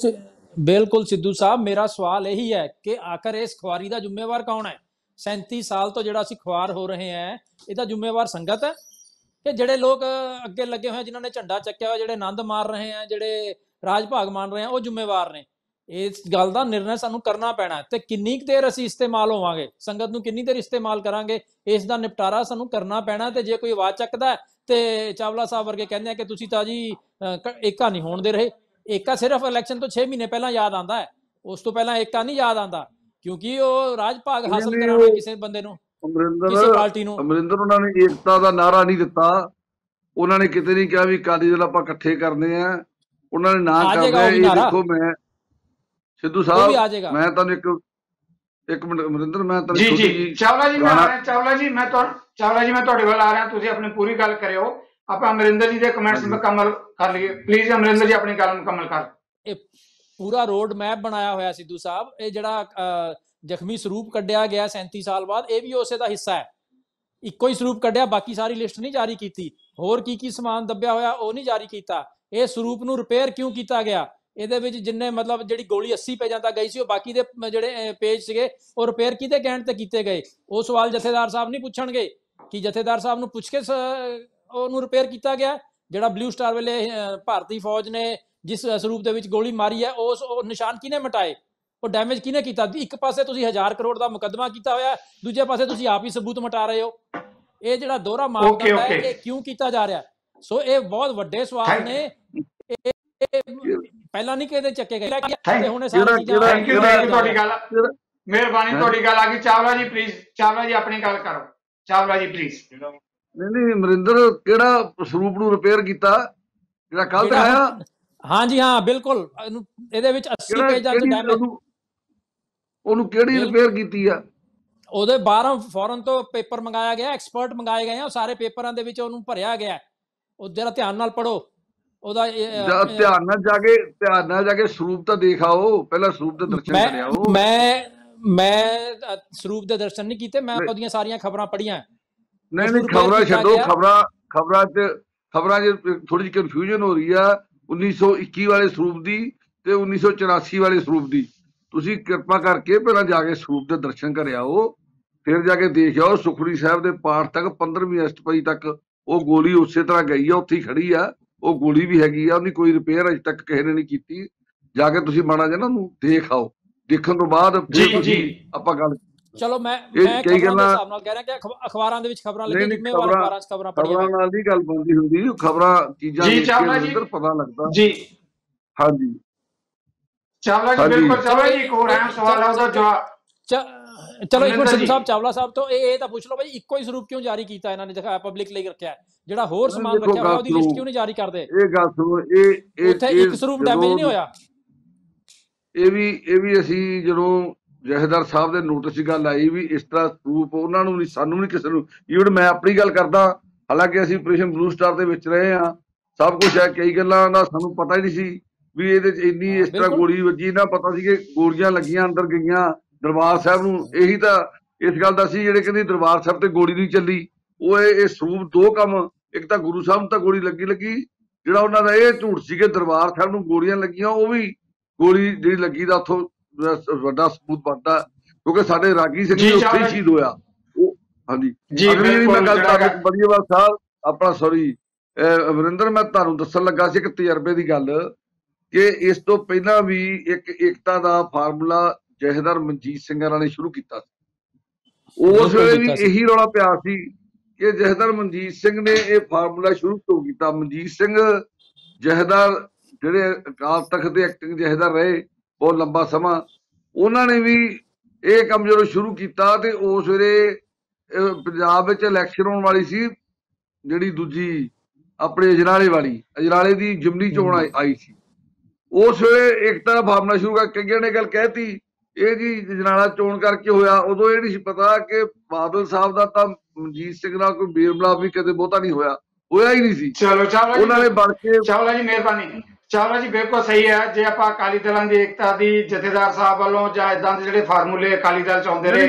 ਬਿਲकुल सिद्धू साहब, मेरा सवाल यही है कि आखिर इस खुआरी का जिम्मेवार कौन है? 37 साल तो जो असी खुआर हो रहे हैं, इसका जिम्मेवार संगत है कि ਜਿਹੜੇ ਲੋਕ ਅੱਗੇ ਲੱਗੇ ਹੋਏ ਜਿਨ੍ਹਾਂ ਨੇ ਝੰਡਾ ਚੱਕਿਆ ਹੋਇਆ, ਜਿਹੜੇ ਆਨੰਦ ਮਾਰ ਰਹੇ ਆ, ਜਿਹੜੇ ਰਾਜ ਭਾਗ ਮੰਨ ਰਹੇ ਆ, ਉਹ ਜ਼ਿੰਮੇਵਾਰ ਨੇ? ਇਸ ਗੱਲ ਦਾ ਨਿਰਣਾ ਸਾਨੂੰ ਕਰਨਾ ਪੈਣਾ ਤੇ ਕਿੰਨੀ ਦੇਰ ਅਸੀਂ ਇਸਤੇਮਾਲ ਹੋਵਾਂਗੇ, ਸੰਗਤ ਨੂੰ ਕਿੰਨੀ ਦੇਰ ਇਸਤੇਮਾਲ ਕਰਾਂਗੇ, ਇਸ ਦਾ ਨਿਪਟਾਰਾ ਸਾਨੂੰ ਕਰਨਾ ਪੈਣਾ। ਤੇ ਜੇ ਕੋਈ ਆਵਾਜ਼ ਚੱਕਦਾ ਤੇ ਚਾਵਲਾ ਸਾਹਿਬ ਵਰਗੇ ਕਹਿੰਦੇ ਆ ਕਿ ਤੁਸੀਂ ਤਾਂ ਜੀ ਏਕਾ ਨਹੀਂ ਹੋਣ ਦੇ ਰਹੇ। ਏਕਾ ਸਿਰਫ ਇਲੈਕਸ਼ਨ ਤੋਂ 6 ਮਹੀਨੇ ਪਹਿਲਾਂ ਯਾਦ ਆਉਂਦਾ ਹੈ, ਉਸ ਤੋਂ ਪਹਿਲਾਂ ਏਕਾ ਨਹੀਂ ਯਾਦ ਆਉਂਦਾ, ਕਿਉਂਕਿ ਉਹ ਰਾਜ ਭਾਗ ਹਾਸਲ ਕਰਾਉਣਾ ਕਿਸੇ ਬੰਦੇ ਨੂੰ, ਕਿਸੇ ਪਾਰਟੀ ਨੂੰ। ਅਮਰਿੰਦਰ ਉਹਨਾਂ ਨੇ ਏਕਤਾ ਦਾ ਨਾਰਾ ਨਹੀਂ ਦਿੱਤਾ, ਉਹਨਾਂ ਨੇ ਕਿਤੇ ਨਹੀਂ ਕਿਹਾ ਵੀ ਅਕਾਲੀ ਦਲ ਆਪਾਂ ਇਕੱਠੇ ਕਰਨੇ ਆ, ਉਹਨਾਂ ਨੇ ਨਾ ਕਰਨਾ। ਇਹ ਦੇਖੋ, ਮੈਂ ਸਿੱਧੂ ਸਾਹਿਬ, ਮੈਂ ਤੁਹਾਨੂੰ ਇੱਕ ਮਿੰਟ ਅਮਰਿੰਦਰ, ਮੈਂ ਤੁਹਾਨੂੰ ਜੀ ਚਾਵਲਾ ਜੀ ਮੈਂ ਆ ਰਿਹਾ, ਚਾਵਲਾ ਜੀ ਮੈਂ ਤੁਹਾਡੇ ਵੱਲ ਆ ਰਿਹਾ, ਤੁਸੀਂ ਆਪਣੀ ਪੂਰੀ ਗੱਲ ਕਰਿਓ, ਆਪਾਂ ਅਮਰਿੰਦਰ ਜੀ ਦੇ ਕਮੈਂਟਸ ਮੁਕੰਮਲ ਕਰ ਲਈਏ। ਪਲੀਜ਼ ਅਮਰਿੰਦਰ ਜੀ ਆਪਣੀ ਗੱਲ ਮੁਕੰਮਲ ਕਰ। ਇਹ ਪੂਰਾ ਰੋਡ ਮੈਪ ਬਣਾਇਆ ਹੋਇਆ ਸਿੱਧੂ ਸਾਹਿਬ, ਇਹ ਜਿਹੜਾ ਜ਼ਖਮੀ ਸਰੂਪ ਕੱਢਿਆ ਗਿਆ 37 ਸਾਲ ਬਾਅਦ, ਇਹ ਵੀ ਉਸੇ ਦਾ ਹਿੱਸਾ ਹੈ। ਇੱਕੋ ਹੀ ਸਰੂਪ ਕੱਢਿਆ, ਬਾਕੀ ਸਾਰੀ ਲਿਸਟ ਨਹੀਂ ਜਾਰੀ ਕੀਤੀ, ਹੋਰ ਕੀ ਸਮਾਨ ਦੱਬਿਆ ਹੋਇਆ ਉਹ ਨਹੀਂ ਜਾਰੀ ਕੀਤਾ। ਇਹ ਸਰੂਪ ਨੂੰ ਰਿਪੇਅਰ ਕਿਉਂ ਕੀਤਾ ਗਿਆ? ਇਹਦੇ ਵਿੱਚ ਜਿੰਨੇ ਮਤਲਬ ਜਿਹੜੀ ਗੋਲੀ 80 ਪੇਜਾਂ ਤੱਕ ਗਈ ਸੀ, ਉਹ ਬਾਕੀ ਦੇ ਜਿਹੜੇ ਪੇਜ ਸੀਗੇ ਉਹ ਰਿਪੇਅਰ ਕਿਹਦੇ ਕਹਿਣ ਤੇ ਕੀਤੇ ਗਏ? ਉਹ ਸਵਾਲ ਜਥੇਦਾਰ ਸਾਹਿਬ ਨਹੀਂ ਪੁੱਛਣਗੇ ਕਿ ਜਥੇਦਾਰ ਸਾਹਿਬ ਨੂੰ ਪੁੱਛ ਕੇ ਉਹਨੂੰ ਰਿਪੇਅਰ ਕੀਤਾ ਗਿਆ? ਜਿਹੜਾ ਬਲੂ ਸਟਾਰ ਵੇਲੇ ਭਾਰਤੀ ਫੌਜ ਨੇ ਜਿਸ ਸਰੂਪ ਦੇ ਵਿੱਚ ਗੋਲੀ ਮਾਰੀ ਹੈ, ਉਹ ਨਿਸ਼ਾਨ ਕਿਹਨੇ ਮਿਟਾਏ? ਉਹ ਡੈਮੇਜ ਕਿਹਨੇ ਕੀਤਾ? ਇੱਕ ਪਾਸੇ ਤੁਸੀਂ 1000 ਕਰੋੜ ਦਾ ਮੁਕੱਦਮਾ ਕੀਤਾ ਹੋਇਆ, ਦੂਜੇ ਪਾਸੇ ਤੁਸੀਂ ਆਪ ਹੀ ਸਬੂਤ ਮਿਟਾ ਰਹੇ ਹੋ। ਇਹ ਜਿਹੜਾ ਦੋਹਰਾ ਮਾਪਦੰਡ ਹੈ, ਇਹ ਕਿਉਂ ਕੀਤਾ ਜਾ ਰਿਹਾ? ਸੋ ਇਹ ਬਹੁਤ ਵੱਡੇ ਸਵਾਲ ਨੇ, ਪਹਿਲਾਂ ਨਹੀਂ ਕਿਤੇ ਚੱਕੇ ਗਏ ਤੇ ਹੁਣ ਇਹ ਸਾਰੀ ਚੀਜ਼ਾਂ। ਥੈਂਕ ਯੂ ਤੁਹਾਡੀ ਗੱਲ, ਮਿਹਰਬਾਨੀ, ਤੁਹਾਡੀ ਗੱਲ ਆ ਗਈ। ਚਾਵਲਾ ਜੀ ਪਲੀਜ਼, ਚਾਵਲਾ ਜੀ ਆਪਣੀ ਗੱਲ ਕਰੋ, ਚਾਵਲਾ ਜੀ ਪਲੀਜ਼। ਨਹੀਂ ਅਮਰਿੰਦਰ, ਕਿਹੜਾ ਸਰੂਪ ਨੂੰ ਰਿਪੇਅਰ ਕੀਤਾ ਜਿਹੜਾ ਕੱਲ ਦਿਖਾਇਆ? ਹਾਂਜੀ ਹਾਂ ਬਿਲਕੁਲ, ਇਹਦੇ ਵਿੱਚ 80 ਪੇਜਾਂ ਚ ਡੈਮੇਜ। ਉਹਨੂੰ ਕਿਹੜੀ ਰਿਪੇਅਰ ਕੀਤੀ ਆ? ਉਹਦੇ 12 ਫੋਰਨ ਤੋਂ ਪੇਪਰ ਮੰਗਾਇਆ ਗਿਆ, ਐਕਸਪਰਟ ਮੰਗਾਏ ਗਏ ਆ, ਸਾਰੇ ਪੇਪਰਾਂ ਦੇ ਵਿੱਚ ਉਹਨੂੰ ਭਰਿਆ ਗਿਆ। ਉਹ ਜਰਾ ਧਿਆਨ ਨਾਲ ਪੜੋ, ਉਹਦਾ ਧਿਆਨ ਨਾਲ ਜਾ ਕੇ ਸਰੂਪ ਤਾਂ ਦੇਖ ਆਓ, ਪਹਿਲਾਂ ਸਰੂਪ ਦੇ ਦਰਸ਼ਨ ਕਰਿਆਓ। ਮੈਂ ਸਰੂਪ ਦੇ ਦਰਸ਼ਨ ਨਹੀਂ ਕੀਤੇ, ਮੈਂ ਉਹਦੀਆਂ ਸਾਰੀਆਂ ਖਬਰਾਂ ਪੜ੍ਹੀਆਂ। ਨਹੀਂ ਖਬਰਾਂ ਛੱਡੋ, ਖਬਰਾਂ 'ਚ ਥੋੜੀ ਜਿਹੀ ਕਨਫਿਊਜ਼ਨ ਹੋ ਰਹੀ ਆ 1921 ਵਾਲੇ ਸਰੂਪ ਦੀ ਤੇ 1984 ਵਾਲੇ ਸਰੂਪ ਦੀ। ਤੁਸੀਂ ਕਿਰਪਾ ਕਰਕੇ ਪਹਿਲਾਂ ਜਾ ਕੇ ਸਰੂਪ ਦੇ ਦਰਸ਼ਨ ਕਰਿਆਓ, ਫਿਰ ਜਾ ਕੇ ਦੇਖ ਆਓ। ਸੁਖਮਨੀ ਸਾਹਿਬ ਦੇ ਪਾਠ ਤੱਕ 15ਵੀਂ ਅਸ਼ਟਪਦੀ ਤੱਕ ਉਹ ਗੋਲੀ ਉਸੇ ਤਰ੍ਹਾਂ ਗਈ ਆ, ਉੱਥੇ ਹੀ ਖੜੀ ਆ, ਉਹ ਗੋਲੀ ਵੀ ਹੈਗੀ ਆ, ਉਹਦੀ ਕੋਈ ਰਿਪੇਅਰ ਅਜੇ ਤੱਕ ਕਿਸੇ ਨੇ ਨਹੀਂ ਕੀਤੀ। ਜਾ ਕੇ ਤੁਸੀਂ ਮਾੜਾ ਜਿਹਾ ਨਾ ਉਹਨੂੰ ਦੇਖ ਆਓ, ਦੇਖਣ ਤੋਂ ਬਾਅਦ ਆਪਾਂ ਗੱਲ। ਚਲੋ ਮੈਂ ਕਈ ਗੱਲਾਂ ਹਿਸਾਬ ਨਾਲ ਕਹਿ ਰਿਹਾ ਕਿ ਅਖਬਾਰਾਂ ਦੇ ਵਿੱਚ ਖਬਰਾਂ ਲੱਗੀਆਂ, ਜ਼ਿੰਮੇਵਾਰ ਅਖਬਾਰਾਂ 'ਚ ਖਬਰਾਂ ਪੜ੍ਹੀਆਂ, ਖਬਰਾਂ ਨਾਲ ਨਹੀਂ ਗੱਲ ਬਣਦੀ ਹੁੰਦੀ, ਖਬਰਾਂ ਚੀਜ਼ਾਂ ਅੰਦਰ ਪਤਾ ਲੱਗਦਾ ਜੀ। ਹਾਂਜੀ ਚਾਵਲਾ ਜੀ ਬਿਲਕੁਲ। ਚਾਵਲਾ ਜੀ ਇੱਕ ਹੋਰ ਅਹਿਮ ਸਵਾਲ ਹੈ, ਉਹਦਾ ਜਵਾਬ ਚਲੋ ਇੱਕ ਮਿੰਟ ਸਿੱਧੂ ਸਾਹਿਬ, ਚਾਵਲਾ ਸਾਹਿਬ ਤੋਂ ਇਹ ਤਾਂ ਪੁੱਛ ਲਓ ਭਾਈ, ਇੱਕੋ ਹੀ ਸਰੂਪ ਕਿਉਂ ਜਾਰੀ ਕੀਤਾ ਇਹਨਾਂ ਨੇ, ਦਿਖਾਇਆ ਪਬਲਿਕ ਲਈ ਰੱਖਿਆ, ਜਿਹੜਾ ਹੋਰ ਸਮਾਨ ਰੱਖਿਆ ਹੋਇਆ ਉਹਦੀ ਲਿਸਟ ਕਿਉਂ ਨਹੀਂ ਜਾਰੀ ਕਰਦੇ? ਇਹ ਗੱਲ ਸੁਣੋ, ਇਹ ਉੱਥੇ ਇੱਕ ਸਰੂਪ ਡੈਮੇਜ ਨਹੀਂ ਹੋਇਆ। ਇਹ ਵੀ ਅਸੀਂ ਜਦੋਂ ਜਥੇਦਾਰ ਸਾਹਿਬ ਦੇ ਨੋਟਿਸ ਦੀ ਗੱਲ ਆਈ ਵੀ ਇਸ ਤਰ੍ਹਾਂ ਸਰੂਪ ਉਹਨਾਂ ਨੂੰ ਨਹੀਂ, ਸਾਨੂੰ ਨਹੀਂ, ਕਿਸੇ ਨੂੰ। ਈਵਨ ਮੈਂ ਆਪਣੀ ਗੱਲ ਕਰਦਾ, ਹਾਲਾਂਕਿ ਅਸੀਂ ਆਪਰੇਸ਼ਨ ਬਲੂ ਸਟਾਰ ਦੇ ਵਿੱਚ ਰਹੇ ਹਾਂ, ਸਭ ਕੁਛ ਹੈ, ਕਈ ਗੱਲਾਂ ਦਾ ਸਾਨੂੰ ਪਤਾ ਹੀ ਨਹੀਂ ਸੀ ਵੀ ਇਹਦੇ 'ਚ ਇੰਨੀ ਇਸ ਤਰ੍ਹਾਂ ਗੋਲੀ ਵੱਜੀ, ਨਾ ਪਤਾ ਸੀ ਕਿ ਗੋਲੀਆਂ ਲੱਗੀਆਂ ਅੰਦਰ ਗਈਆਂ ਦਰਬਾਰ ਸਾਹਿਬ ਨੂੰ। ਇਹੀ ਤਾਂ ਇਸ ਗੱਲ ਦਾ ਸੀ, ਜਿਹੜੇ ਕਹਿੰਦੇ ਦਰਬਾਰ ਸਾਹਿਬ ਤੇ ਗੋਲੀ ਨਹੀਂ ਚੱਲੀ, ਉਹ ਇਹ ਸਰੂਪ ਦੋ ਕੰਮ, ਇੱਕ ਤਾਂ ਗੁਰੂ ਸਾਹਿਬ ਨੂੰ ਤਾਂ ਗੋਲੀ ਲੱਗੀ, ਜਿਹੜਾ ਉਹਨਾਂ ਦਾ ਇਹ ਝੂਠ ਸੀ ਕਿ ਦਰਬਾਰ ਸਾਹਿਬ ਨੂੰ ਗੋਲੀਆਂ ਲੱਗੀਆਂ, ਉਹ ਵੀ ਗੋਲੀ ਜਿਹੜੀ ਲੱਗੀ ਦਾ ਉੱਥੋਂ ਵੱਡਾ ਸਬੂਤ ਬਣਦਾ, ਕਿਉਂਕਿ ਸਾਡੇ ਰਾਗੀ ਸਿੰਘ ਜੀ ਉੱਥੇ ਹੀ ਸ਼ਹੀਦ ਹੋਇਆ। ਹਾਂਜੀ ਮੈਂ ਗੱਲ ਕਰ ਬੜੀਵਾਲ ਸਾਹਿਬ ਆਪਣਾ, ਸੌਰੀ ਅਮਰਿੰਦਰ, ਮੈਂ ਤੁਹਾਨੂੰ ਦੱਸਣ ਲੱਗਾ ਸੀ ਇੱਕ ਤਜਰਬੇ ਦੀ ਗੱਲ ਕਿ ਇਸ ਤੋਂ ਪਹਿਲਾਂ ਵੀ ਇੱਕ ਏਕਤਾ ਦਾ ਫਾਰਮੂਲਾ ਜਥੇਦਾਰ ਮਨਜੀਤ ਸਿੰਘ ਹੋਰਾਂ ਨੇ ਸ਼ੁਰੂ ਕੀਤਾ ਸੀ। ਉਸ ਵੇਲੇ ਵੀ ਇਹੀ ਰੌਲਾ ਪਿਆ ਸੀ ਕਿ ਜਥੇਦਾਰ ਮਨਜੀਤ ਸਿੰਘ ਨੇ ਇਹ ਫਾਰਮੂਲਾ ਸ਼ੁਰੂ ਤੋਂ ਕੀਤਾ। ਮਨਜੀਤ ਸਿੰਘ ਜਥੇਦਾਰ ਜਿਹੜੇ ਅਕਾਲ ਤਖ਼ਤ ਦੇ ਐਕਟਿੰਗ ਜਥੇਦਾਰ ਰਹੇ ਬਹੁਤ ਲੰਬਾ ਸਮਾਂ, ਉਹਨਾਂ ਨੇ ਵੀ ਇਹ ਕੰਮ ਜਦੋਂ ਸ਼ੁਰੂ ਕੀਤਾ ਤੇ ਉਸ ਵੇਲੇ ਪੰਜਾਬ ਵਿੱਚ ਇਲੈਕਸ਼ਨ ਹੋਣ ਵਾਲੀ ਸੀ ਜਿਹੜੀ ਦੂਜੀ ਆਪਣੇ ਅਜਨਾਲੇ ਵਾਲੀ ਅਜਨਾਲੇ ਦੀ ਜਿਮਨੀ ਚੋਣ ਆਈ ਸੀ, ਉਸ ਵੇਲੇ ਏਕਤਾ ਭਾਵਨਾ ਸ਼ੁਰੂ ਕਰ ਕਈਆਂ ਨੇ ਗੱਲ ਕਹਿਤੀ ਇਹ ਜੀ ਅਜਨਾਲਾ ਚੋਣ ਕਰਕੇ ਹੋਇਆ। ਉਦੋਂ ਇਹ ਨਹੀਂ ਸੀ ਪਤਾ ਕਿ ਬਾਦਲ ਸਾਹਿਬ ਦਾ ਤਾਂ ਮਨਜੀਤ ਸਿੰਘ ਨਾਲ ਕੋਈ ਮੇਲ ਮਿਲਾਪ ਵੀ ਕਦੇ ਬਹੁਤਾ ਨਹੀਂ ਹੋਇਆ ਹੀ ਨਹੀਂ ਸੀ। ਚਲੋ ਚਾਵਲਾ ਉਹਨਾਂ ਨੇ ਬਣ ਕੇ ਚਾਵਲਾ ਜੀ ਮਿਹਰਬਾਨੀ। ਚਾਵਲਾ ਜੀ ਬਿਲਕੁਲ ਸਹੀ ਹੈ। ਜੇ ਆਪਾਂ ਅਕਾਲੀ ਦਲਾਂ ਦੀ ਏਕਤਾ ਦੀ ਜਥੇਦਾਰ ਸਾਹਿਬ ਵੱਲੋਂ ਜਾਂ ਇਦਾਂ ਦੇ ਜਿਹੜੇ ਫਾਰਮੂਲੇ ਅਕਾਲੀ ਦਲ ਚਾਹੁੰਦੇ ਰਹੇ,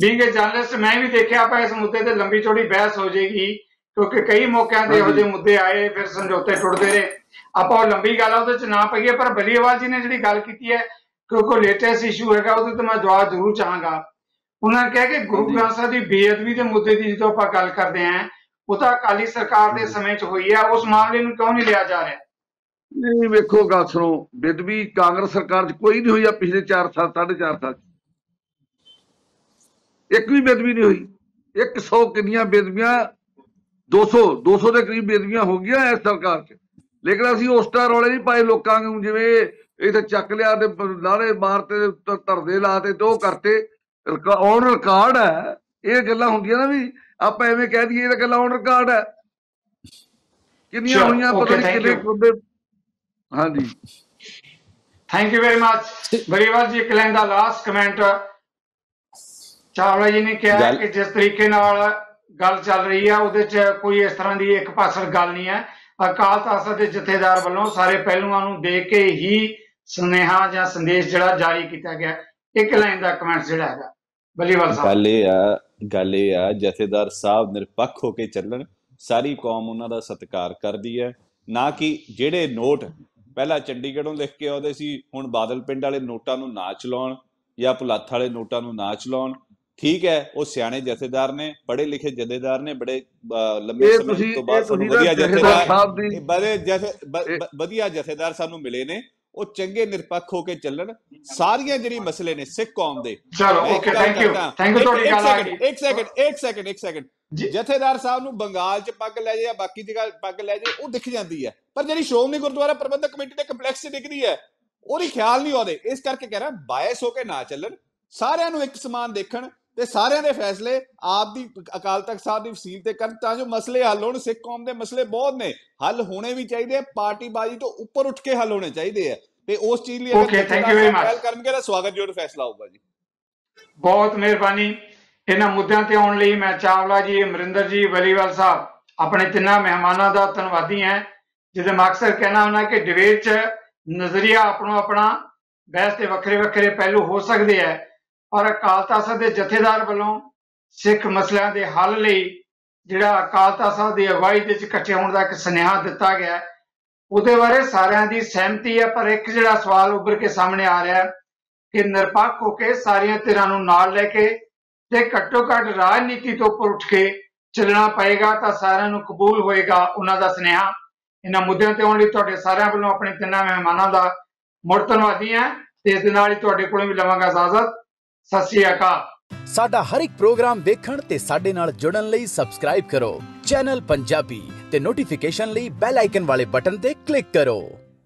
ਬੀਂਗ ਜਰਨਲਿਸਟ ਮੈਂ ਵੀ ਦੇਖਿਆ ਆਪਾਂ ਇਸ ਮੁੱਦੇ ਤੇ ਲੰਬੀ ਚੌੜੀ ਬਹਿਸ ਹੋ ਜਾਏਗੀ, ਕਿਉਂਕਿ ਕਈ ਮੌਕਿਆਂ ਤੇ ਇਹੋ ਜਿਹੇ ਮੁੱਦੇ ਆਏ, ਫਿਰ ਸਮਝੌਤੇ ਟੁੱਟਦੇ ਰਹੇ। ਆਪਾਂ ਉਹ ਲੰਬੀ ਗੱਲ ਉਹਦੇ ਚ ਨਾ ਪਈਏ, ਪਰ ਬਲੀਵਾਲ ਜੀ ਨੇ ਜਿਹੜੀ ਗੱਲ ਕੀਤੀ ਹੈ ਕਿਉਂਕਿ ਲੇਟੈਸਟ ਇਸ਼ੂ ਹੈਗਾ ਉਹਦੇ ਤੇ ਮੈਂ ਜਵਾਬ ਜ਼ਰੂਰ ਚਾਹਾਂਗਾ। ਉਹਨਾਂ ਨੇ ਕਿਹਾ ਕਿ ਗੁਰੂ ਗ੍ਰੰਥ ਸਾਹਿਬ ਦੀ ਬੇਅਦਬੀ ਦੇ ਮੁੱਦੇ ਦੀ ਜਦੋਂ ਆਪਾਂ ਗੱਲ ਕਰਦੇ ਹਾਂ ਉਹ ਤਾਂ ਅਕਾਲੀ ਸਰਕਾਰ ਦੇ ਸਮੇਂ 'ਚ ਹੋਈ ਹੈ, ਉਸ ਮਾਮਲੇ ਨੂੰ ਕਿਉਂ ਨਹੀਂ ਲਿਆ ਜਾ ਰਿਹਾ? ਨਹੀਂ ਵੇਖੋ ਗੱਲ ਸੁਣੋ, ਬੇਅਦਬੀ ਕਾਂਗਰਸ ਸਰਕਾਰ 'ਚ ਕੋਈ ਨਹੀਂ ਹੋਈ ਆ ਪਿਛਲੇ 4 ਸਾਲ 4.5 ਸਾਲ 'ਚ ਇੱਕ ਵੀ ਬੇਅਦਬੀ ਨਹੀਂ ਹੋਈ। 100 ਕਿੰਨੀਆਂ ਬੇਅਦਬੀਆਂ 200 ਦੇ ਕਰੀਬ ਬੇਅਦਬੀਆਂ ਹੋ ਗਈਆਂ ਇਸ ਸਰਕਾਰ 'ਚ, ਲੇਕਿਨ ਅਸੀਂ ਉਸ ਤਰ੍ਹਾਂ ਰੌਲੇ ਨਹੀਂ ਪਾਏ ਲੋਕਾਂ ਨੂੰ ਜਿਵੇਂ ਇਹ ਤਾਂ ਚੱਕ ਲਿਆ ਤੇ ਲਾਰੇ ਮਾਰਤੇ ਧਰਦੇ ਲਾਤੇ ਤੇ ਉਹ ਕਰਤੇ। ਔਨ ਰਿਕਾਰਡ ਹੈ ਇਹ ਗੱਲਾਂ ਹੁੰਦੀਆਂ ਨਾ, ਵੀ ਆਪਾਂ ਐਵੇਂ ਕਹਿ ਦਈਏ ਇਹ ਤਾਂ ਗੱਲਾਂ ਔਨ ਰਿਕਾਰਡ ਹੈ ਕਿੰਨੀਆਂ ਹੋਈਆਂ ਪਤਾ ਨਹੀਂ ਕਿੰਨੇ ਬੰਦੇ। ਹਾਂਜੀ ਥੈਂਕ ਯੂ ਵੈਰੀ ਮਚ ਬਰੀਵਾਲ ਜੀ। ਇੱਕ ਲਾਈਨ ਦਾ ਲਾਸਟ ਕਮੈਂਟ ਚਾਵਲਾ ਜੀ ਨੇ ਕਿਹਾ ਕਿ ਜਿਸ ਤਰੀਕੇ ਨਾਲ ਗੱਲ ਚੱਲ ਰਹੀ ਹੈ ਉਹਦੇ 'ਚ ਕੋਈ ਇਸ ਤਰ੍ਹਾਂ ਦੀ ਇੱਕ ਪਾਸੜ ਗੱਲ ਨਹੀਂ ਹੈ। ਅਕਾਲ ਤਖ਼ਤ ਦੇ ਜਥੇਦਾਰ ਵੱਲੋਂ ਸਾਰੇ ਪਹਿਲੂਆਂ ਨੂੰ ਦੇਖ ਕੇ ਹੀ ਸੁਨੇਹਾ ਜਾਂ ਸੰਦੇਸ਼ ਜਿਹੜਾ ਜਾਰੀ ਕੀਤਾ ਗਿਆ। ਇੱਕ ਲਾਈਨ ਦਾ ਕਮੈਂਟ ਜਿਹੜਾ ਹੈਗਾ ਬਲੀਵਾਲ ਸਾਹਿਬ, ਗੱਲ ਇਹ ਆ ਜਥੇਦਾਰ ਸਾਹਿਬ ਨਿਰਪੱਖ ਹੋ ਕੇ ਚੱਲਣ, ਸਾਰੀ ਕੌਮ ਉਹਨਾਂ ਦਾ ਸਤਿਕਾਰ ਕਰਦੀ ਹੈ, ਨਾ ਕਿ ਜਿਹੜੇ ਨੋਟ ਪਹਿਲਾਂ ਚੰਡੀਗੜ੍ਹੋਂ ਲਿਖ ਕੇ ਆਉਂਦੇ ਸੀ ਹੁਣ ਬਾਦਲ ਪਿੰਡ ਵਾਲੇ ਨੋਟਾਂ ਨੂੰ ਨਾ ਚਲਾਉਣ ਜਾਂ ਭੁਲੱਥ ਵਾਲੇ ਨੋਟਾਂ ਨੂੰ ਨਾ ਚਲਾਉਣ। ਠੀਕ ਹੈ, ਉਹ ਸਿਆਣੇ ਜਥੇਦਾਰ ਨੇ, ਪੜ੍ਹੇ ਲਿਖੇ ਜਥੇਦਾਰ ਨੇ, ਬੜੇ ਲੰਬੇ ਸਮੇਂ ਤੋਂ ਬਾਅਦ ਸਾਨੂੰ ਵਧੀਆ ਜਥੇਦਾਰ ਸਾਨੂੰ ਮਿਲੇ ਨੇ। ਉਹ ਚੰਗੇ ਨਿਰਪੱਖ ਹੋ ਕੇ ਚੱਲਣ, ਸਾਰੀਆਂ ਜਿਹੜੀ ਮਸਲੇ ਨੇ ਸਿੱਖ ਕੌਮ ਦੇ। ਇੱਕ ਸੈਕਿੰਡ ਜਥੇਦਾਰ ਸਾਹਿਬ ਨੂੰ ਬੰਗਾਲ 'ਚ ਪੱਗ ਲੈ ਜਾਏ ਜਾਂ ਬਾਕੀ ਜਗ੍ਹਾ ਪੱਗ ਲੈ ਜਾਏ ਉਹ ਦਿਖ ਜਾਂਦੀ ਹੈ, ਪਰ ਜਿਹੜੀ ਸ਼੍ਰੋਮਣੀ ਗੁਰਦੁਆਰਾ ਪ੍ਰਬੰਧਕ ਕਮੇਟੀ ਦੇ ਕੰਪਲੈਕਸ 'ਚ ਦਿਖਦੀ ਹੈ ਉਹਦੀ ਖਿਆਲ ਨਹੀਂ ਆਉਂਦੇ। ਇਸ ਕਰਕੇ ਕਹਿ ਰਿਹਾ ਬਾਇਸ ਹੋ ਕੇ ਨਾ ਚੱਲਣ, ਸਾਰਿਆਂ ਨੂੰ ਇੱਕ ਸਮਾਨ ਦੇਖਣ ਤੇ ਸਾਰਿਆਂ ਦੇ ਫੈਸਲੇ ਆਪ ਦੀ ਅਕਾਲ ਤਖ਼ਤ ਸਾਹਿਬ ਦੀ ਵਸੀਲ ਤੇ ਕਰਨ, ਤਾਂ ਜੋ ਮਸਲੇ ਹੱਲ ਹੋਣ। ਸਿੱਖ ਕੌਮ ਦੇ ਮਸਲੇ ਬਹੁਤ ਨੇ, ਹੱਲ ਹੋਣੇ ਵੀ ਚਾਹੀਦੇ ਆ, ਪਾਰਟੀਬਾਜ਼ੀ ਤੋਂ ਉੱਪਰ ਉੱਠ ਕੇ ਹੱਲ ਹੋਣੇ ਚਾਹੀਦੇ ਆ, ਤੇ ਉਸ ਚੀਜ਼ ਲਈ ਪਹਿਲ ਕਰਨਗੇ ਤਾਂ ਸਵਾਗਤਯੋਗ ਫੈਸਲਾ ਹੋਊਗਾ ਜੀ। ਬਹੁਤ ਮਿਹਰਬਾਨੀ। ਇਹਨਾਂ ਮੁੱਦਿਆਂ ਤੇ ਆਉਣ ਲਈ ਮੈਂ ਚਾਵਲਾ ਜੀ, ਅਮਰਿੰਦਰ ਜੀ, ਬਲੀਵਾਲ ਸਾਹਿਬ ਆਪਣੇ ਤਿੰਨਾਂ ਮਹਿਮਾਨਾਂ ਦਾ ਧੰਨਵਾਦੀ ਹਾਂ, ਜਿਹਦੇ ਮੈਂ ਅਕਸਰ ਕਹਿਣਾ ਹੁੰਦਾ ਕਿ ਡਿਬੇਟ 'ਚ ਨਜ਼ਰੀਆ ਆਪਣਾ ਬਹਿਸ ਦੇ ਵੱਖਰੇ ਵੱਖਰੇ ਪਹਿਲੂ ਹੋ ਸਕਦੇ ਹੈ, ਪਰ ਅਕਾਲ ਤਖ਼ਤ ਦੇ ਜਥੇਦਾਰ ਵੱਲੋਂ ਸਿੱਖ ਮਸਲਿਆਂ ਦੇ ਹੱਲ ਲਈ ਜਿਹੜਾ ਅਕਾਲ ਤਖ਼ਤ ਦੀ ਅਗਵਾਈ ਦੇ 'ਚ ਇਕੱਠੇ ਹੋਣ ਦਾ ਇੱਕ ਸੁਨੇਹਾ ਦਿੱਤਾ ਗਿਆ ਉਹਦੇ ਬਾਰੇ ਸਾਰਿਆਂ ਦੀ ਸਹਿਮਤੀ ਹੈ। ਪਰ ਇੱਕ ਜਿਹੜਾ ਸਵਾਲ ਉੱਭਰ ਕੇ ਸਾਹਮਣੇ ਆ ਰਿਹਾ ਕਿ ਨਿਰਪੱਖ ਹੋ ਕੇ ਸਾਰੀਆਂ ਧਿਰਾਂ ਨੂੰ ਨਾਲ ਲੈ ਕੇ ਤੇ ਘੱਟੋ ਘੱਟ ਰਾਜਨੀਤੀ ਤੋਂ ਉੱਪਰ ਉੱਠ ਕੇ ਚੱਲਣਾ ਪਏਗਾ ਤਾਂ ਸਾਰਿਆਂ ਨੂੰ ਕਬੂਲ ਹੋਏਗਾ ਉਹਨਾਂ ਦਾ ਸੁਨੇਹਾ। ਇਹਨਾਂ ਮੁੱਦਿਆਂ ਤੇ ਆਉਣ ਲਈ ਤੁਹਾਡੇ ਸਾਰਿਆਂ ਵੱਲੋਂ ਆਪਣੇ ਤਿੰਨਾਂ ਮਹਿਮਾਨਾਂ ਦਾ ਮੁੜ ਧੰਨਵਾਦੀ ਹਾਂ ਤੇ ਇਸ ਦੇ ਨਾਲ ਹੀ ਤੁਹਾਡੇ ਕੋਲੋਂ ਵੀ ਲਵਾਂਗਾ ਇਜਾਜ਼ਤ। ਸਤਿ ਸ਼੍ਰੀ ਅਕਾਲ। ਸਾਡਾ ਹਰ ਇੱਕ ਪ੍ਰੋਗਰਾਮ ਦੇਖਣ ਤੇ ਸਾਡੇ ਨਾਲ ਜੁੜਨ ਲਈ ਸਬਸਕ੍ਰਾਈਬ ਕਰੋ ਚੈਨਲ ਪੰਜਾਬੀ ਤੇ ਨੋਟੀਫਿਕੇਸ਼ਨ ਲਈ ਬੈਲ ਆਈਕਨ ਵਾਲੇ ਬਟਨ ਤੇ ਕਲਿੱਕ ਕਰੋ।